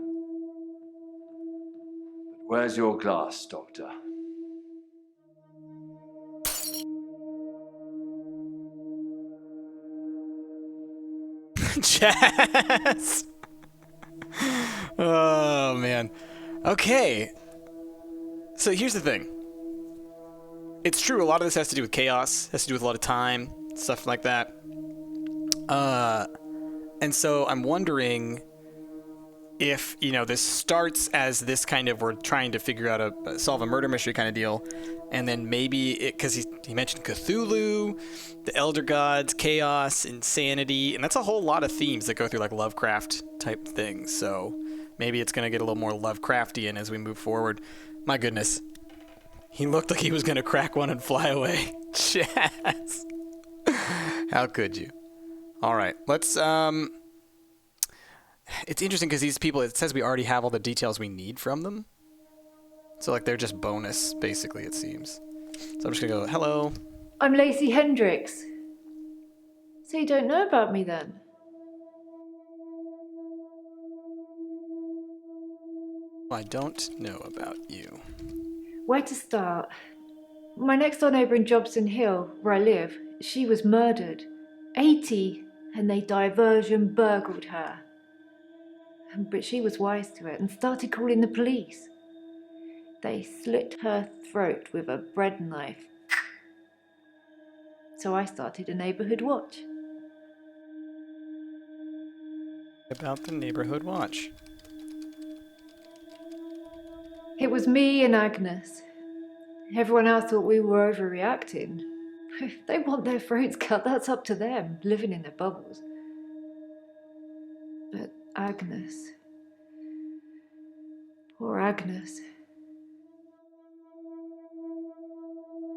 But where's your glass, Doctor? Jazz! Oh, man. Okay. So here's the thing. It's true, a lot of this has to do with chaos, has to do with a lot of time, stuff like that. And so I'm wondering if, this starts as this kind of, we're trying to figure out solve a murder mystery kind of deal, and then maybe because he mentioned Cthulhu, the Elder Gods, chaos, insanity, and that's a whole lot of themes that go through like Lovecraft type things. So maybe it's going to get a little more Lovecraftian as we move forward. My goodness. He looked like he was going to crack one and fly away. Jazz. How could you? All right, let's, it's interesting because these people, it says we already have all the details we need from them. So, like, they're just bonus, basically, it seems. So I'm just going to go, hello, I'm Lacey Hendricks. So you don't know about me then? I don't know about you. Where to start? My next door neighbour in Jobson Hill, where I live, she was murdered. 80, and they diversion burgled her. But she was wise to it and started calling the police. They slit her throat with a bread knife. So I started a neighbourhood watch. About the neighborhood watch. It was me and Agnes. Everyone else thought we were overreacting. If they want their throats cut, that's up to them, living in their bubbles. But Agnes... Poor Agnes.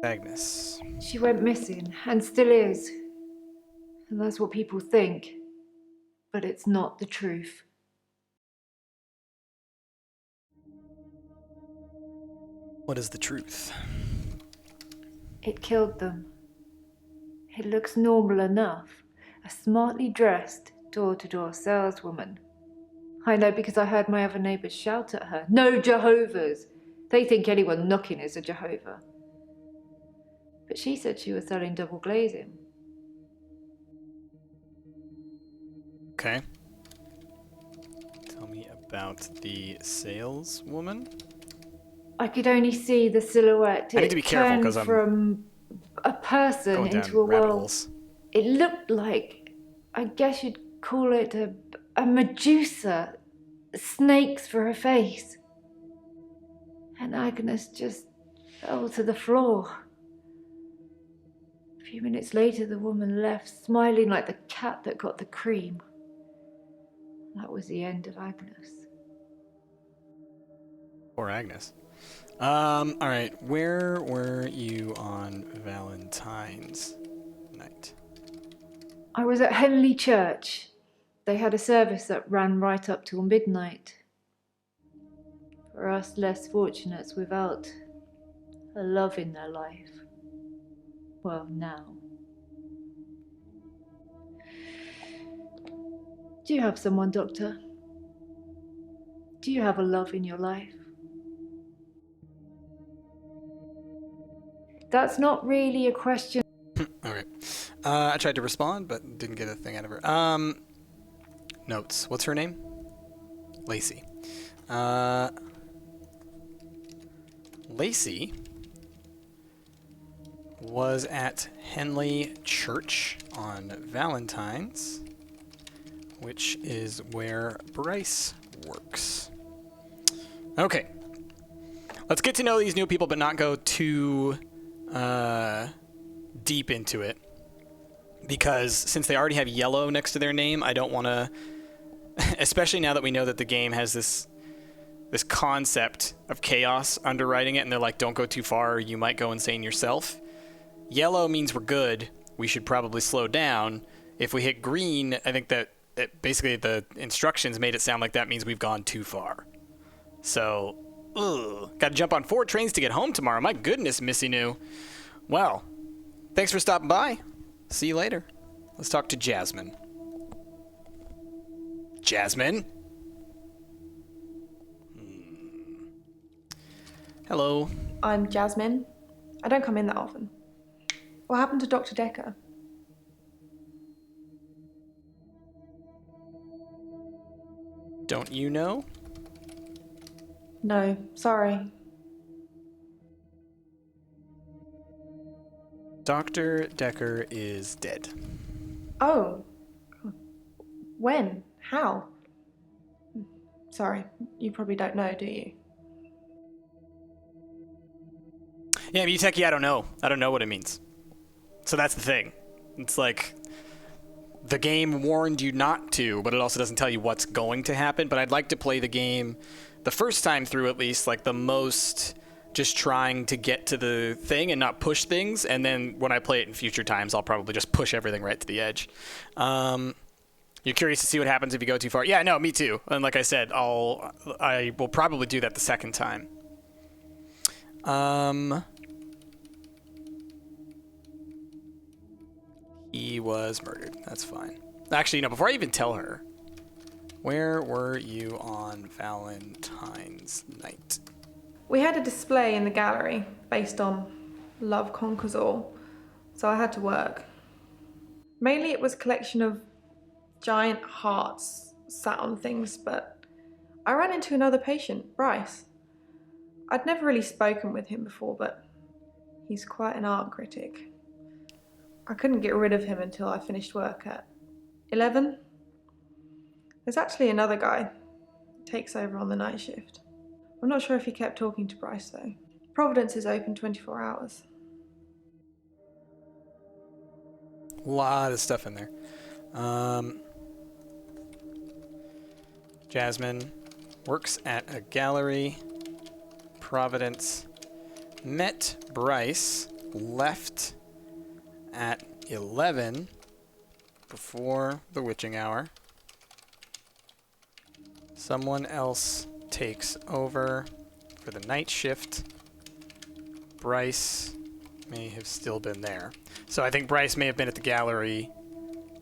Agnes. She went missing, and still is. And that's what people think. But it's not the truth. What is the truth? It killed them. It looks normal enough. A smartly dressed, door-to-door saleswoman. I know because I heard my other neighbours shout at her. No Jehovah's! They think anyone knocking is a Jehovah. But she said she was selling double glazing. Okay. Tell me about the saleswoman. I could only see the silhouette. I need to be careful because I'm from a person going into down a rabbit world. holes. It looked like, I guess you'd call it a Medusa. Snakes for her face. And Agnes just fell to the floor. A few minutes later, the woman left, smiling like the cat that got the cream. That was the end of Agnes. Poor Agnes. All right. Where were you on Valentine's night? I was at Henley Church. They had a service that ran right up till midnight. For us less fortunates without a love in their life. Well, now. Do you have someone, Doctor? Do you have a love in your life? That's not really a question. Okay. I tried to respond, but didn't get a thing out of her. Notes. What's her name? Lacey. Lacey was at Henley Church on Valentine's, which is where Bryce works. Okay. Let's get to know these new people, but not go too deep into it. Because since they already have yellow next to their name, I don't want to... Especially now that we know that the game has this concept of chaos underwriting it, and they're like, don't go too far, or you might go insane yourself. Yellow means we're good. We should probably slow down. If we hit green, I think that basically the instructions made it sound like that means we've gone too far. So, got to jump on 4 trains to get home tomorrow. My goodness, Missy New. Well, thanks for stopping by. See you later. Let's talk to Jasmine. Jasmine? Hello. I'm Jasmine. I don't come in that often. What happened to Dr. Dekker? Don't you know? No, sorry. Dr. Dekker is dead. Oh. When? How? Sorry, you probably don't know, do you? Yeah, Muteki, I don't know. I don't know what it means. So that's the thing. It's like, the game warned you not to, but it also doesn't tell you what's going to happen. But I'd like to play the game, the first time through at least, like the most just trying to get to the thing and not push things. And then when I play it in future times, I'll probably just push everything right to the edge. You're curious to see what happens if you go too far? Yeah, no, me too. And like I said, I will probably do that the second time. he was murdered. That's fine. Actually, no, before I even tell her, where were you on Valentine's night? We had a display in the gallery based on Love Conquers All, so I had to work. Mainly it was a collection of giant hearts sat on things, but I ran into another patient, Bryce. I'd never really spoken with him before, but he's quite an art critic. I couldn't get rid of him until I finished work at 11. There's actually another guy who takes over on the night shift. I'm not sure if he kept talking to Bryce though. Providence is open 24 hours. A lot of stuff in there. Jasmine works at a gallery. Providence met Bryce, left at 11 before the witching hour. Someone else takes over for the night shift. Bryce may have still been there. So I think Bryce may have been at the gallery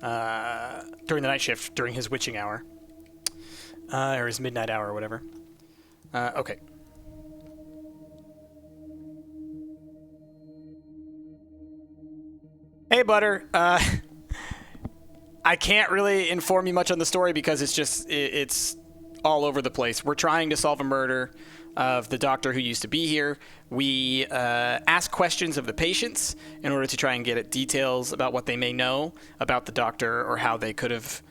during the night shift, during his witching hour. Or his midnight hour or whatever. Okay. Hey, Butter. I can't really inform you much on the story because it's all over the place. We're trying to solve a murder of the doctor who used to be here. We ask questions of the patients in order to try and get at details about what they may know about the doctor or how they could have,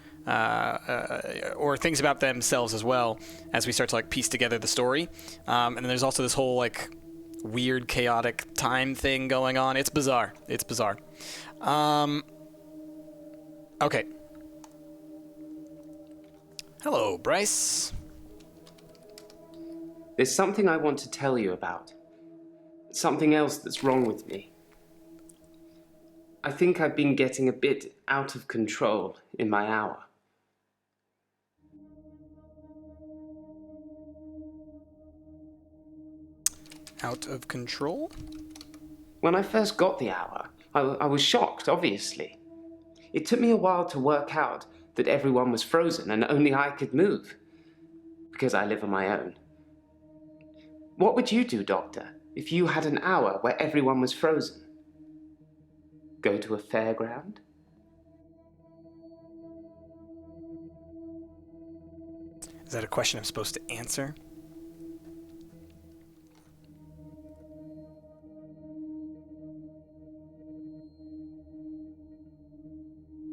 or things about themselves as well, as we start to like piece together the story. And then there's also this whole like weird, chaotic time thing going on. It's bizarre. It's bizarre. Okay. Hello, Bryce. There's something I want to tell you about. Something else that's wrong with me. I think I've been getting a bit out of control in my hour. Out of control? When I first got the hour, I was shocked, obviously. It took me a while to work out that everyone was frozen and only I could move, because I live on my own. What would you do, Doctor, if you had an hour where everyone was frozen? Go to a fairground? Is that a question I'm supposed to answer?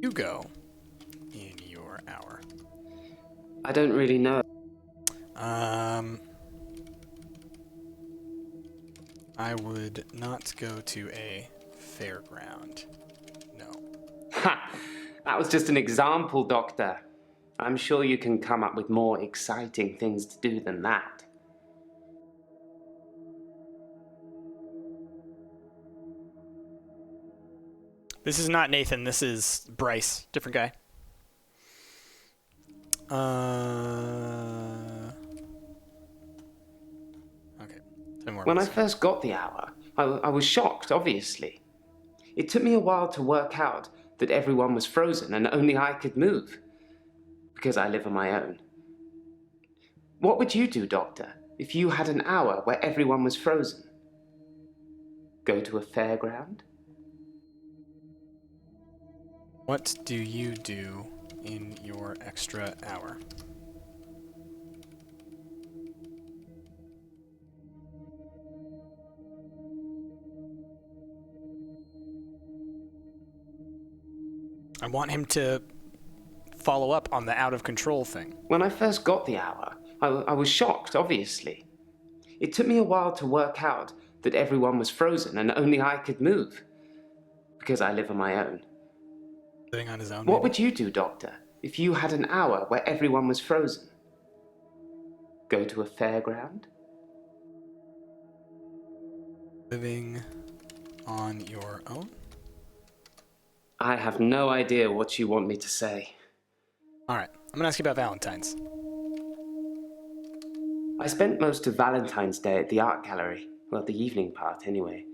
You go in your hour. I don't really know. I would not go to a fairground. No. Ha! That was just an example, Doctor. I'm sure you can come up with more exciting things to do than that. This is not Nathan. This is Bryce. Different guy. Okay. When I first got the hour, I was shocked, obviously. It took me a while to work out that everyone was frozen and only I could move, because I live on my own. What would you do, Doctor, if you had an hour where everyone was frozen? Go to a fairground? What do you do in your extra hour? I want him to follow up on the out of control thing. When I first got the hour, I was shocked, obviously. It took me a while to work out that everyone was frozen and only I could move, because I live on my own. Living on his own. What would you do, Doctor, if you had an hour where everyone was frozen? Go to a fairground? Living on your own? I have no idea what you want me to say. All right, I'm gonna ask you about Valentine's. I spent most of Valentine's Day at the art gallery. Well, the evening part, anyway.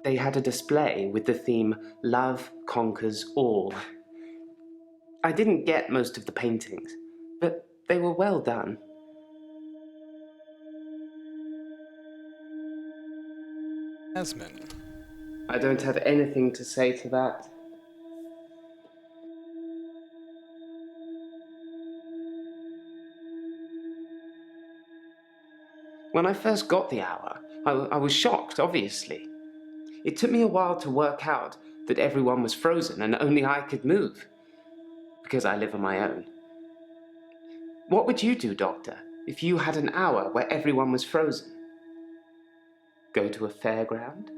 They had a display with the theme Love Conquers All. I didn't get most of the paintings, but they were well done. Jasmine. I don't have anything to say to that. When I first got the hour, I was shocked, obviously. It took me a while to work out that everyone was frozen and only I could move, because I live on my own. What would you do, Doctor, if you had an hour where everyone was frozen? Go to a fairground?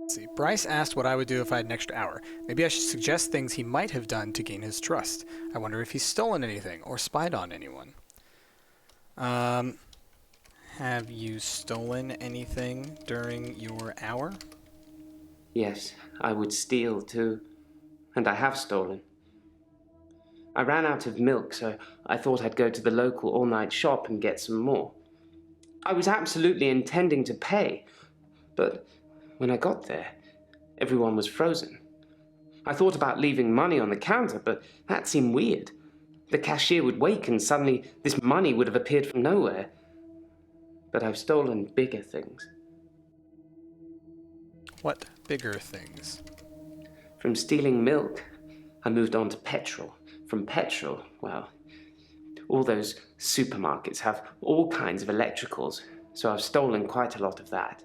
Let's see. Bryce asked what I would do if I had an extra hour. Maybe I should suggest things he might have done to gain his trust. I wonder if he's stolen anything or spied on anyone. Have you stolen anything during your hour? Yes, I would steal too. And I have stolen. I ran out of milk, so I thought I'd go to the local all-night shop and get some more. I was absolutely intending to pay, but when I got there, everyone was frozen. I thought about leaving money on the counter, but that seemed weird. The cashier would wake and suddenly this money would have appeared from nowhere. But I've stolen bigger things. What bigger things? From stealing milk, I moved on to petrol. From petrol, well, all those supermarkets have all kinds of electricals, so I've stolen quite a lot of that.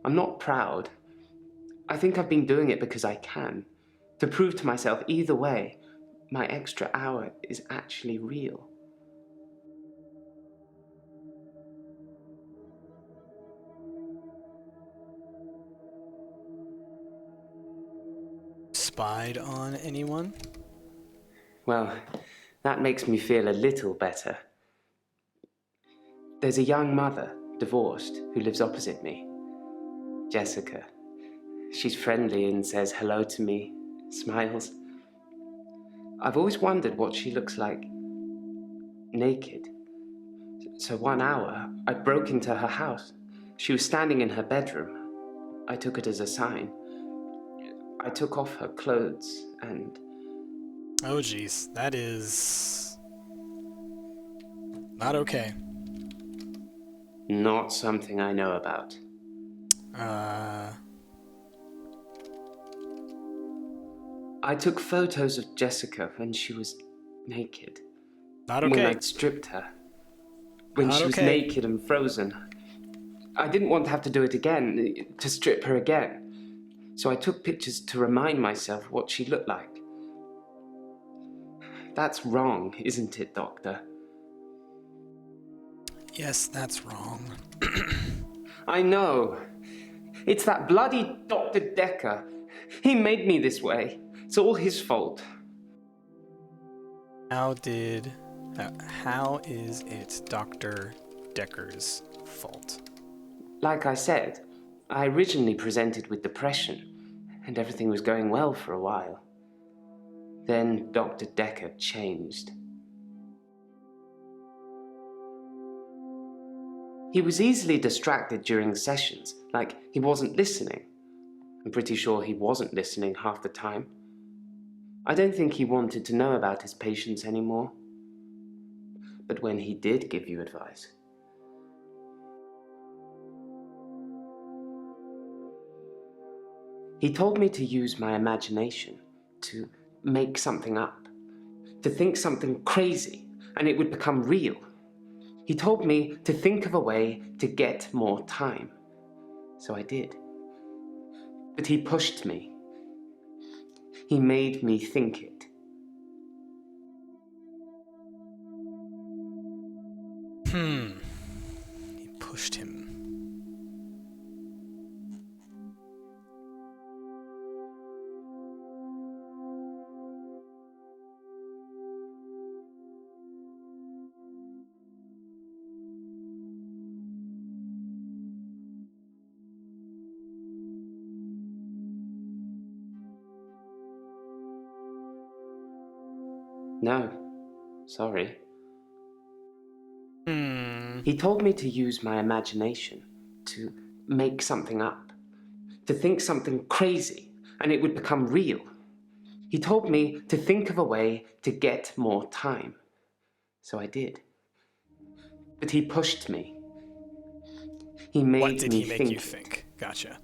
I'm not proud. I think I've been doing it because I can, to prove to myself either way, my extra hour is actually real. Spied on anyone? Well, that makes me feel a little better. There's a young mother, divorced, who lives opposite me. Jessica. She's friendly and says hello to me, smiles. I've always wondered what she looks like naked. So 1 hour, I broke into her house. She was standing in her bedroom. I took it as a sign. I took off her clothes and... Oh geez, that is... not okay. Not something I know about. I took photos of Jessica when she was naked. Not okay. When I'd stripped her. When Not she was okay. naked and frozen. I didn't want to have to do it again, to strip her again. So I took pictures to remind myself what she looked like. That's wrong, isn't it, Doctor? Yes, that's wrong. I know. It's that bloody Dr. Dekker. He made me this way. It's all his fault. How is it Dr. Dekker's fault? Like I said, I originally presented with depression, and everything was going well for a while. Then Dr. Dekker changed. He was easily distracted during sessions, like he wasn't listening. I'm pretty sure he wasn't listening half the time. I don't think he wanted to know about his patients anymore. But when he did give you advice, he told me to use my imagination, to make something up, to think something crazy, and it would become real. He told me to think of a way to get more time. So I did. But he pushed me. He made me think it. He pushed him. No, sorry. Hmm. He told me to use my imagination, to make something up, to think something crazy, and it would become real. He told me to think of a way to get more time. So I did. But he pushed me. He made What did me he make think you think? Gotcha.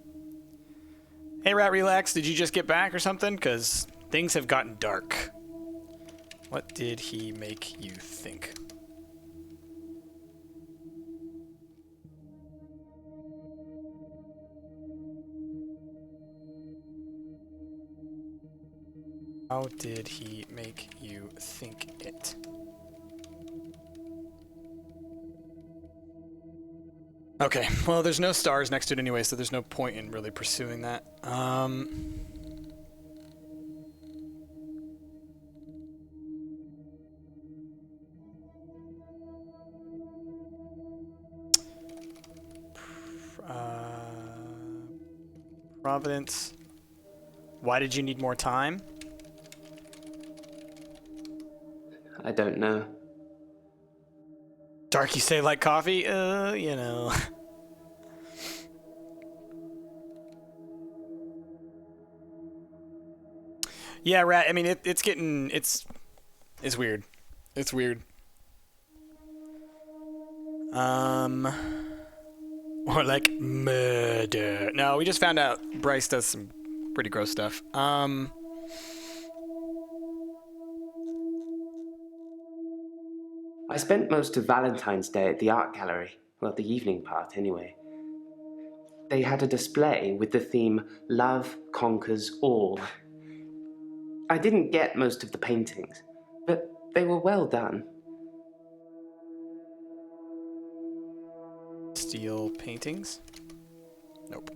Hey, Rat Relax, did you just get back or something? Because things have gotten dark. What did he make you think? How did he make you think it? Okay, well, there's no stars next to it anyway, so there's no point in really pursuing that. Providence. Why did you need more time? I don't know. Dark, you say like coffee? You know. Yeah, Rat, I mean, it's weird. It's weird. Or like murder. No, we just found out Bryce does some pretty gross stuff. I spent most of Valentine's Day at the art gallery. Well, the evening part, anyway. They had a display with the theme Love Conquers All. I didn't get most of the paintings, but they were well done. Steel paintings? Nope.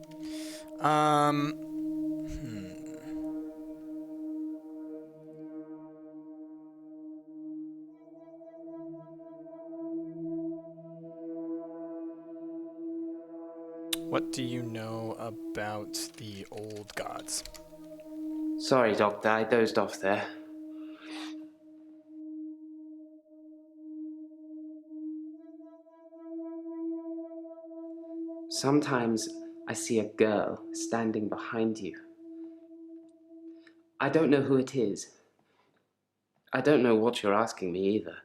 What do you know about the old gods? Sorry, Doctor, I dozed off there. Sometimes I see a girl standing behind you. I don't know who it is. I don't know what you're asking me either.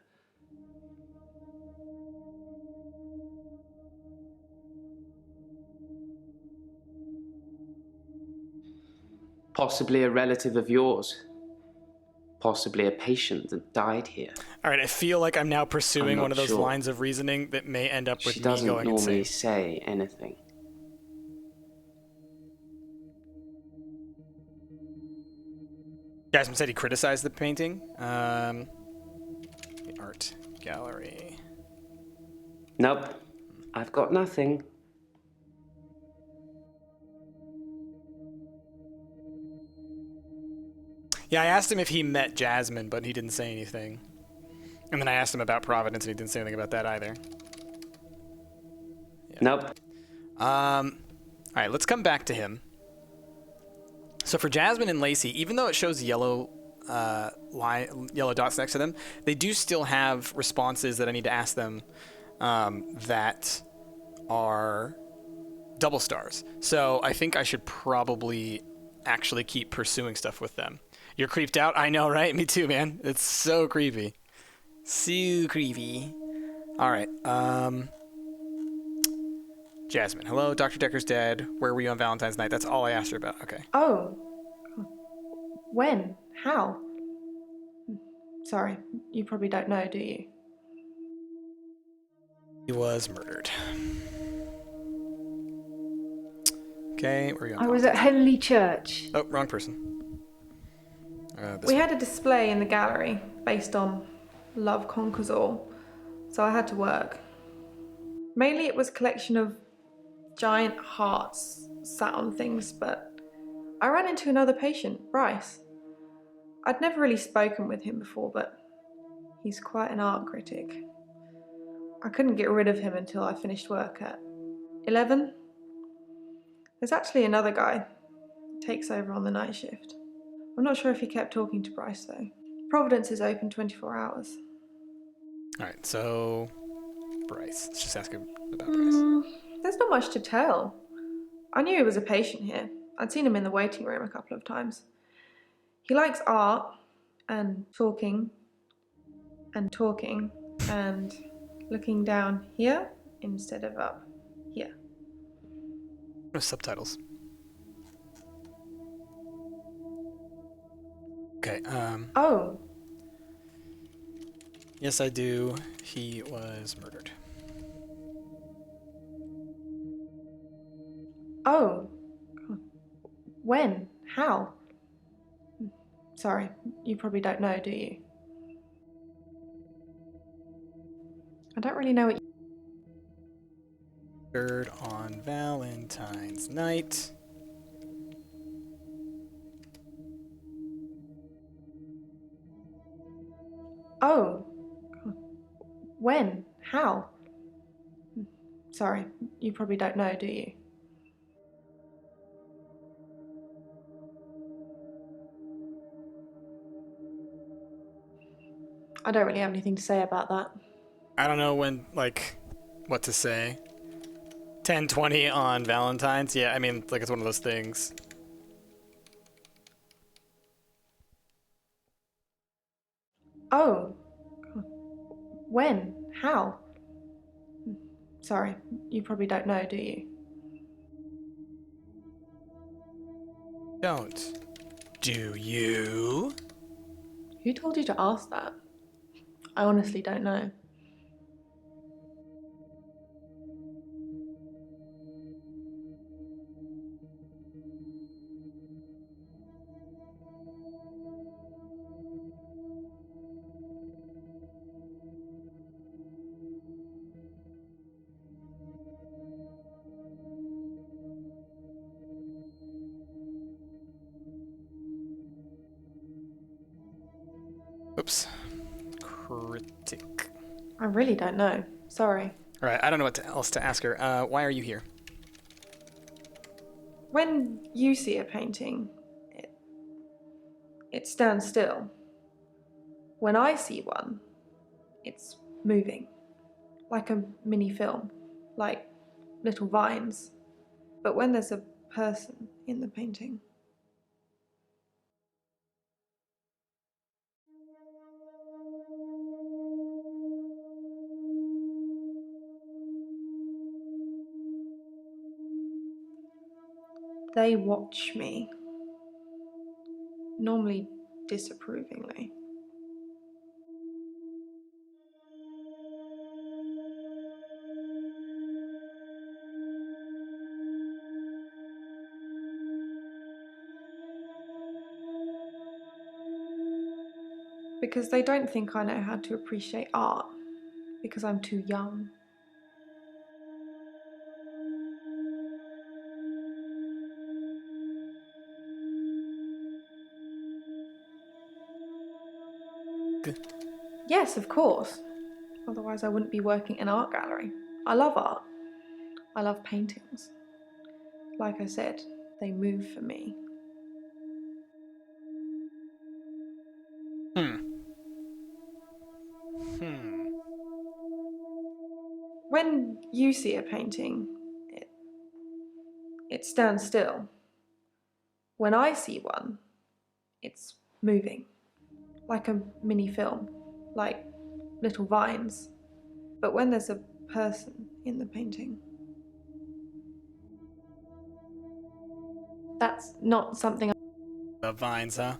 Possibly a relative of yours. Possibly a patient that died here. All right, I feel like I'm now I'm pursuing not one of those sure. lines of reasoning that may end up with She me doesn't going normally insane. say anything. Jasmine said he criticized the painting. The art gallery. Nope. I've got nothing. Yeah, I asked him if he met Jasmine, but he didn't say anything. And then I asked him about Providence, and he didn't say anything about that either. Yeah. Nope. All right, let's come back to him. So for Jasmine and Lacey, even though it shows yellow yellow dots next to them, they do still have responses that I need to ask them that are double stars. So I think I should probably actually keep pursuing stuff with them. You're creeped out? I know, right? Me too, man. It's so creepy. So creepy. All right. Jasmine, hello. Dr. Dekker's dead. Where were you on Valentine's night? That's all I asked her about. Okay. Oh. When? How? Sorry, you probably don't know, do you? He was murdered. Okay, where are you on I was at Heavenly Church. Oh, wrong person. We had a display in the gallery based on Love Conquers All, so I had to work. Mainly it was a collection of giant hearts sat on things, but I ran into another patient, Bryce. I'd never really spoken with him before, but he's quite an art critic. I couldn't get rid of him until I finished work at 11. There's actually another guy who takes over on the night shift. I'm not sure if he kept talking to Bryce though. Providence is open 24 hours. Alright, so Bryce. Let's just ask him about Bryce. There's not much to tell. I knew he was a patient here. I'd seen him in the waiting room a couple of times. He likes art and talking and looking down here instead of up here. No subtitles. Okay, Oh. Yes, I do. He was murdered. Oh. When? How? Sorry, you probably don't know, do you? I don't really know what you... Murdered on Valentine's night. Oh. When? How? Sorry, you probably don't know, do you? I don't really have anything to say about that. I don't know when, like, what to say. 10:20 on Valentine's? Yeah, I mean, like, it's one of those things. Oh. When? How? Sorry, you probably don't know, do you? Don't. Do you? Who told you to ask that? I honestly don't know. Oops. Critic. I really don't know. Sorry. Alright, I don't know what else to ask her. Why are you here? When you see a painting, it stands still. When I see one, it's moving. Like a mini film. Like little vines. But when there's a person in the painting... They watch me. Normally disapprovingly. Because they don't think I know how to appreciate art. Because I'm too young. Yes, of course. Otherwise I wouldn't be working in an art gallery. I love art. I love paintings. Like I said, they move for me. When you see a painting, it stands still. When I see one, it's moving. Like a mini film. Like little vines. But when there's a person in the painting, that's not something. The vines, huh?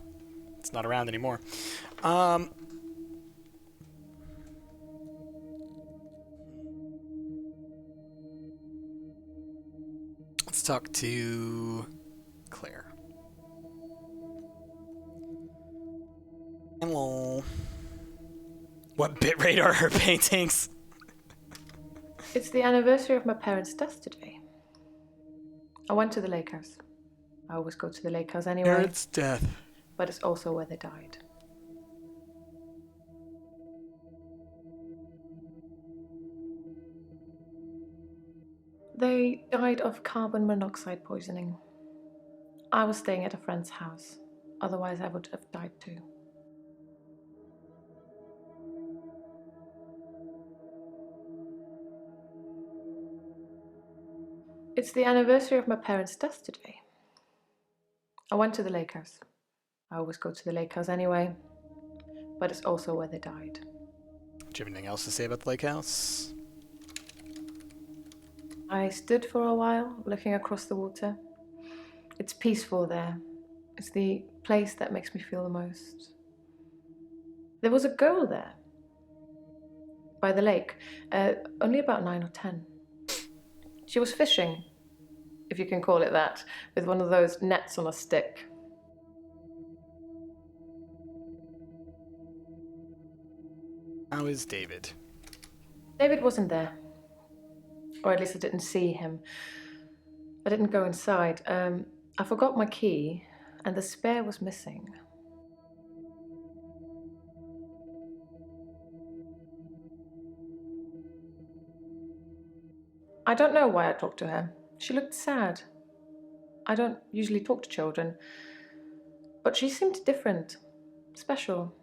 It's not around anymore. Let's talk to Claire. Hello. What bitrate are her paintings? It's the anniversary of my parents' death today. I went to the lake house. I always go to the lake house anyway. Parents' death. But it's also where they died. They died of carbon monoxide poisoning. I was staying at a friend's house. Otherwise, I would have died too. It's the anniversary of my parents' death today. I went to the lake house. I always go to the lake house anyway, but it's also where they died. Do you have anything else to say about the lake house? I stood for a while, looking across the water. It's peaceful there. It's the place that makes me feel the most. There was a girl there, by the lake, only about 9 or 10. She was fishing, if you can call it that, with one of those nets on a stick. How is David? David wasn't there. Or at least I didn't see him. I didn't go inside. I forgot my key, and the spare was missing. I don't know why I talked to her. She looked sad. I don't usually talk to children, but she seemed different, special.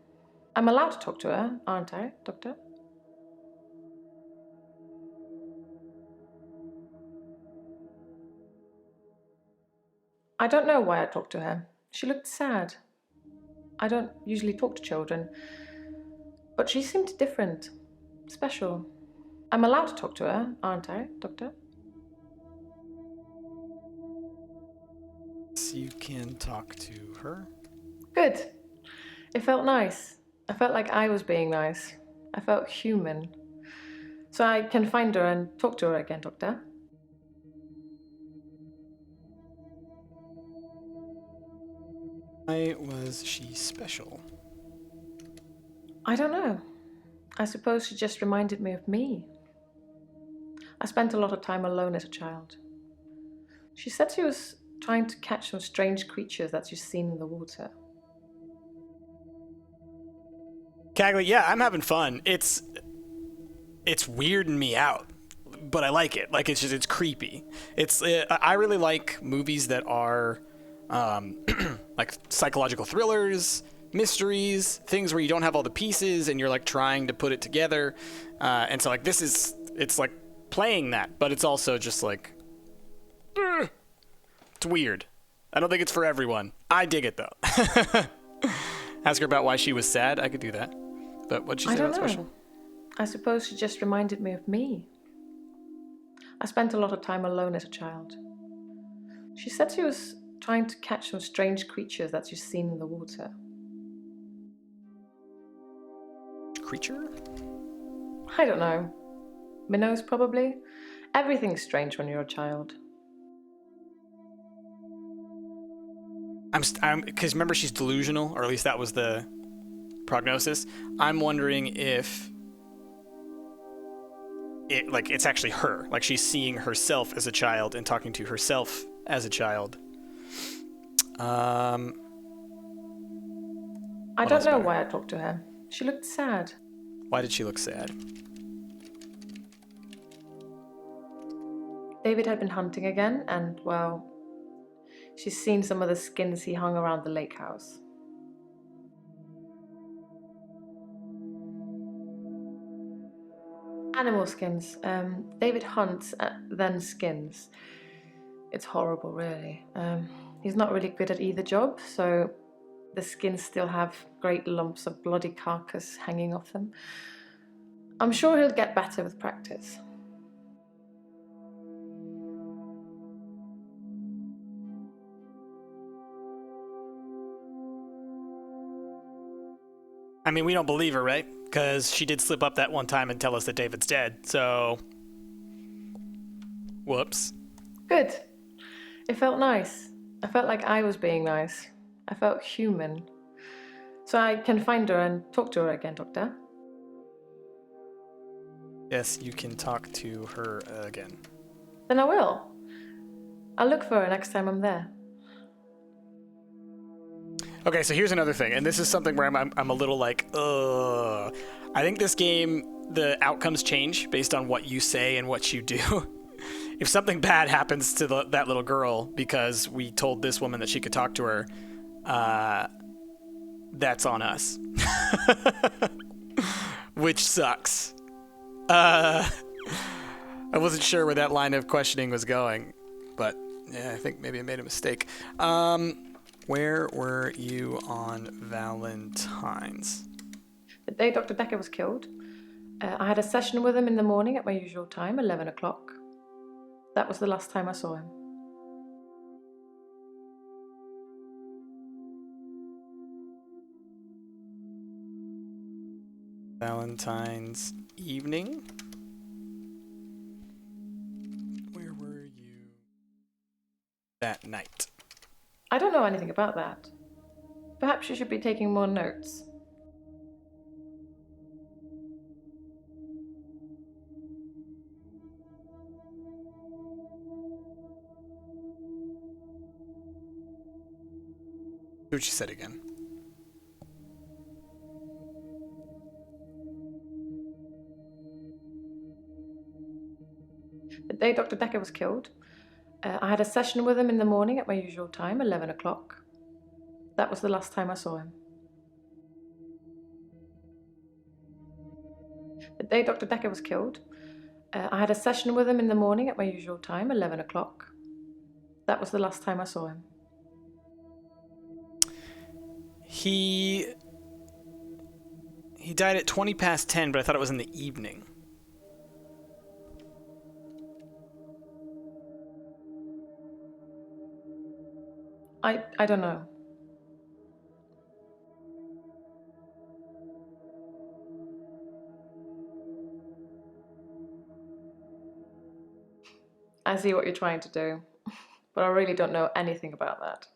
I'm allowed to talk to her, aren't I, Doctor? I don't know why I talked to her. She looked sad. I don't usually talk to children, but she seemed different, special. I'm allowed to talk to her, aren't I, Doctor? You can talk to her. Good. It felt nice. I felt like I was being nice. I felt human. So I can find her and talk to her again, Doctor. Why was she special? I don't know. I suppose she just reminded me of me. I spent a lot of time alone as a child. She said she was trying to catch some strange creatures that she's seen in the water. Cagley, yeah, I'm having fun. It's weirding me out, but I like it. Like, it's creepy. I really like movies that are like psychological thrillers, mysteries, things where you don't have all the pieces and you're like trying to put it together. And so like it's like playing that, but it's also just like, it's weird. I don't think it's for everyone. I dig it though. Ask her about why she was sad. I could do that. But what'd she say about special? I suppose she just reminded me of me. I spent a lot of time alone as a child. She said she was trying to catch some strange creatures that she's seen in the water. Creature? I don't know. Minnows, probably. Everything's strange when you're a child. I'm because remember she's delusional, or at least that was the prognosis. I'm wondering if it's actually her. Like she's seeing herself as a child and talking to herself as a child. I don't know why I talked to her. She looked sad. Why did she look sad? David had been hunting again, and, well, she's seen some of the skins he hung around the lake house. Animal skins. David hunts, then skins. It's horrible, really. He's not really good at either job, so the skins still have great lumps of bloody carcass hanging off them. I'm sure he'll get better with practice. I mean, we don't believe her, right? Because she did slip up that one time and tell us that David's dead, so... Whoops. Good. It felt nice. I felt like I was being nice. I felt human. So I can find her and talk to her again, Doctor. Yes, you can talk to her again. Then I will. I'll look for her next time I'm there. Okay, so here's another thing, and this is something where I'm a little like, ugh. I think this game, the outcomes change based on what you say and what you do. If something bad happens to that little girl because we told this woman that she could talk to her, that's on us. Which sucks. I wasn't sure where that line of questioning was going. but yeah, I think maybe I made a mistake. Where were you on Valentine's? The day Dr. Dekker was killed, I had a session with him in the morning at my usual time, 11 o'clock. That was the last time I saw him. Valentine's evening? Where were you that night? I don't know anything about that. Perhaps you should be taking more notes. See what she said again. The day Dr. Dekker was killed, I had a session with him in the morning at my usual time, 11 o'clock. That was the last time I saw him. The day Dr. Dekker was killed, I had a session with him in the morning at my usual time, 11 o'clock. That was the last time I saw him. He died at 20 past 10, but I thought it was in the evening. I don't know. I see what you're trying to do, but I really don't know anything about that.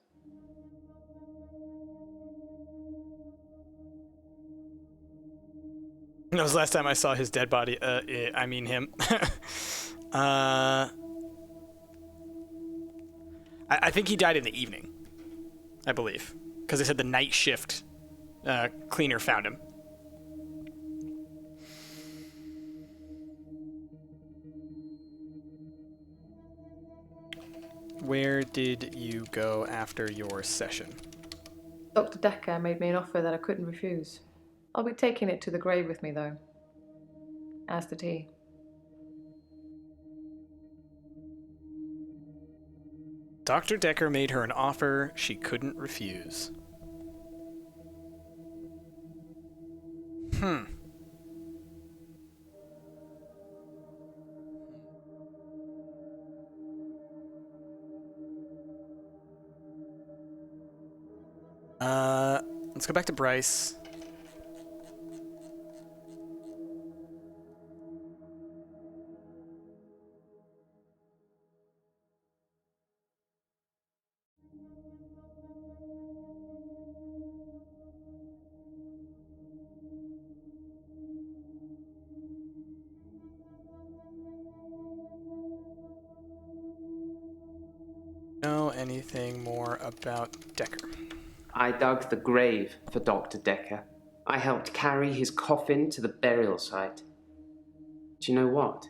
That was the last time I saw his dead body. I mean him. I think he died in the evening, I believe. Because they said the night shift cleaner found him. Where did you go after your session? Dr. Dekker made me an offer that I couldn't refuse. I'll be taking it to the grave with me, though. As did he. Dr. Dekker made her an offer she couldn't refuse. Let's go back to Bryce. Know anything more about Dekker? I dug the grave for Dr. Dekker. I helped carry his coffin to the burial site. Do you know what?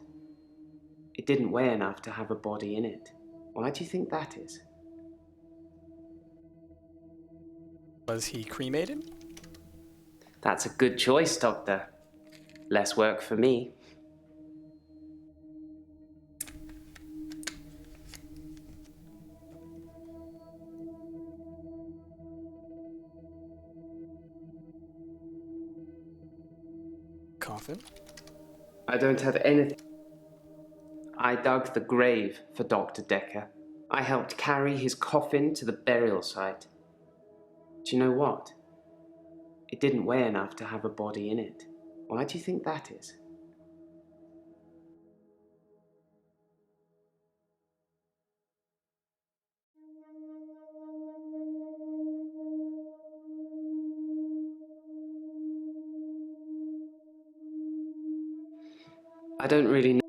It didn't weigh enough to have a body in it. Why do you think that is? Was he cremated? That's a good choice, Doctor. Less work for me. Coffin? I don't have anything. I dug the grave for Dr. Dekker. I helped carry his coffin to the burial site. Do you know what? It didn't weigh enough to have a body in it. Why do you think that is? I don't really know.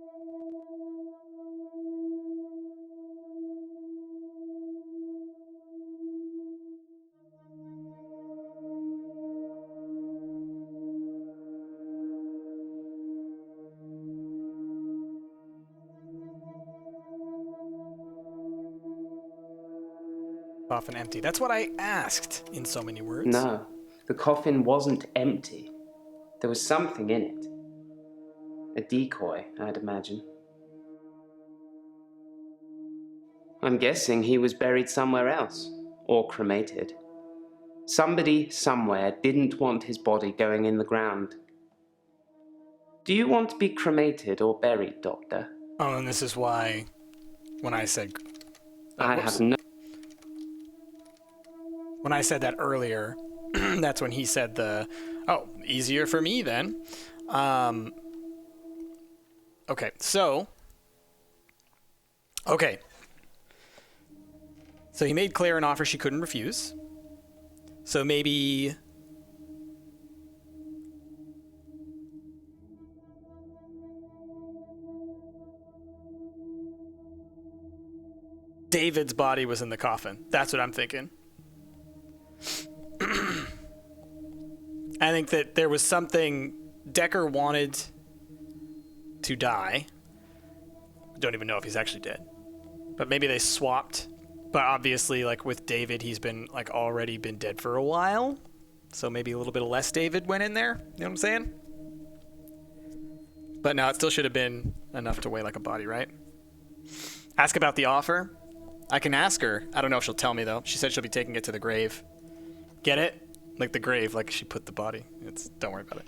Coffin empty. That's what I asked in so many words. No, the coffin wasn't empty. There was something in it. A decoy, I'd imagine. I'm guessing he was buried somewhere else, or cremated. Somebody somewhere didn't want his body going in the ground. Do you want to be cremated or buried, Doctor? Oh, and this is why when I said... I have no... When I said that earlier, that's when he said easier for me then. Okay, so... Okay. So he made Claire an offer she couldn't refuse. So maybe... David's body was in the coffin. That's what I'm thinking. I think that there was something Dekker wanted to die. I don't even know if he's actually dead. But maybe they swapped. But obviously, like with David, he's been like already been dead for a while. So maybe a little bit of less David went in there. You know what I'm saying? But no, it still should have been enough to weigh like a body, right? Ask about the offer. I can ask her. I don't know if she'll tell me, though. She said she'll be taking it to the grave. Get it? Like the grave, like she put the body. Don't worry about it.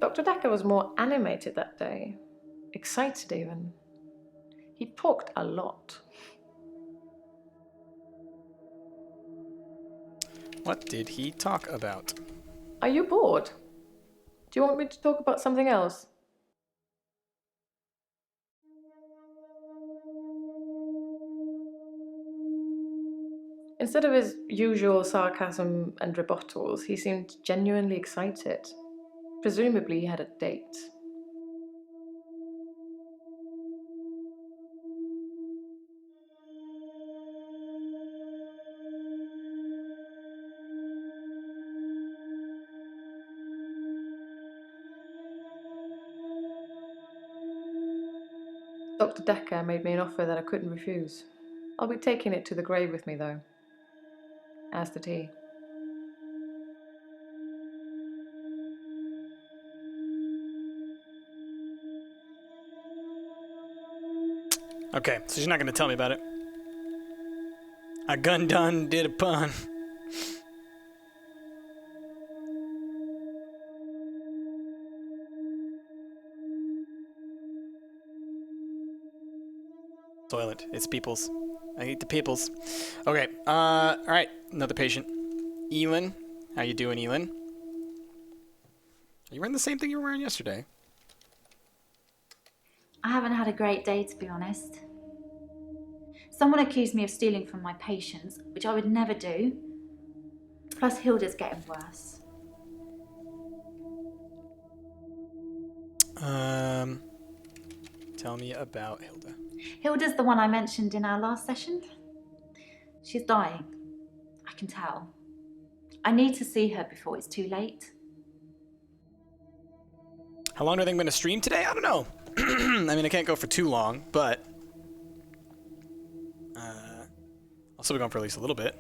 Dr. Dekker was more animated that day. Excited, even. He talked a lot. What did he talk about? Are you bored? Do you want me to talk about something else? Instead of his usual sarcasm and rebuttals, he seemed genuinely excited. Presumably he had a date. Dr. Dekker made me an offer that I couldn't refuse. I'll be taking it to the grave with me, though. As did he. Okay, so she's not going to tell me about it. I done did a pun. Soylent. It's people's. I hate the people's. Okay. All right. Another patient. Elin. How you doing, Elin? Are you wearing the same thing you were wearing yesterday? I haven't had a great day, to be honest. Someone accused me of stealing from my patients, which I would never do. Plus, Hilda's getting worse. Tell me about Hilda. Hilda's the one I mentioned in our last session. She's dying. I can tell. I need to see her before it's too late. How long do I think I'm going to stream today? I don't know. I mean, I can't go for too long, but I'll still be going for at least a little bit.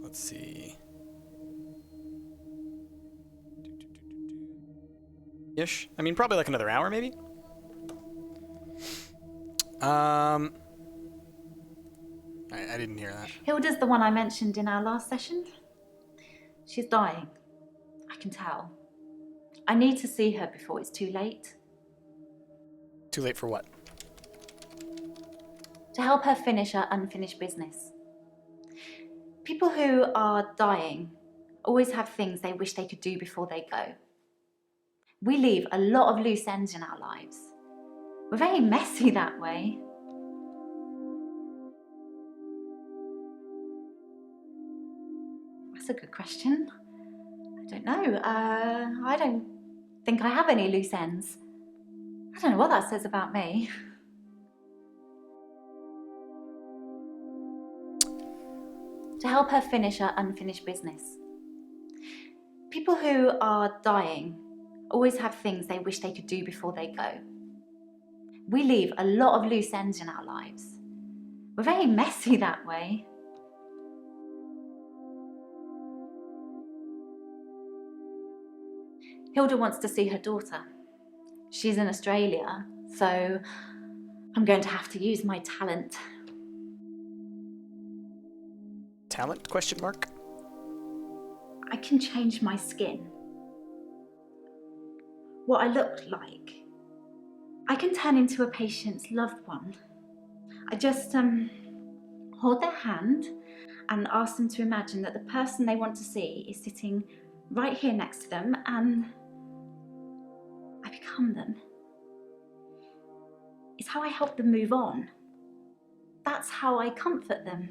Let's see. Ish. I mean, probably like another hour, maybe. I didn't hear that. Hilda's the one I mentioned in our last session. She's dying. I can tell. I need to see her before it's too late. Too late for what? To help her finish her unfinished business. People who are dying always have things they wish they could do before they go. We leave a lot of loose ends in our lives. We're very messy that way. That's a good question. I don't know. I don't think I have any loose ends. I don't know what that says about me. To help her finish her unfinished business. People who are dying always have things they wish they could do before they go. We leave a lot of loose ends in our lives. We're very messy that way. Hilda wants to see her daughter. She's in Australia, So I'm going to have to use my talent. Talent? Question mark. I can change my skin. What I look like. I can turn into a patient's loved one. I just hold their hand and ask them to imagine that the person they want to see is sitting right here next to them, and I become them. It's how I help them move on. That's how I comfort them.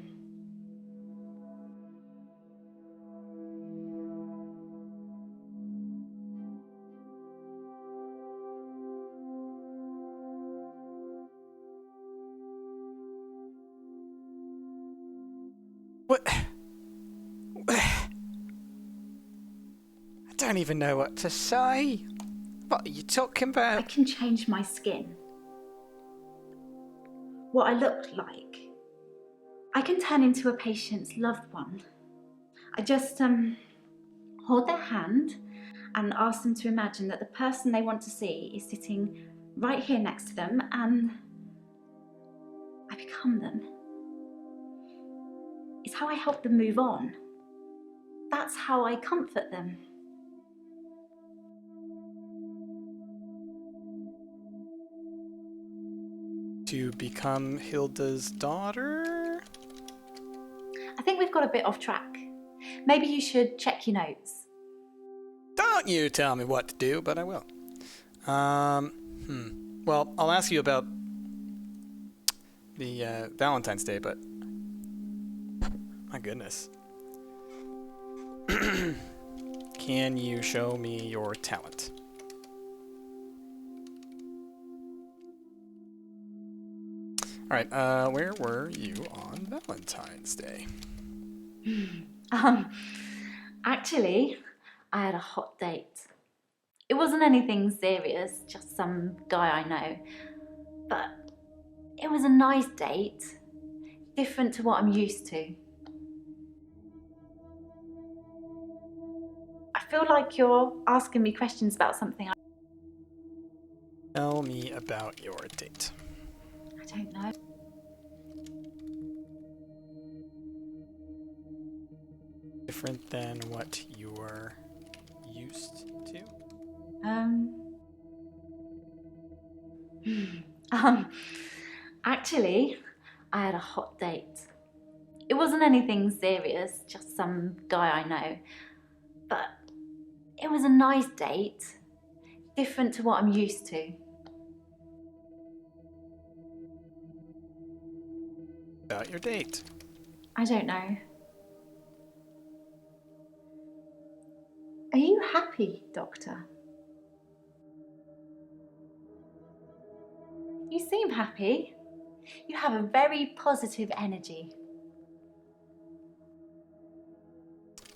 What? I don't even know what to say. What are you talking about? I can change my skin. What I look like. I can turn into a patient's loved one. I just hold their hand and ask them to imagine that the person they want to see is sitting right here next to them, and I become them. It's how I help them move on. That's how I comfort them. To become Hilda's daughter? I think we've got a bit off track. Maybe you should check your notes. Don't you tell me what to do, but I will. Well, I'll ask you about the Valentine's Day, but my goodness. Can you show me your talent? All right, where were you on Valentine's Day? Actually, I had a hot date. It wasn't anything serious, just some guy I know. But it was a nice date, different to what I'm used to. I feel like you're asking me questions about something Tell me about your date. I don't know. Different than what you're used to? Actually, I had a hot date. It wasn't anything serious, just some guy I know. But it was a nice date, different to what I'm used to. About your date. I don't know. Are you happy, Doctor? You seem happy. You have a very positive energy.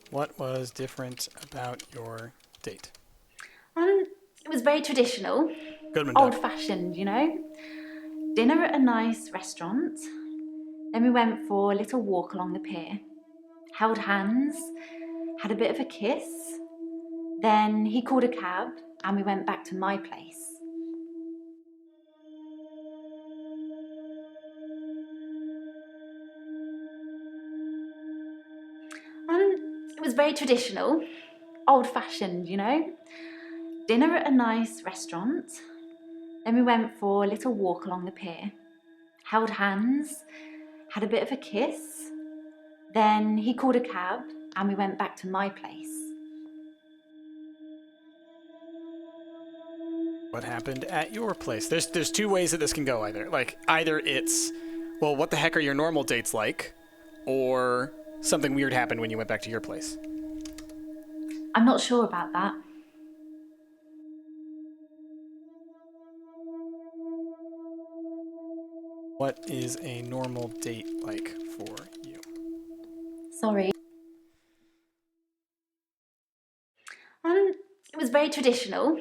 What was different about your date? It was very traditional. Goodman duck. Old-fashioned, you know. Dinner at a nice restaurant. Then we went for a little walk along the pier. Held hands. Had a bit of a kiss. Then he called a cab and we went back to my place. It was very traditional, old-fashioned, you know. Dinner at a nice restaurant. Then we went for a little walk along the pier. Held hands, had a bit of a kiss. Then he called a cab and we went back to my place. What happened at your place? There's two ways that this can go either. Like, either it's, well, what the heck are your normal dates like? Or something weird happened when you went back to your place. I'm not sure about that. What is a normal date like for you? Sorry. It was very traditional,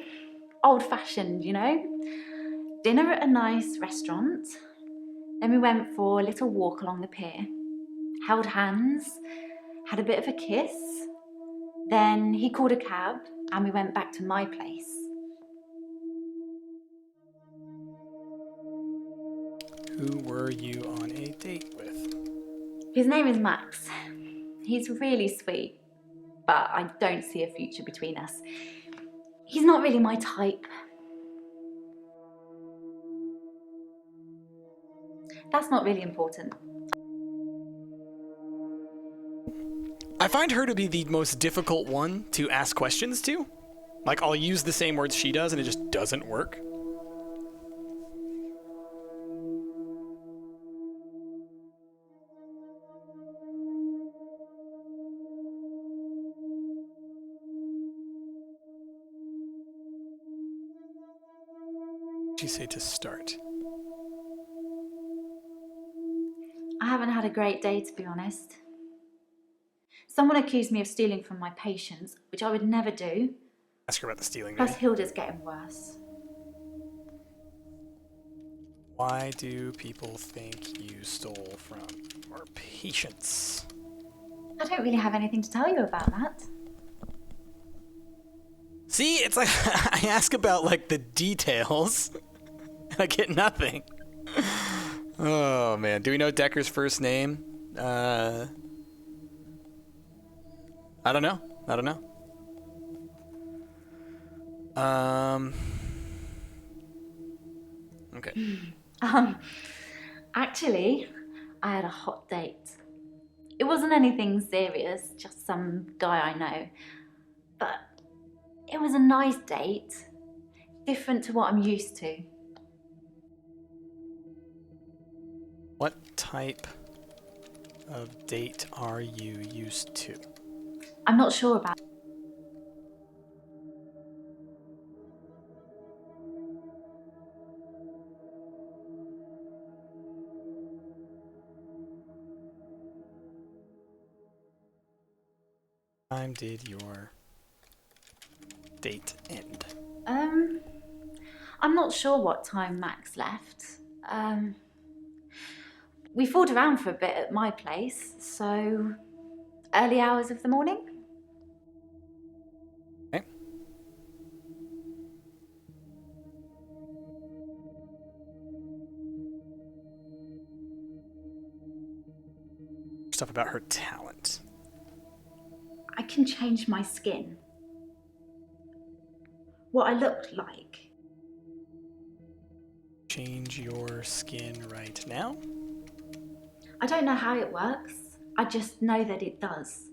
old-fashioned, you know. Dinner at a nice restaurant. Then we went for a little walk along the pier. Held hands, had a bit of a kiss. Then he called a cab and we went back to my place. Who were you on a date with? His name is Max. He's really sweet, but I don't see a future between us. He's not really my type. That's not really important. I find her to be the most difficult one to ask questions to. Like, I'll use the same words she does, and it just doesn't work. What'd you say to start? I haven't had a great day, to be honest. Someone accused me of stealing from my patients, which I would never do. Ask her about the stealing. Plus, Maybe. Hilda's getting worse. Why do people think you stole from our patients? I don't really have anything to tell you about that. See, it's like I ask about like the details, and I get nothing. Oh man, do we know Dekker's first name? I don't know. Okay. Actually, I had a hot date. It wasn't anything serious, just some guy I know. But it was a nice date, different to what I'm used to. What type of date are you used to? I'm not sure about. What time did your date end? I'm not sure what time Max left. We fooled around for a bit at my place, so early hours of the morning. Okay. Stuff about her talent. I can change my skin. What I looked like. Change your skin right now? I don't know how it works. I just know that it does.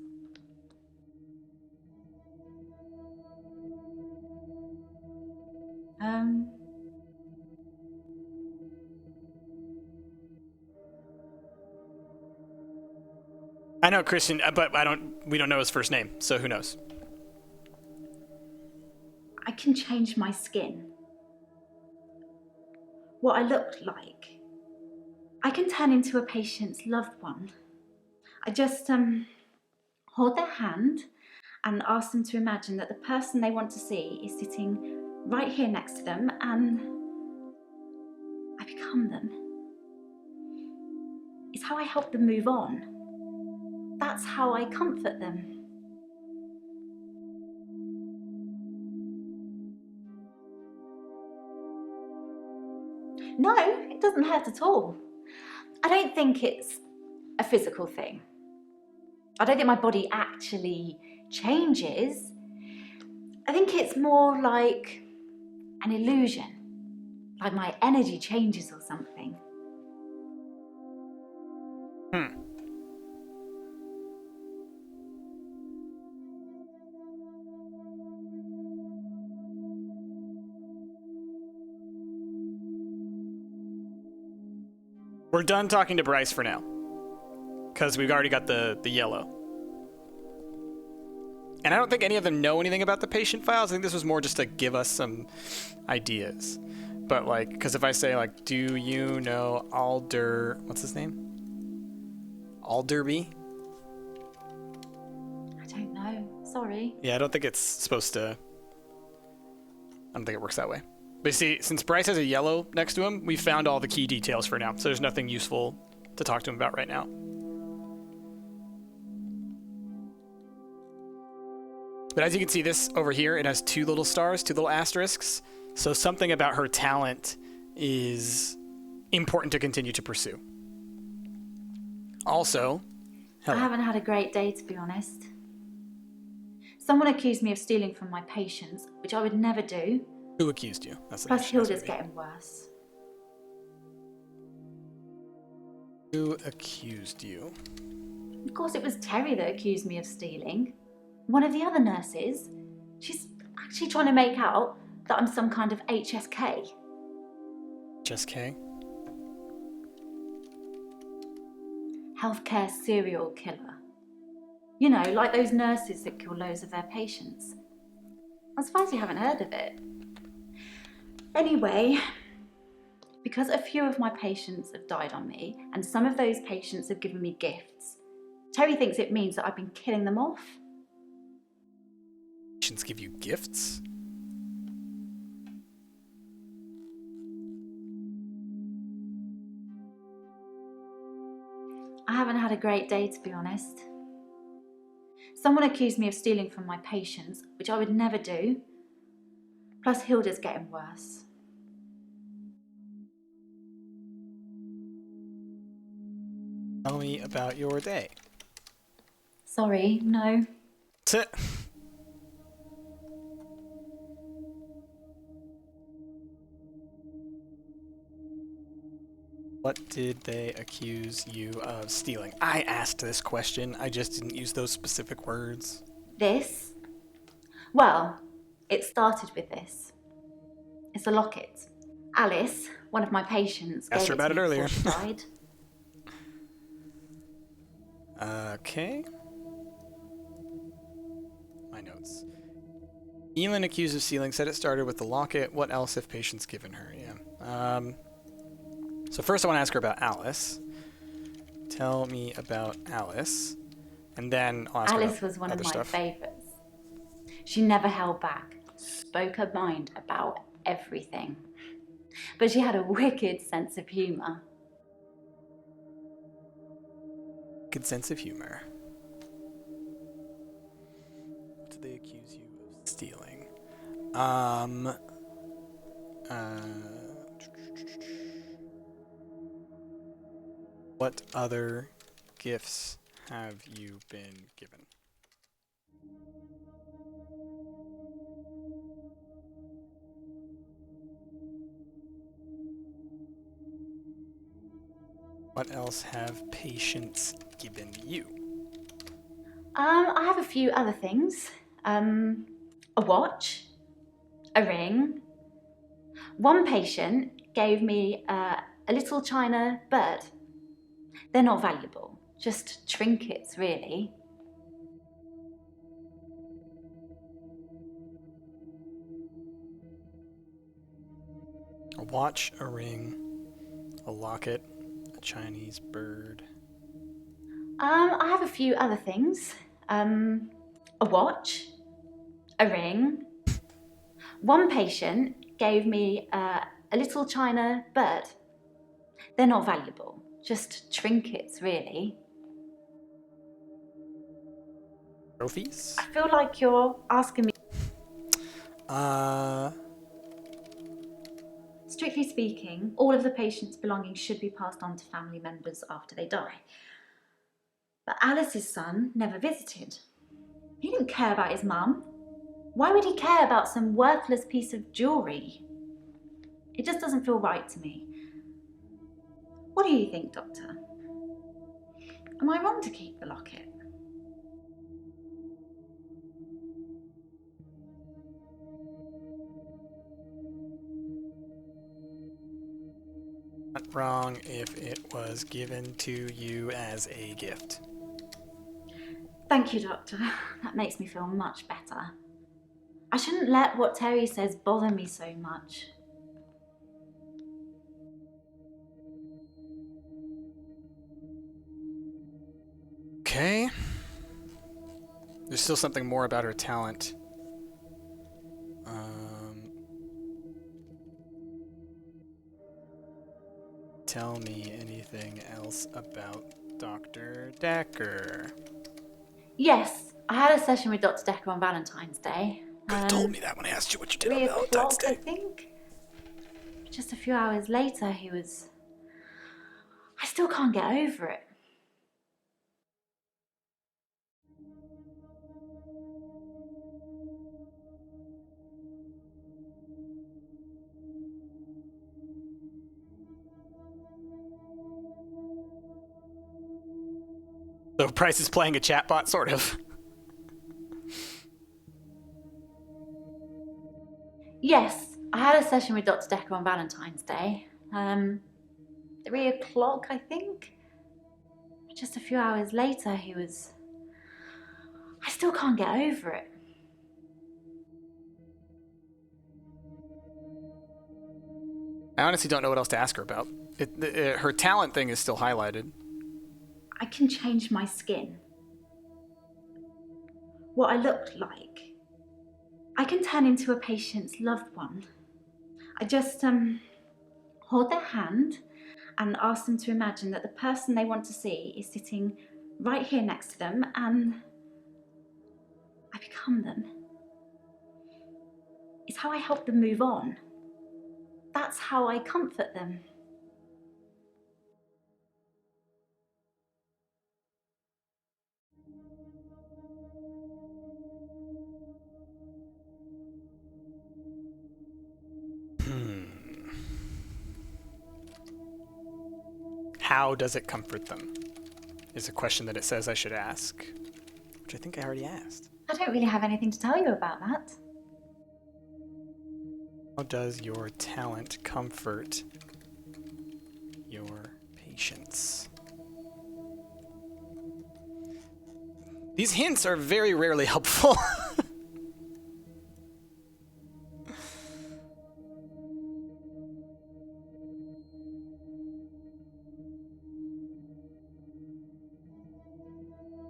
I know Christian, but we don't know his first name, so who knows? I can change my skin. What I looked like. I can turn into a patient's loved one. I just hold their hand and ask them to imagine that the person they want to see is sitting right here next to them, and I become them. It's how I help them move on. That's how I comfort them. No, it doesn't hurt at all. I don't think it's a physical thing. I don't think my body actually changes. I think it's more like an illusion, like my energy changes or something. We're done talking to Bryce for now, because we've already got the yellow. And I don't think any of them know anything about the patient files. I think this was more just to give us some ideas. But like, because if I say like, do you know what's his name? Alderby? I don't know. Sorry. Yeah, I don't think it's supposed to. I don't think it works that way. But you see, since Bryce has a yellow next to him, we found all the key details for now. So there's nothing useful to talk to him about right now. But as you can see, this over here, it has two little stars, two little asterisks. So something about her talent is important to continue to pursue. Also, I haven't had a great day, to be honest. Someone accused me of stealing from my patients, which I would never do. Who accused you? That's the Plus, question. Hilda's getting worse. Who accused you? Of course, it was Terry that accused me of stealing. One of the other nurses. She's actually trying to make out that I'm some kind of HSK. HSK? Healthcare serial killer. You know, like those nurses that kill loads of their patients. I'm surprised you haven't heard of it. Anyway, because a few of my patients have died on me, and some of those patients have given me gifts, Terry thinks it means that I've been killing them off. Patients give you gifts? I haven't had a great day, to be honest. Someone accused me of stealing from my patients, which I would never do. Plus, Hilda's getting worse. Tell me about your day. Sorry, no. What did they accuse you of stealing? I asked this question. I just didn't use those specific words. This? Well, it started with this. It's a locket. Alice, one of my patients, Asked her about it earlier. before she died. Okay. My notes. Elin accused of stealing, said it started with the locket. What else have patients given her? Yeah. So first I want to ask her about Alice. Tell me about Alice. And then I'll ask her Alice about was one of other my stuff. favourites. She never held back, spoke her mind about everything. But she had a wicked sense of humour. Good sense of humor. What did they accuse you of stealing? What other gifts have you been given? What else have patients given you? I have a few other things. A watch, a ring. One patient gave me a little china bird. They're not valuable, just trinkets, really. A watch, a ring, a locket, a Chinese bird. I have a few other things. A watch, a ring. One patient gave me a little china bird. They're not valuable, just trinkets, really. Trophies? I feel like you're asking me. Strictly speaking, all of the patient's belongings should be passed on to family members after they die. But Alice's son never visited. He didn't care about his mum. Why would he care about some worthless piece of jewellery? It just doesn't feel right to me. What do you think, Doctor? Am I wrong to keep the locket? Not wrong if it was given to you as a gift. Thank you, Doctor. That makes me feel much better. I shouldn't let what Terry says bother me so much. Okay. There's still something more about her talent. Tell me anything else about Dr. Dekker. Yes, I had a session with Dr. Dekker on Valentine's Day. Could have told me that when I asked you what you did on 3 Valentine's o'clock, Day. I think. Just a few hours later, he was I still can't get over it. So Price is playing a chatbot, sort of. Yes, I had a session with Dr. Dekker on Valentine's Day. 3 o'clock, I think. Just a few hours later, he was... I still can't get over it. I honestly don't know what else to ask her about. Her talent thing is still highlighted. I can change my skin. What I look like. I can turn into a patient's loved one. I just, hold their hand and ask them to imagine that the person they want to see is sitting right here next to them, and I become them. It's how I help them move on. That's how I comfort them. How does it comfort them? Is a question that it says I should ask, which I think I already asked. I don't really have anything to tell you about that. How does your talent comfort your patients? These hints are very rarely helpful.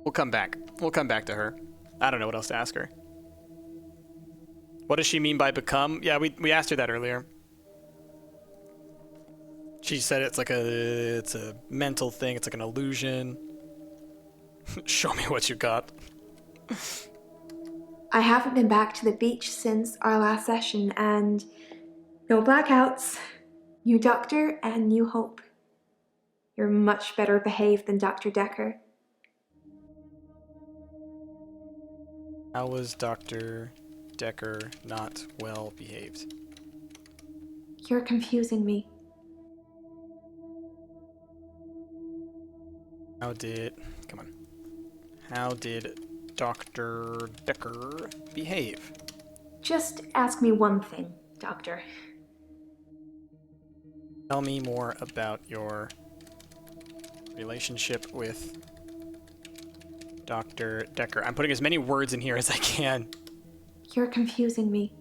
We'll come back. We'll come back to her. I don't know what else to ask her. What does she mean by become? Yeah, we asked her that earlier. She said it's a mental thing. It's like an illusion. Show me what you got. I haven't been back to the beach since our last session, and no blackouts, new doctor, and new hope. You're much better behaved than Dr. Dekker. How was Dr. Dekker not well behaved? You're confusing me. How did Dr. Dekker behave? Just ask me one thing, Doctor. Tell me more about your relationship with Dr. Dekker. I'm putting as many words in here as I can. You're confusing me.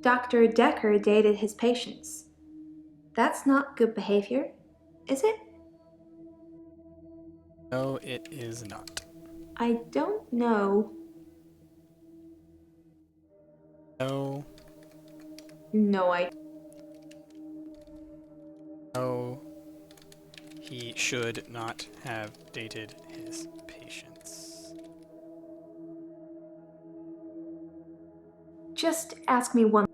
Dr. Dekker dated his patients. That's not good behavior, is it? No, it is not. I don't know. No. No, No. He should not have dated his patients. Just ask me one.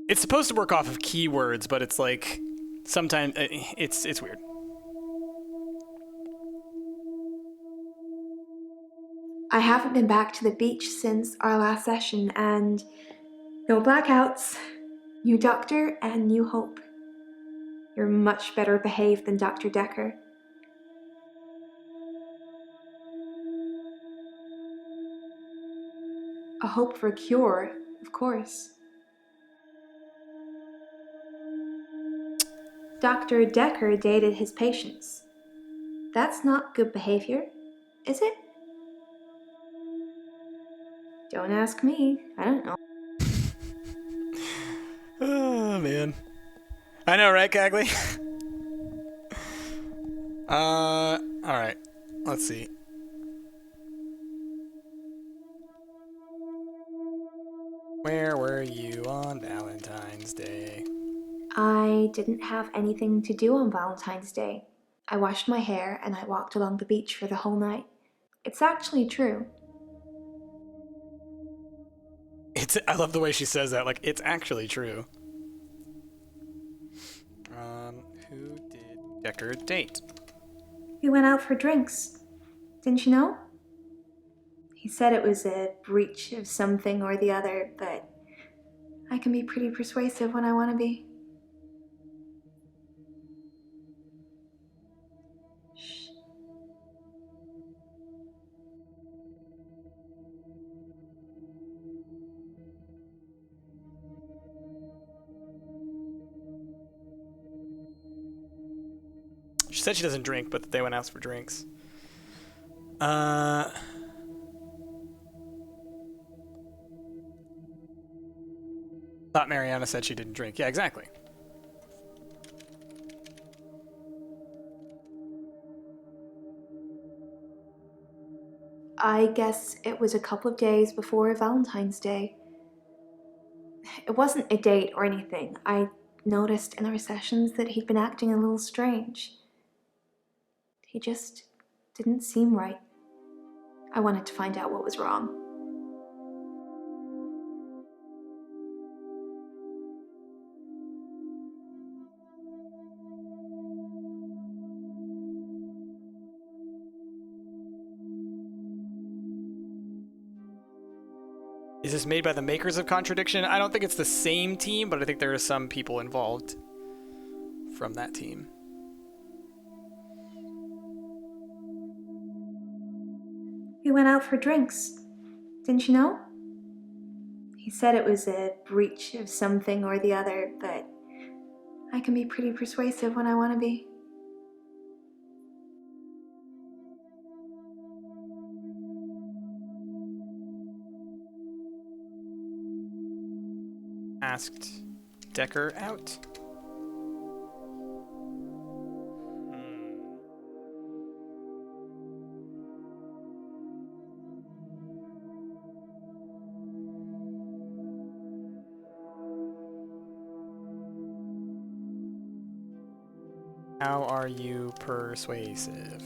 It's supposed to work off of keywords, but it's like sometimes it's weird. I haven't been back to the beach since our last session, and no blackouts, new doctor, and new hope. You're much better behaved than Dr. Dekker. A hope for a cure, of course. Dr. Dekker dated his patients. That's not good behavior, is it? Don't ask me. I don't know. Oh, man. I know, right, Cagley? Alright. Let's see. Where were you on Valentine's Day? I didn't have anything to do on Valentine's Day. I washed my hair and I walked along the beach for the whole night. It's actually true. I love the way she says that, like, it's actually true. Who did Dekker date? We went out for drinks. Didn't you know? He said it was a breach of something or the other, but I can be pretty persuasive when I want to be. Shh. She said she doesn't drink, but they went out for drinks. Thought Mariana said she didn't drink. Yeah, exactly. I guess it was a couple of days before Valentine's Day. It wasn't a date or anything. I noticed in our sessions that he'd been acting a little strange. He just didn't seem right. I wanted to find out what was wrong. Is this made by the makers of Contradiction? I don't think it's the same team, but I think there are some people involved from that team. We went out for drinks. Didn't you know? He said it was a breach of something or the other, but I can be pretty persuasive when I want to be. Asked Dekker out. How are you persuasive?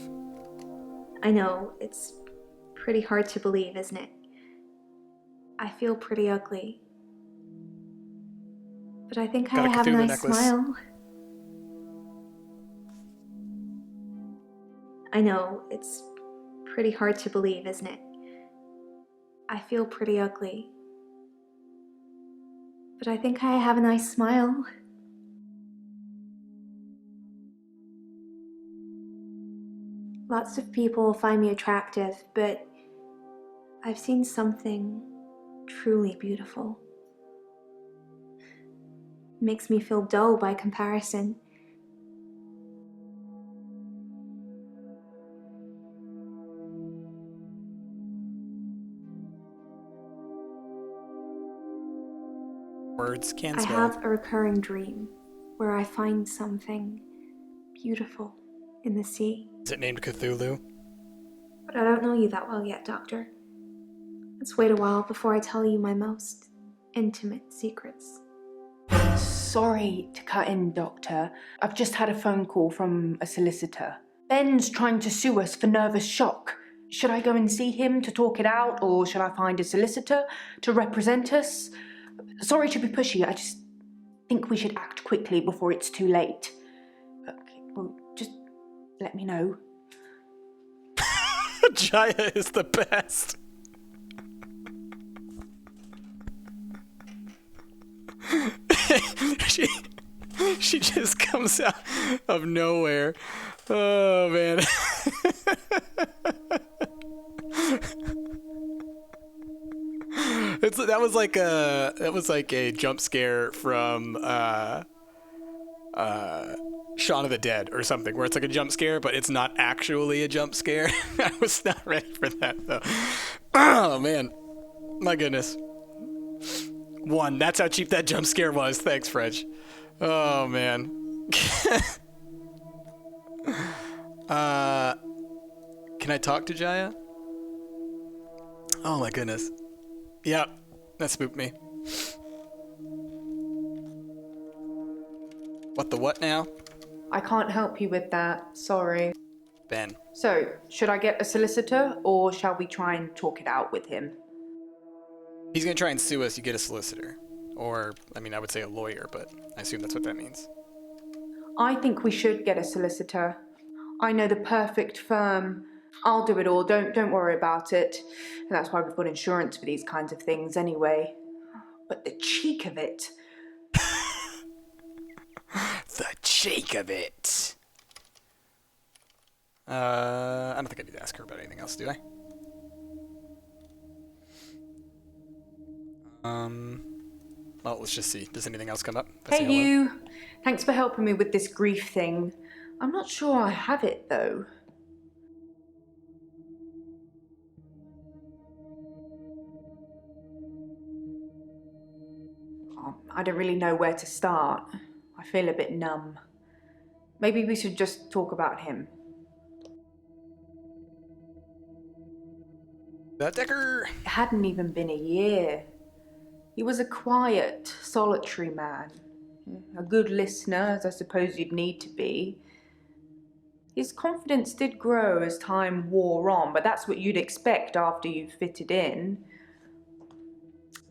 I know, it's pretty hard to believe, isn't it? I feel pretty ugly. But I think I have a nice smile. I know, it's pretty hard to believe, isn't it? I feel pretty ugly. But I think I have a nice smile. Lots of people find me attractive, but I've seen something truly beautiful. It makes me feel dull by comparison. Words can't I spell. have a recurring dream where I find something beautiful in the sea. Is it named Cthulhu? But I don't know you that well yet, Doctor. Let's wait a while before I tell you my most intimate secrets. Sorry to cut in, Doctor. I've just had a phone call from a solicitor. Ben's trying to sue us for nervous shock. Should I go and see him to talk it out, or should I find a solicitor to represent us? Sorry to be pushy, I just think we should act quickly before it's too late. Okay, well, just let me know. Jaya is the best. she just comes out of nowhere. Oh man. That was like a jump scare from Shaun of the Dead or something, where it's like a jump scare, but it's not actually a jump scare. I was not ready for that though. Oh man, my goodness. One, that's how cheap that jump scare was. Thanks, French. Oh man. Can I talk to Jaya? Oh my goodness. Yep, that spooked me. What the what now? I can't help you with that, sorry. Ben. So, should I get a solicitor, or shall we try and talk it out with him? He's gonna try and sue us, you get a solicitor. Or, I mean, I would say a lawyer, but I assume that's what that means. I think we should get a solicitor. I know the perfect firm. I'll do it all, don't worry about it. And that's why we've got insurance for these kinds of things anyway. But the cheek of it. The cheek of it. I don't think I need to ask her about anything else, do I? Well, let's just see. Does anything else come up? Hey you! Thanks for helping me with this grief thing. I'm not sure I have it though. I don't really know where to start. I feel a bit numb. Maybe we should just talk about him. Dekker! It hadn't even been a year. He was a quiet, solitary man. A good listener, as I suppose you'd need to be. His confidence did grow as time wore on, but that's what you'd expect after you've fitted in.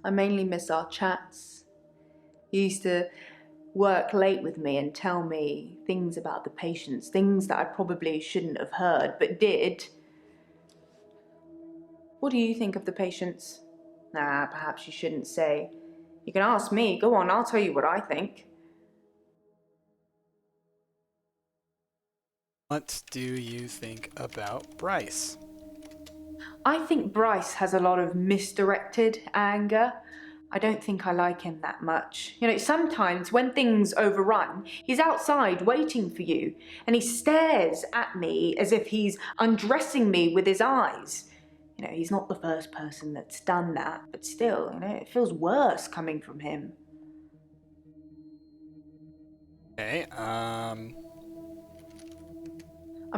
I mainly miss our chats. He used to work late with me and tell me things about the patients, things that I probably shouldn't have heard, but did. What do you think of the patients? Nah, perhaps you shouldn't say. You can ask me. Go on, I'll tell you what I think. What do you think about Bryce? I think Bryce has a lot of misdirected anger. I don't think I like him that much. You know, sometimes when things overrun, he's outside waiting for you, and he stares at me as if he's undressing me with his eyes. You know, he's not the first person that's done that, but still, you know, it feels worse coming from him. Okay, I'm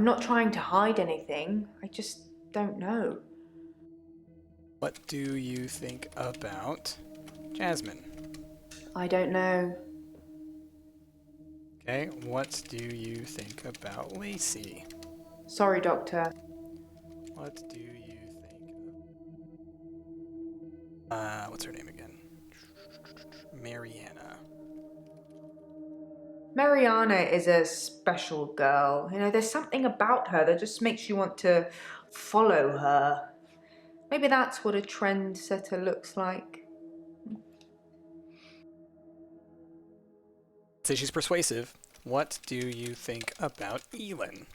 not trying to hide anything. I just don't know. What do you think about Jasmine? I don't know. Okay, what do you think about Lacey? Sorry, Doctor. What do you think? What's her name again? Mariana. Mariana is a special girl. You know, there's something about her that just makes you want to follow her. Maybe that's what a trendsetter looks like. Say she's persuasive. What do you think about Elin?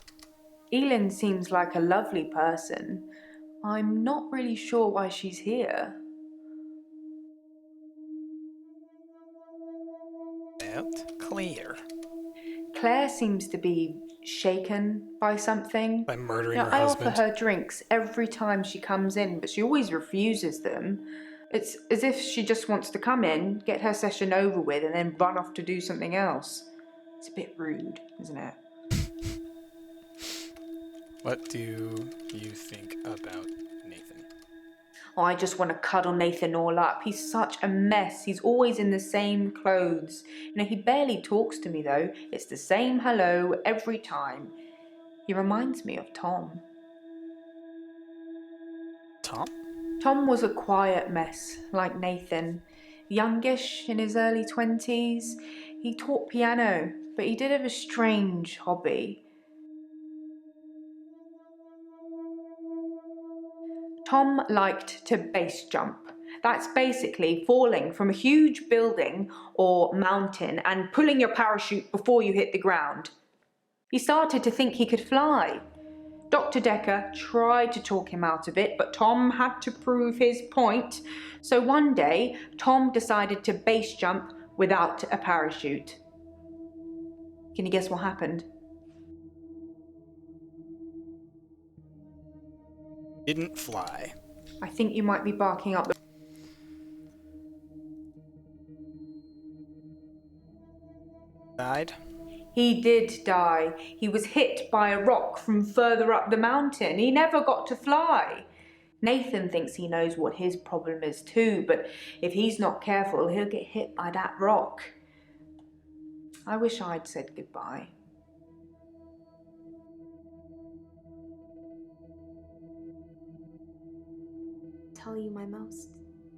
Elin seems like a lovely person. I'm not really sure why she's here. Claire. Claire seems to be shaken by something. By murdering her I husband. offer her drinks every time she comes in, but she always refuses them. It's as if she just wants to come in, get her session over with, and then run off to do something else. It's a bit rude, isn't it? What do you think about Nathan? Oh, I just want to cuddle Nathan all up. He's such a mess. He's always in the same clothes. You know, he barely talks to me though. It's the same hello every time. He reminds me of Tom. Tom? Tom was a quiet mess, like Nathan. Youngish, in his early 20s. He taught piano, but he did have a strange hobby. Tom liked to base jump. That's basically falling from a huge building or mountain and pulling your parachute before you hit the ground. He started to think he could fly. Dr. Dekker tried to talk him out of it, but Tom had to prove his point. So one day, Tom decided to base jump without a parachute. Can you guess what happened? Didn't fly. I think you might be barking up the... Died? He did die. He was hit by a rock from further up the mountain. He never got to fly. Nathan thinks he knows what his problem is too, but if he's not careful, he'll get hit by that rock. I wish I'd said goodbye. tell you my most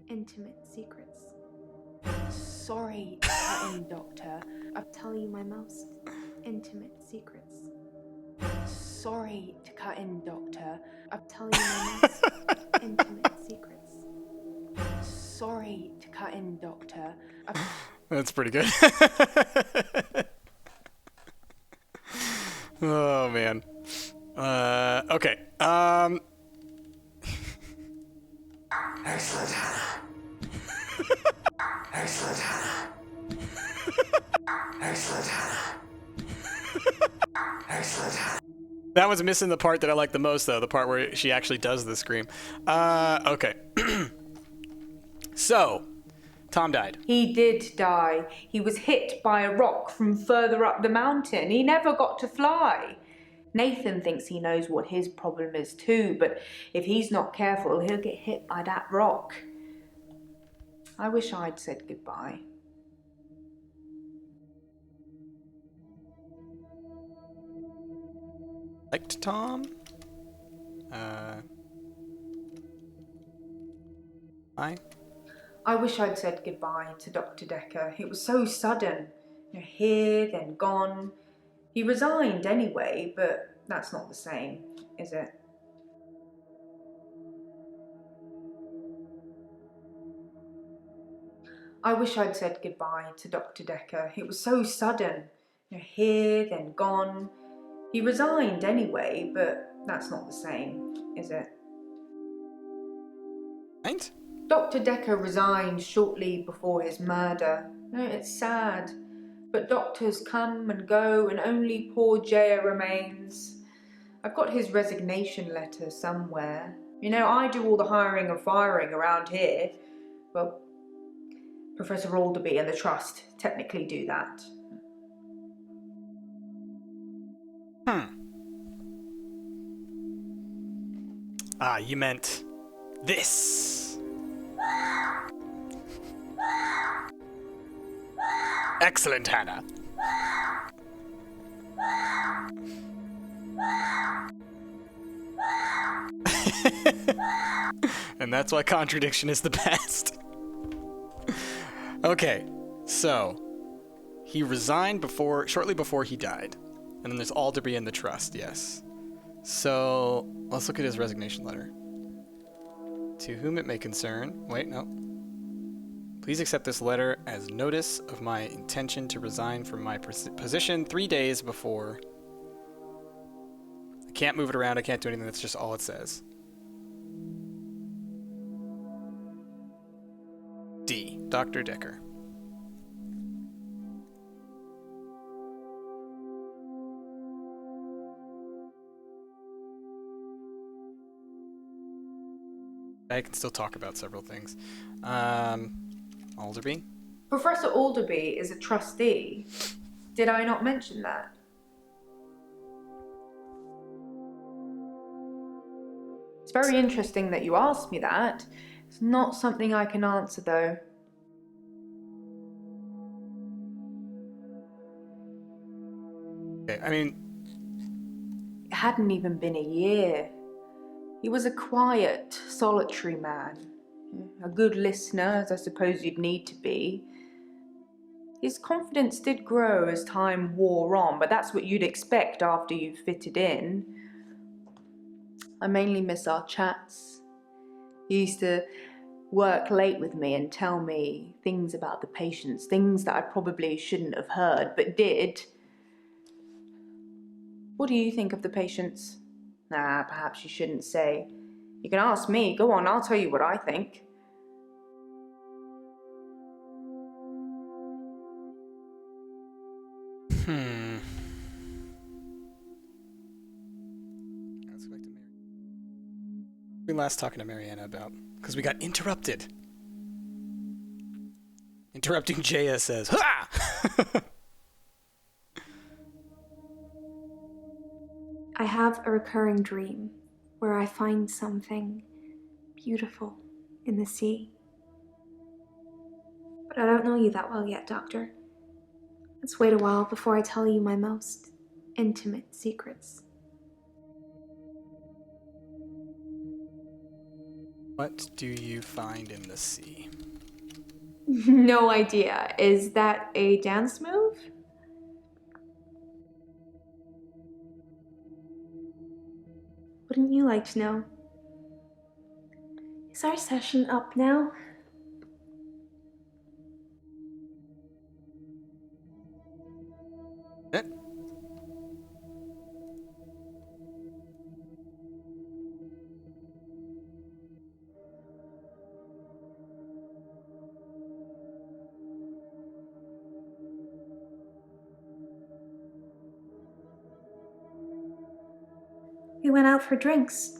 intimate secrets. Sorry to cut in, Doctor. I'll tell you my most intimate secrets. Sorry to cut in, Doctor. I'll tell you my most intimate secrets. Sorry to cut in, Doctor. That's pretty good. Oh, man. Okay. Excellent, Hannah. Excellent, Hannah. Excellent, Hannah. Excellent, Hannah. That was missing the part that I like the most, though. The part where she actually does the scream. Okay. So, Tom died. He did die. He was hit by a rock from further up the mountain. He never got to fly. Nathan thinks he knows what his problem is too, but if he's not careful, he'll get hit by that rock. I wish I'd said goodbye. Liked Tom. I wish I'd said goodbye to Dr. Dekker. It was so sudden. Here, then gone. He resigned anyway, but that's not the same, is it? I wish I'd said goodbye to Dr. Dekker. It was so sudden. Here, then gone. He resigned anyway, but that's not the same, is it? Right? Dr. Dekker resigned shortly before his murder. It's sad, but doctors come and go and only poor Jaya remains. I've got his resignation letter somewhere. I do all the hiring and firing around here. Well, Professor Alderby and the Trust technically do that. You meant this. Excellent, Hannah. And that's why contradiction is the best. Okay, so he resigned shortly before he died. And then there's Alderby and the Trust, yes. So let's look at his resignation letter. To whom it may concern. Wait, no. Please accept this letter as notice of my intention to resign from my position 3 days before. I can't move it around. I can't do anything. That's just all it says. D. Dr. Dekker. I can still talk about several things. Alderby? Professor Alderby is a trustee. Did I not mention that? It's very interesting that you asked me that. It's not something I can answer, though. Okay, I mean... It hadn't even been a year. He was a quiet, solitary man. A good listener, as I suppose you'd need to be. His confidence did grow as time wore on, but that's what you'd expect after you've fitted in. I mainly miss our chats. He used to work late with me and tell me things about the patients, things that I probably shouldn't have heard, but did. What do you think of the patients? Nah, perhaps you shouldn't say. You can ask me. Go on, I'll tell you what I think. Let's go back to Mary. We last talking to Mariana about because we got interrupted. Interrupting Jaya says, "Ha!" I have a recurring dream where I find something beautiful in the sea. But I don't know you that well yet, Doctor. Let's wait a while before I tell you my most intimate secrets. What do you find in the sea? No idea. Is that a dance move? Wouldn't you like to know? Is our session up now? Eh? We went out for drinks.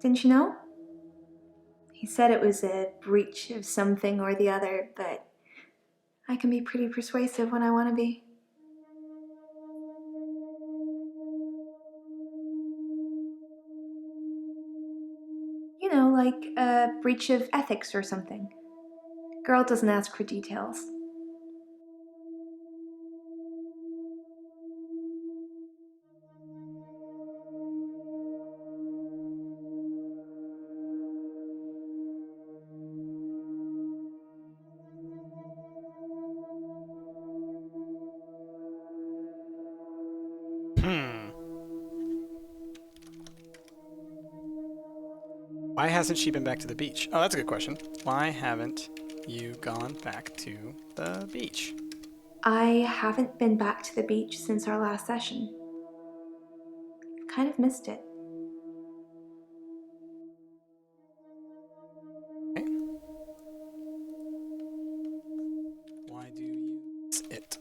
Didn't you know? He said it was a breach of something or the other, but I can be pretty persuasive when I want to be. You know, like a breach of ethics or something. Girl doesn't ask for details. Why hasn't she been back to the beach? Oh, that's a good question. Why haven't you gone back to the beach? I haven't been back to the beach since our last session. I've kind of missed it. Okay. Why do you miss it?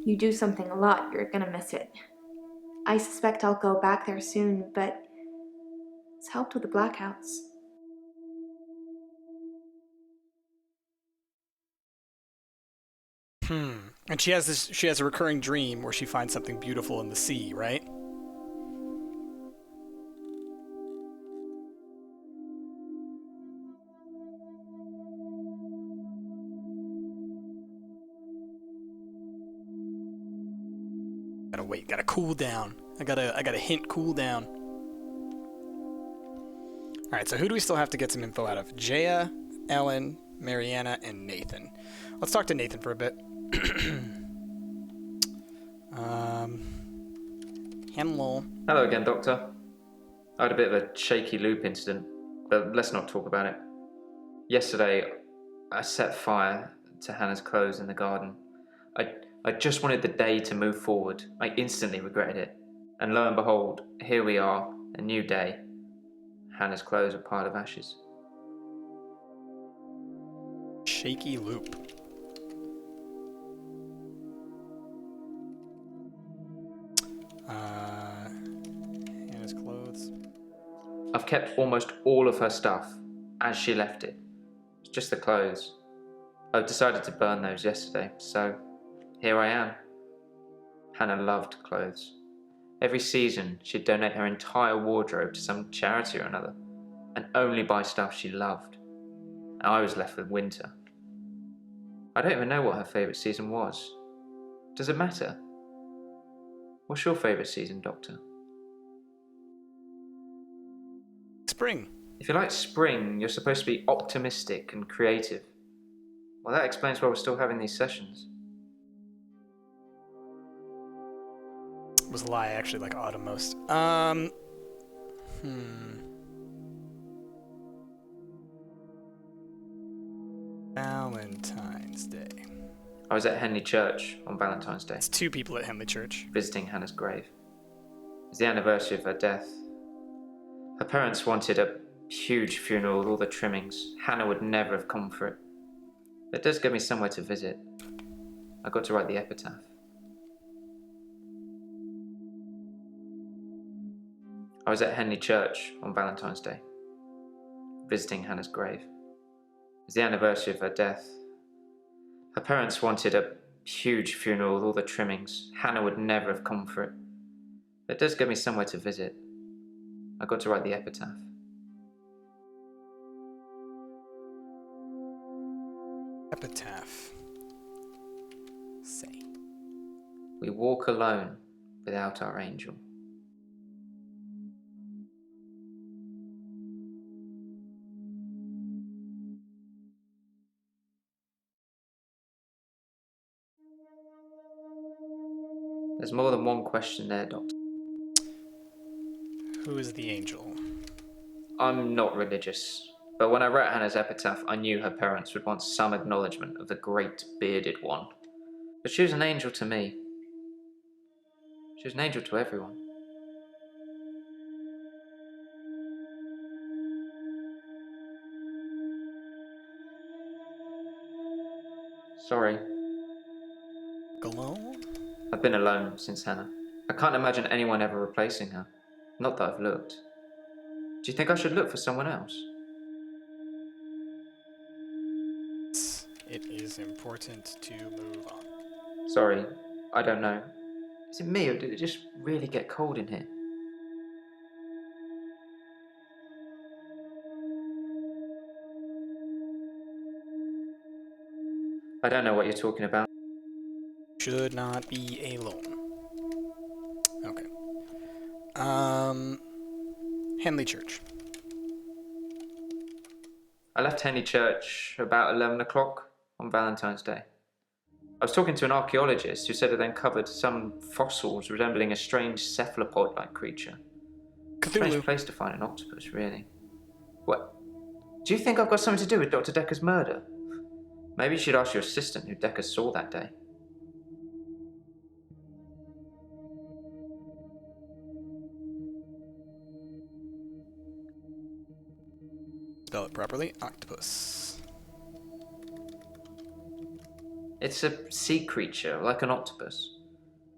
You do something a lot, you're gonna miss it. I suspect I'll go back there soon, but it's helped with the blackouts. And she has a recurring dream where she finds something beautiful in the sea, right? Gotta wait, gotta cool down. I gotta hint cool down. Alright, so who do we still have to get some info out of? Jaya, Ellen, Mariana, and Nathan. Let's talk to Nathan for a bit. Hello. Hello again, Doctor. I had a bit of a shaky loop incident, but let's not talk about it. Yesterday, I set fire to Hannah's clothes in the garden. I just wanted the day to move forward. I instantly regretted it. And lo and behold, here we are, a new day. Hannah's clothes are a pile of ashes. Shaky loop. Hannah's clothes. I've kept almost all of her stuff as she left it. It's just the clothes. I've decided to burn those yesterday, so here I am. Hannah loved clothes. Every season, she'd donate her entire wardrobe to some charity or another, and only buy stuff she loved. I was left with winter. I don't even know what her favourite season was. Does it matter? What's your favourite season, Doctor? Spring. If you like spring, you're supposed to be optimistic and creative. Well, that explains why we're still having these sessions. It was a lie, I actually like autumn most. Valentine's Day. I was at Henley Church on Valentine's Day. It's 2 people at Henley Church. Visiting Hannah's grave. It's the anniversary of her death. Her parents wanted a huge funeral with all the trimmings. Hannah would never have come for it. It does give me somewhere to visit. I got to write the epitaph. I was at Henley Church on Valentine's Day, visiting Hannah's grave. It's the anniversary of her death. Her parents wanted a huge funeral with all the trimmings. Hannah would never have come for it. It does give me somewhere to visit. I got to write the epitaph. Epitaph. Say. We walk alone without our angel. There's more than one question there, Doctor. Who is the angel? I'm not religious, but when I read Hannah's epitaph, I knew her parents would want some acknowledgement of the great bearded one. But she was an angel to me. She was an angel to everyone. Sorry. Alone? I've been alone since Hannah. I can't imagine anyone ever replacing her. Not that I've looked. Do you think I should look for someone else? It is important to move on. Sorry, I don't know. Is it me or did it just really get cold in here? I don't know what you're talking about. Should not be alone. Okay. Henley Church. I left Henley Church about 11 o'clock on Valentine's Day. I was talking to an archaeologist who said it uncovered some fossils resembling a strange cephalopod-like creature. Cthulhu. Strange place to find an octopus, really. What? Do you think I've got something to do with Dr. Dekker's murder? Maybe you should ask your assistant who Dekker saw that day. Spell it properly. Octopus. It's a sea creature, like an octopus.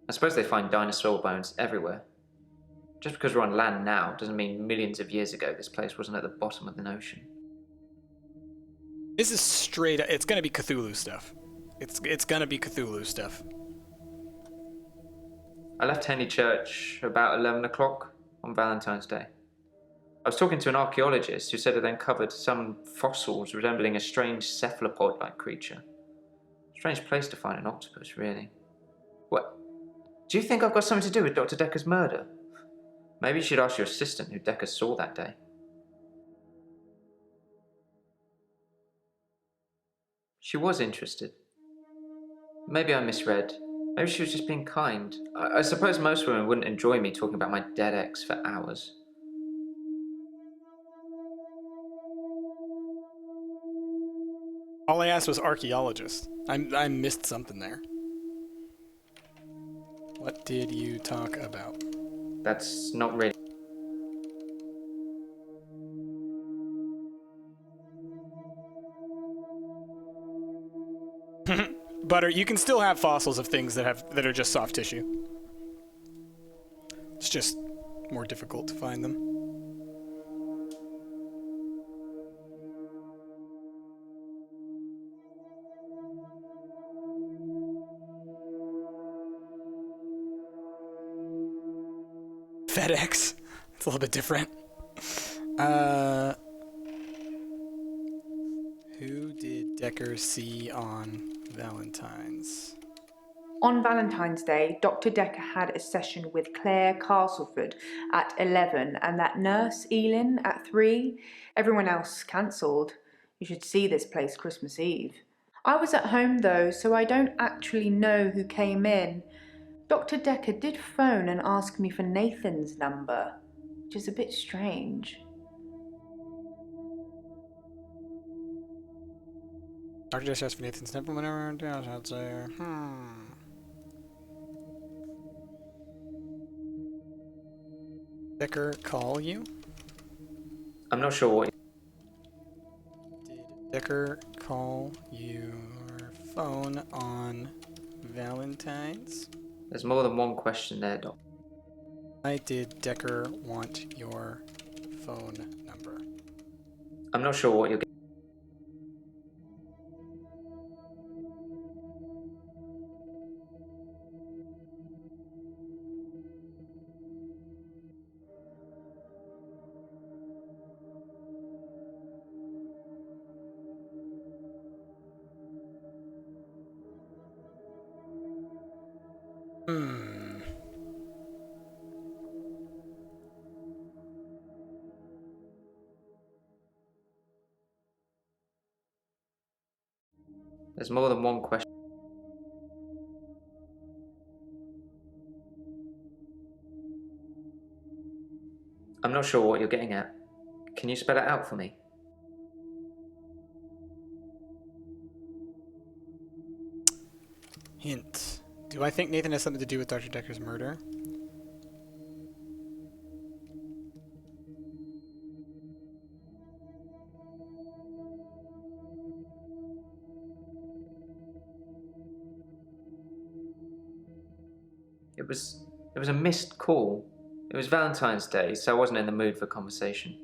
I suppose they find dinosaur bones everywhere. Just because we're on land now doesn't mean millions of years ago this place wasn't at the bottom of the ocean. This is straight up. It's gonna be Cthulhu stuff. It's gonna be Cthulhu stuff. I left Henley Church about 11 o'clock on Valentine's Day. I was talking to an archaeologist who said it uncovered some fossils resembling a strange cephalopod-like creature. Strange place to find an octopus, really. What? Do you think I've got something to do with Dr. Dekker's murder? Maybe you should ask your assistant who Dekker saw that day. She was interested. Maybe I misread. Maybe she was just being kind. I suppose most women wouldn't enjoy me talking about my dead ex for hours. All I asked was archaeologist. I missed something there. What did you talk about? That's not really... Butter, you can still have fossils of things that are just soft tissue. It's just more difficult to find them. FedEx. It's a little bit different. Who did Dekker see on Valentine's? On Valentine's Day, Dr. Dekker had a session with Claire Castleford at 11 and that nurse, Elin, at 3. Everyone else cancelled. You should see this place Christmas Eve. I was at home though, so I don't actually know who came in. Dr. Dekker did phone and ask me for Nathan's number, which is a bit strange. Dr. Dekker asked for Nathan's number whenever I'd say, Dekker call you? I'm not sure what... Did Dekker call your phone on Valentine's? There's more than one question there, Doc. Why did Dekker want your phone number? I'm not sure what you're... There's more than one question. I'm not sure what you're getting at. Can you spell it out for me? Hint. Do I think Nathan has something to do with Dr. Dekker's murder? It was a missed call. It was Valentine's Day, so I wasn't in the mood for conversation.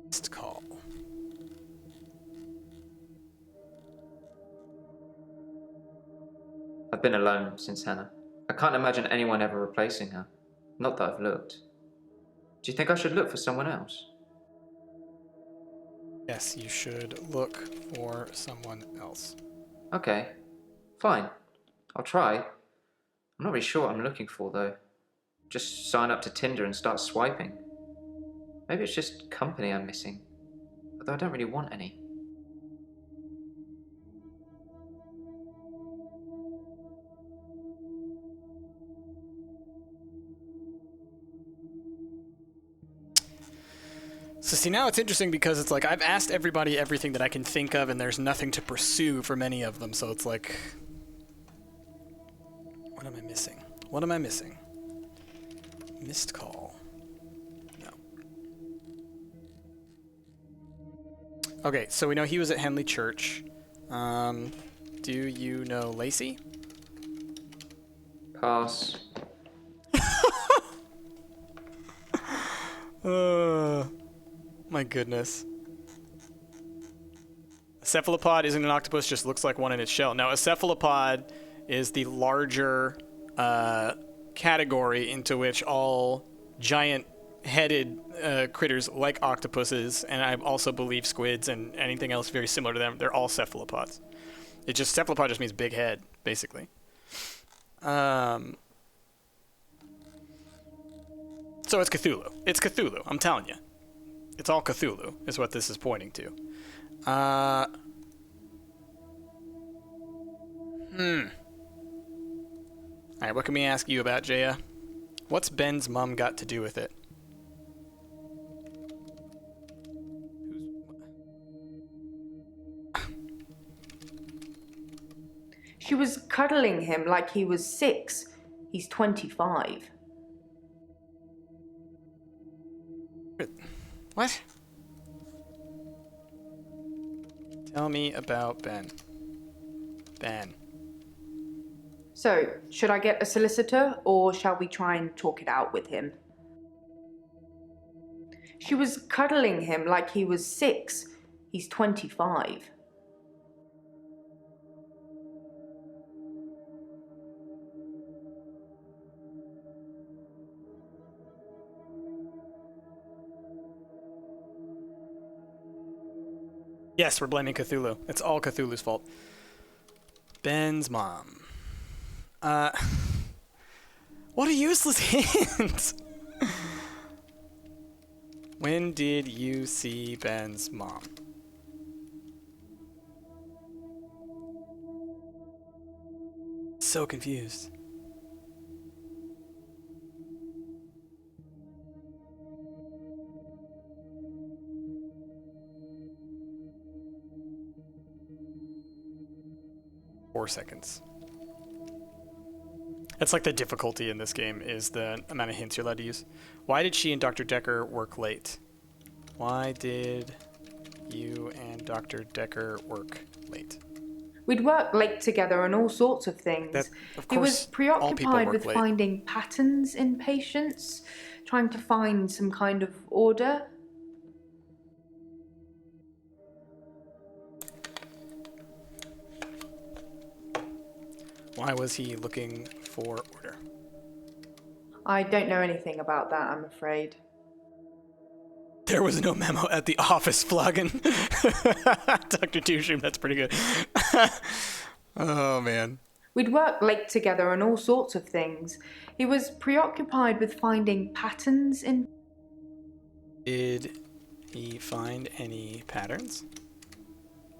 Missed call. I've been alone since Hannah. I can't imagine anyone ever replacing her. Not that I've looked. Do you think I should look for someone else? Yes, you should look for someone else. Okay, fine. I'll try. I'm not really sure what I'm looking for, though. Just sign up to Tinder and start swiping. Maybe it's just company I'm missing. Although I don't really want any. So see, now it's interesting because it's like I've asked everybody everything that I can think of, and there's nothing to pursue for many of them. So it's like, what am I missing? What am I missing? Missed call. No. Okay, so we know he was at Henley Church. Do you know Lacey? Pass. My goodness. A cephalopod isn't an octopus, just looks like one in its shell. Now, a cephalopod is the larger category into which all giant-headed critters like octopuses, and I also believe squids and anything else very similar to them, they're all cephalopods. Cephalopod just means big head, basically. So it's Cthulhu. It's Cthulhu, I'm telling you. It's all Cthulhu, is what this is pointing to. Alright, what can we ask you about, Jaya? What's Ben's mom got to do with it? She was cuddling him like he was 6. He's 25. What? Tell me about Ben. Ben. So, should I get a solicitor, or shall we try and talk it out with him? She was cuddling him like he was 6. He's 25. Yes, we're blaming Cthulhu. It's all Cthulhu's fault. Ben's mom. What a useless hint! When did you see Ben's mom? So confused. Seconds. That's like the difficulty in this game, is the amount of hints you're allowed to use. Why did she and Dr. Dekker work late? Why did you and Dr. Dekker work late? We'd work late together on all sorts of things. He was preoccupied with finding patterns in patients, trying to find some kind of order. Why was he looking for order? I don't know anything about that, I'm afraid. There was no memo at the office, Floggen. Dr. Tushoom, that's pretty good. Oh, man. We'd work late together on all sorts of things. He was preoccupied with finding patterns in... Did he find any patterns?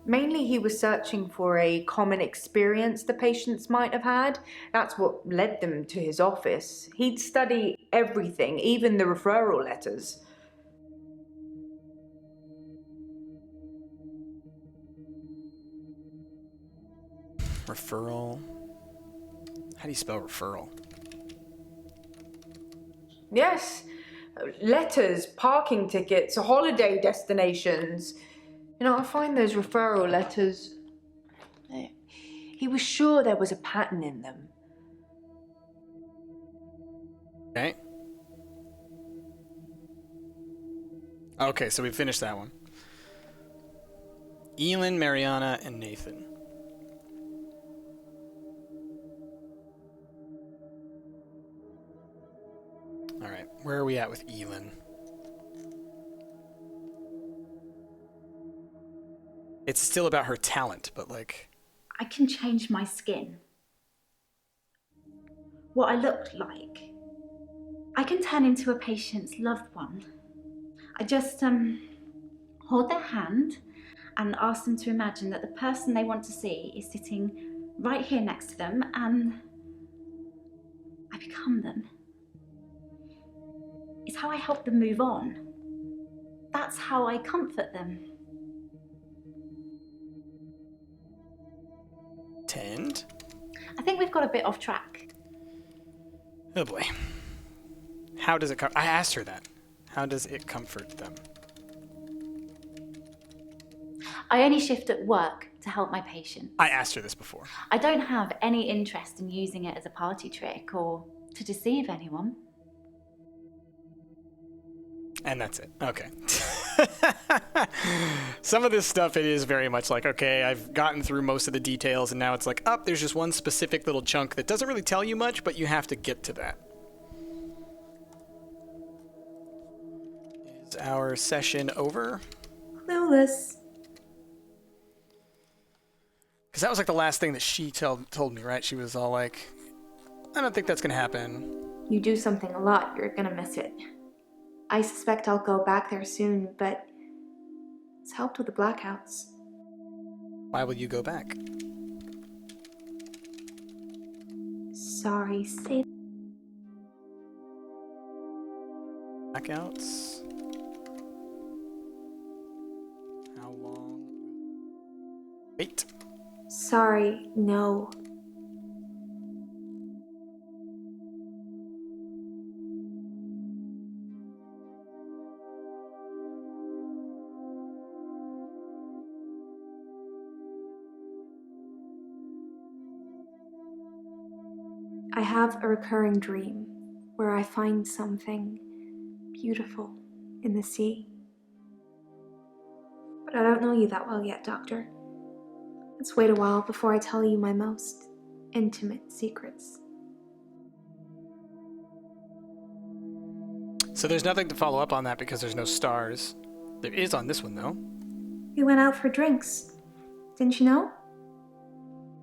Mainly he was searching for a common experience the patients might have had. That's what led them to his office. He'd study everything, even the referral letters. Referral. How do you spell referral? Yes, letters, parking tickets, holiday destinations. I find those referral letters. He was sure there was a pattern in them. Okay. Okay, so we finished that one. Elin, Mariana, and Nathan. All right, where are we at with Elin? It's still about her talent, but like... I can change my skin. What I look like. I can turn into a patient's loved one. I just, hold their hand and ask them to imagine that the person they want to see is sitting right here next to them, and I become them. It's how I help them move on. That's how I comfort them. Tend? I think we've got a bit off track. Oh boy. How does it I asked her that. How does it comfort them? I only shift at work to help my patients. I asked her this before. I don't have any interest in using it as a party trick or to deceive anyone. And that's it. Okay. Some of this stuff, it is very much like, okay, I've gotten through most of the details, and now it's like, there's just one specific little chunk that doesn't really tell you much, but you have to get to that. Is our session over? Clueless. Because that was like the last thing that she told me, right? She was all like, I don't think that's going to happen. You do something a lot, you're gonna miss it. I suspect I'll go back there soon, but it's helped with the blackouts. Why will you go back? Sorry, say... Blackouts? How long? Wait. Sorry, no. I have a recurring dream where I find something beautiful in the sea. But I don't know you that well yet, Doctor. Let's wait a while before I tell you my most intimate secrets. So there's nothing to follow up on that because there's no stars. There is on this one, though. We went out for drinks. Didn't you know?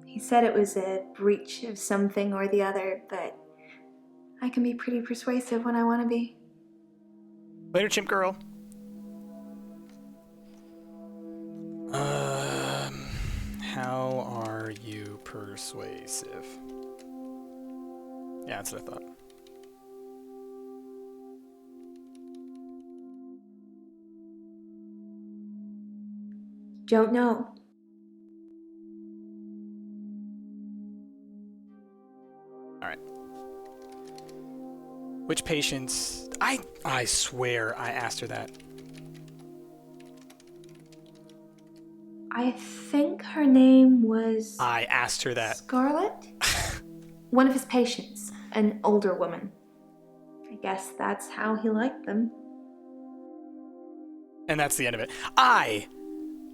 He said it was a breach of something or the other, but I can be pretty persuasive when I want to be. Later, chimp girl. How are you persuasive? Yeah, that's what I thought. Don't know. All right. Which patients? I swear I asked her that. I think her name was... I asked her that. Scarlett? One of his patients, an older woman. I guess that's how he liked them. And that's the end of it. I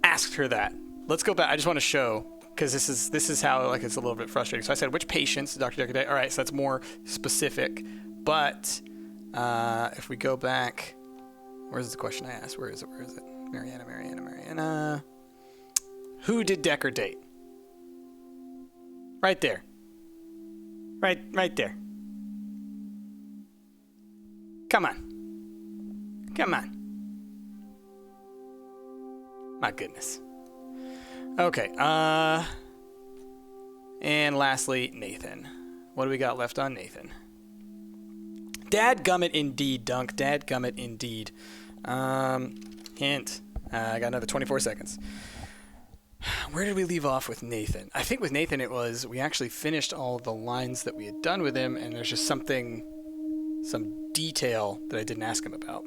asked her that. Let's go back. I just want to show, because this is how like it's a little bit frustrating. So I said, which patients, Dr. Dekker? All right, so that's more specific. But if we go back, where's the question I asked? Where is it? Mariana. Who did Dekker date? Right there. Right there. Come on. My goodness. Okay, and lastly, Nathan. What do we got left on Nathan? Dadgummit indeed, Dunk. Dadgummit indeed. Hint. I got another 24 seconds. Where did we leave off with Nathan? I think with Nathan it was we actually finished all the lines that we had done with him, and there's just some detail that I didn't ask him about.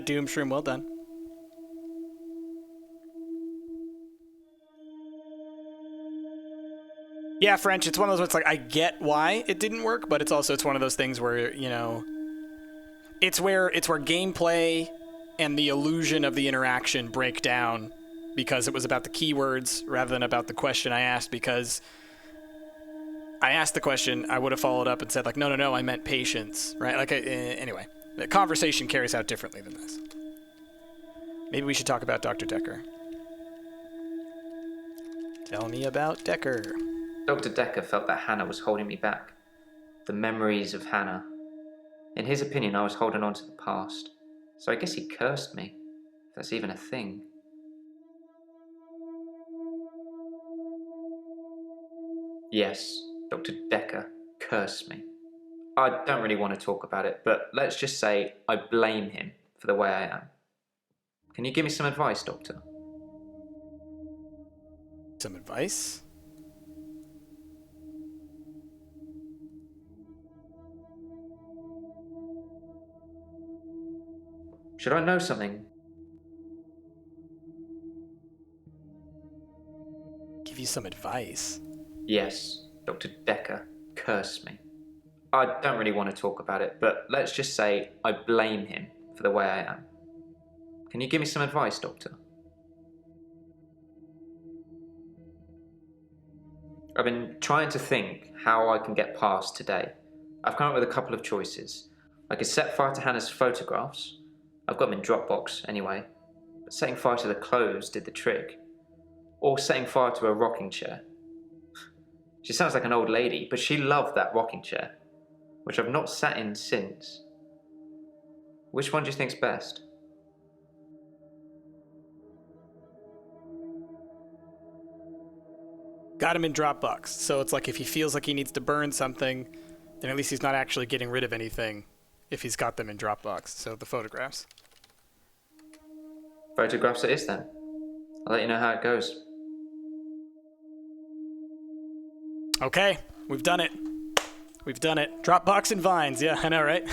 Doomshroom, well done. Yeah, French, it's one of those where it's like, I get why it didn't work, but it's one of those things where, you know, it's where gameplay and the illusion of the interaction break down because it was about the keywords rather than about the question I asked, because I asked the question, I would have followed up and said, like, no, I meant patience, right? Like, anyway, the conversation carries out differently than this. Maybe we should talk about Dr. Dekker. Tell me about Dekker. Dr. Dekker felt that Hannah was holding me back. The memories of Hannah. In his opinion, I was holding on to the past. So I guess he cursed me, if that's even a thing. Yes, Dr. Dekker cursed me. I don't really want to talk about it, but let's just say I blame him for the way I am. Can you give me some advice, Doctor? Some advice? Should I know something? Give you some advice? Yes, Dr. Dekker cursed me. I don't really want to talk about it, but let's just say I blame him for the way I am. Can you give me some advice, Doctor? I've been trying to think how I can get past today. I've come up with a couple of choices. I could set fire to Hannah's photographs. I've got them in Dropbox anyway. But setting fire to the clothes did the trick. Or setting fire to a rocking chair. She sounds like an old lady, but she loved that rocking chair, which I've not sat in since. Which one do you think's best? Got him in Dropbox, so it's like if he feels like he needs to burn something, then at least he's not actually getting rid of anything if he's got them in Dropbox, so the photographs. Photographs it is then. I'll let you know how it goes. Okay, we've done it. We've done it. Dropbox and Vines, yeah, I know, right?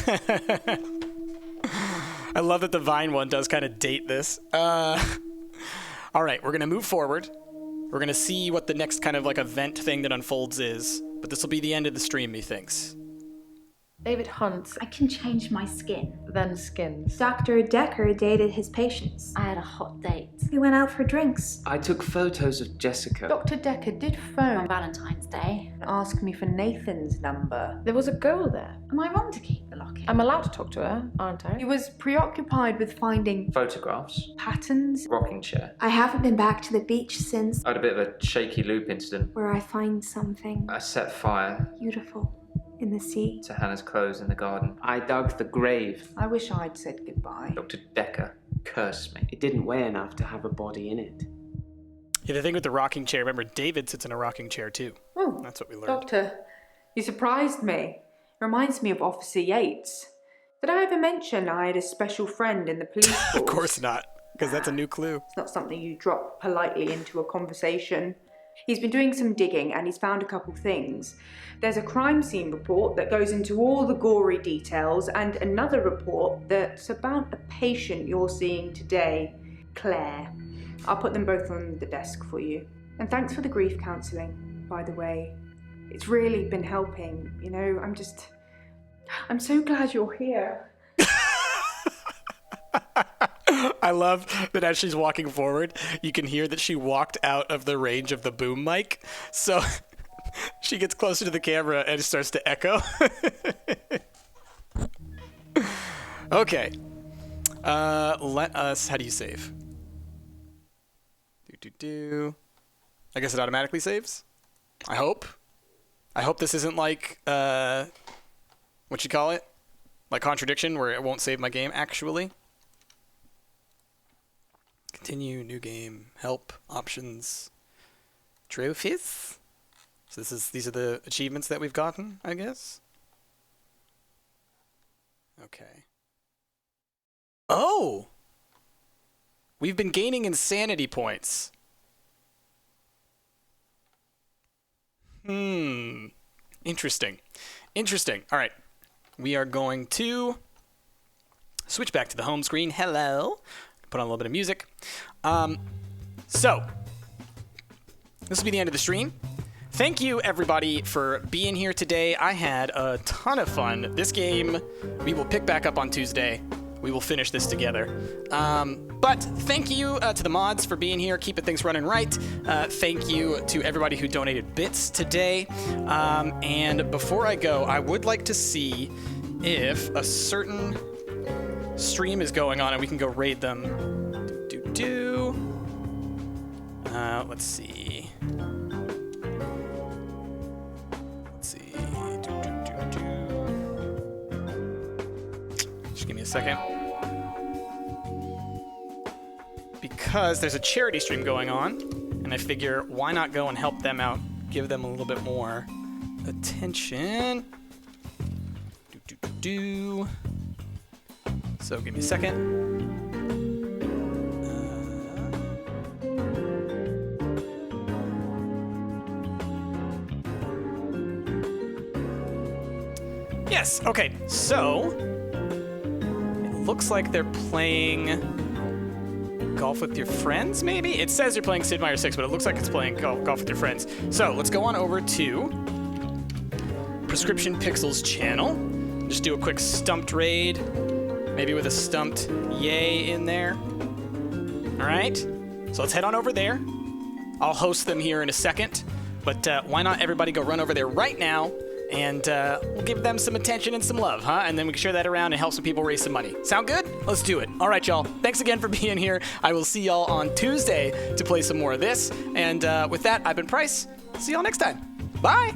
I love that the Vine one does kind of date this. All right, we're going to move forward. We're going to see what the next kind of like event thing that unfolds is, but this will be the end of the stream, methinks. David Hunt. I can change my skin. Then skins. Dr. Dekker dated his patients. I had a hot date. We went out for drinks. I took photos of Jessica. Dr. Dekker did phone On Valentine's Day. and ask me for Nathan's number. There was a girl there. Am I wrong to keep the locket? I'm allowed to talk to her, aren't I? He was preoccupied with finding Photographs. patterns. Rocking chair. I haven't been back to the beach since, I had a bit of a shaky loop incident. where I find something I set fire beautiful in the sea. to Hannah's clothes in the garden. I dug the grave. I wish I'd said goodbye. Dr. Dekker cursed me. It didn't weigh enough to have a body in it. Yeah, the thing with the rocking chair, remember, David sits in a rocking chair too. Oh, That's what we learned. Doctor, you surprised me. Reminds me of Officer Yates. Did I ever mention I had a special friend in the police force? Of course not, because that's a new clue. It's not something you drop politely into a conversation. He's been doing some digging and he's found a couple things. There's a crime scene report that goes into all the gory details and another report that's about a patient you're seeing today, Claire. I'll put them both on the desk for you. And thanks for the grief counselling, by the way. It's really been helping, you know, I'm so glad you're here. I love that as she's walking forward, you can hear that she walked out of the range of the boom mic. So she gets closer to the camera and it starts to echo. Okay. Let us... How do you save? I guess it automatically saves? I hope. I hope this isn't like... what you call it? like contradiction where it won't save my game actually. Continue, new game, help, options, trophies. So these are the achievements that we've gotten, I guess. Okay. Oh! We've been gaining insanity points. Interesting. Interesting. All right. We are going to switch back to the home screen. Hello. Put on a little bit of music. So, this will be the end of the stream. Thank you, everybody, for being here today. I had a ton of fun. This game, we will pick back up on Tuesday. We will finish this together. But thank you to the mods for being here, keeping things running right. Thank you to everybody who donated bits today. And before I go, I would like to see if a certain stream is going on and we can go raid them. Let's see. Just give me a second. Because there's a charity stream going on, and I figure why not go and help them out, give them a little bit more attention. So give me a second. Yes, okay, so it looks like they're playing Golf with Your Friends, maybe? It says you're playing Sid Meier 6, but it looks like it's playing Golf with Your Friends. So let's go on over to Prescription Pixels channel. Just do a quick stumped raid, maybe with a stumped yay in there. All right, so let's head on over there. I'll host them here in a second, but why not everybody go run over there right now, and we'll give them some attention and some love, huh? And then we can share that around and help some people raise some money. Sound good? Let's do it. All right, y'all. Thanks again for being here. I will see y'all on Tuesday to play some more of this. And with that, I've been Price. See y'all next time. Bye.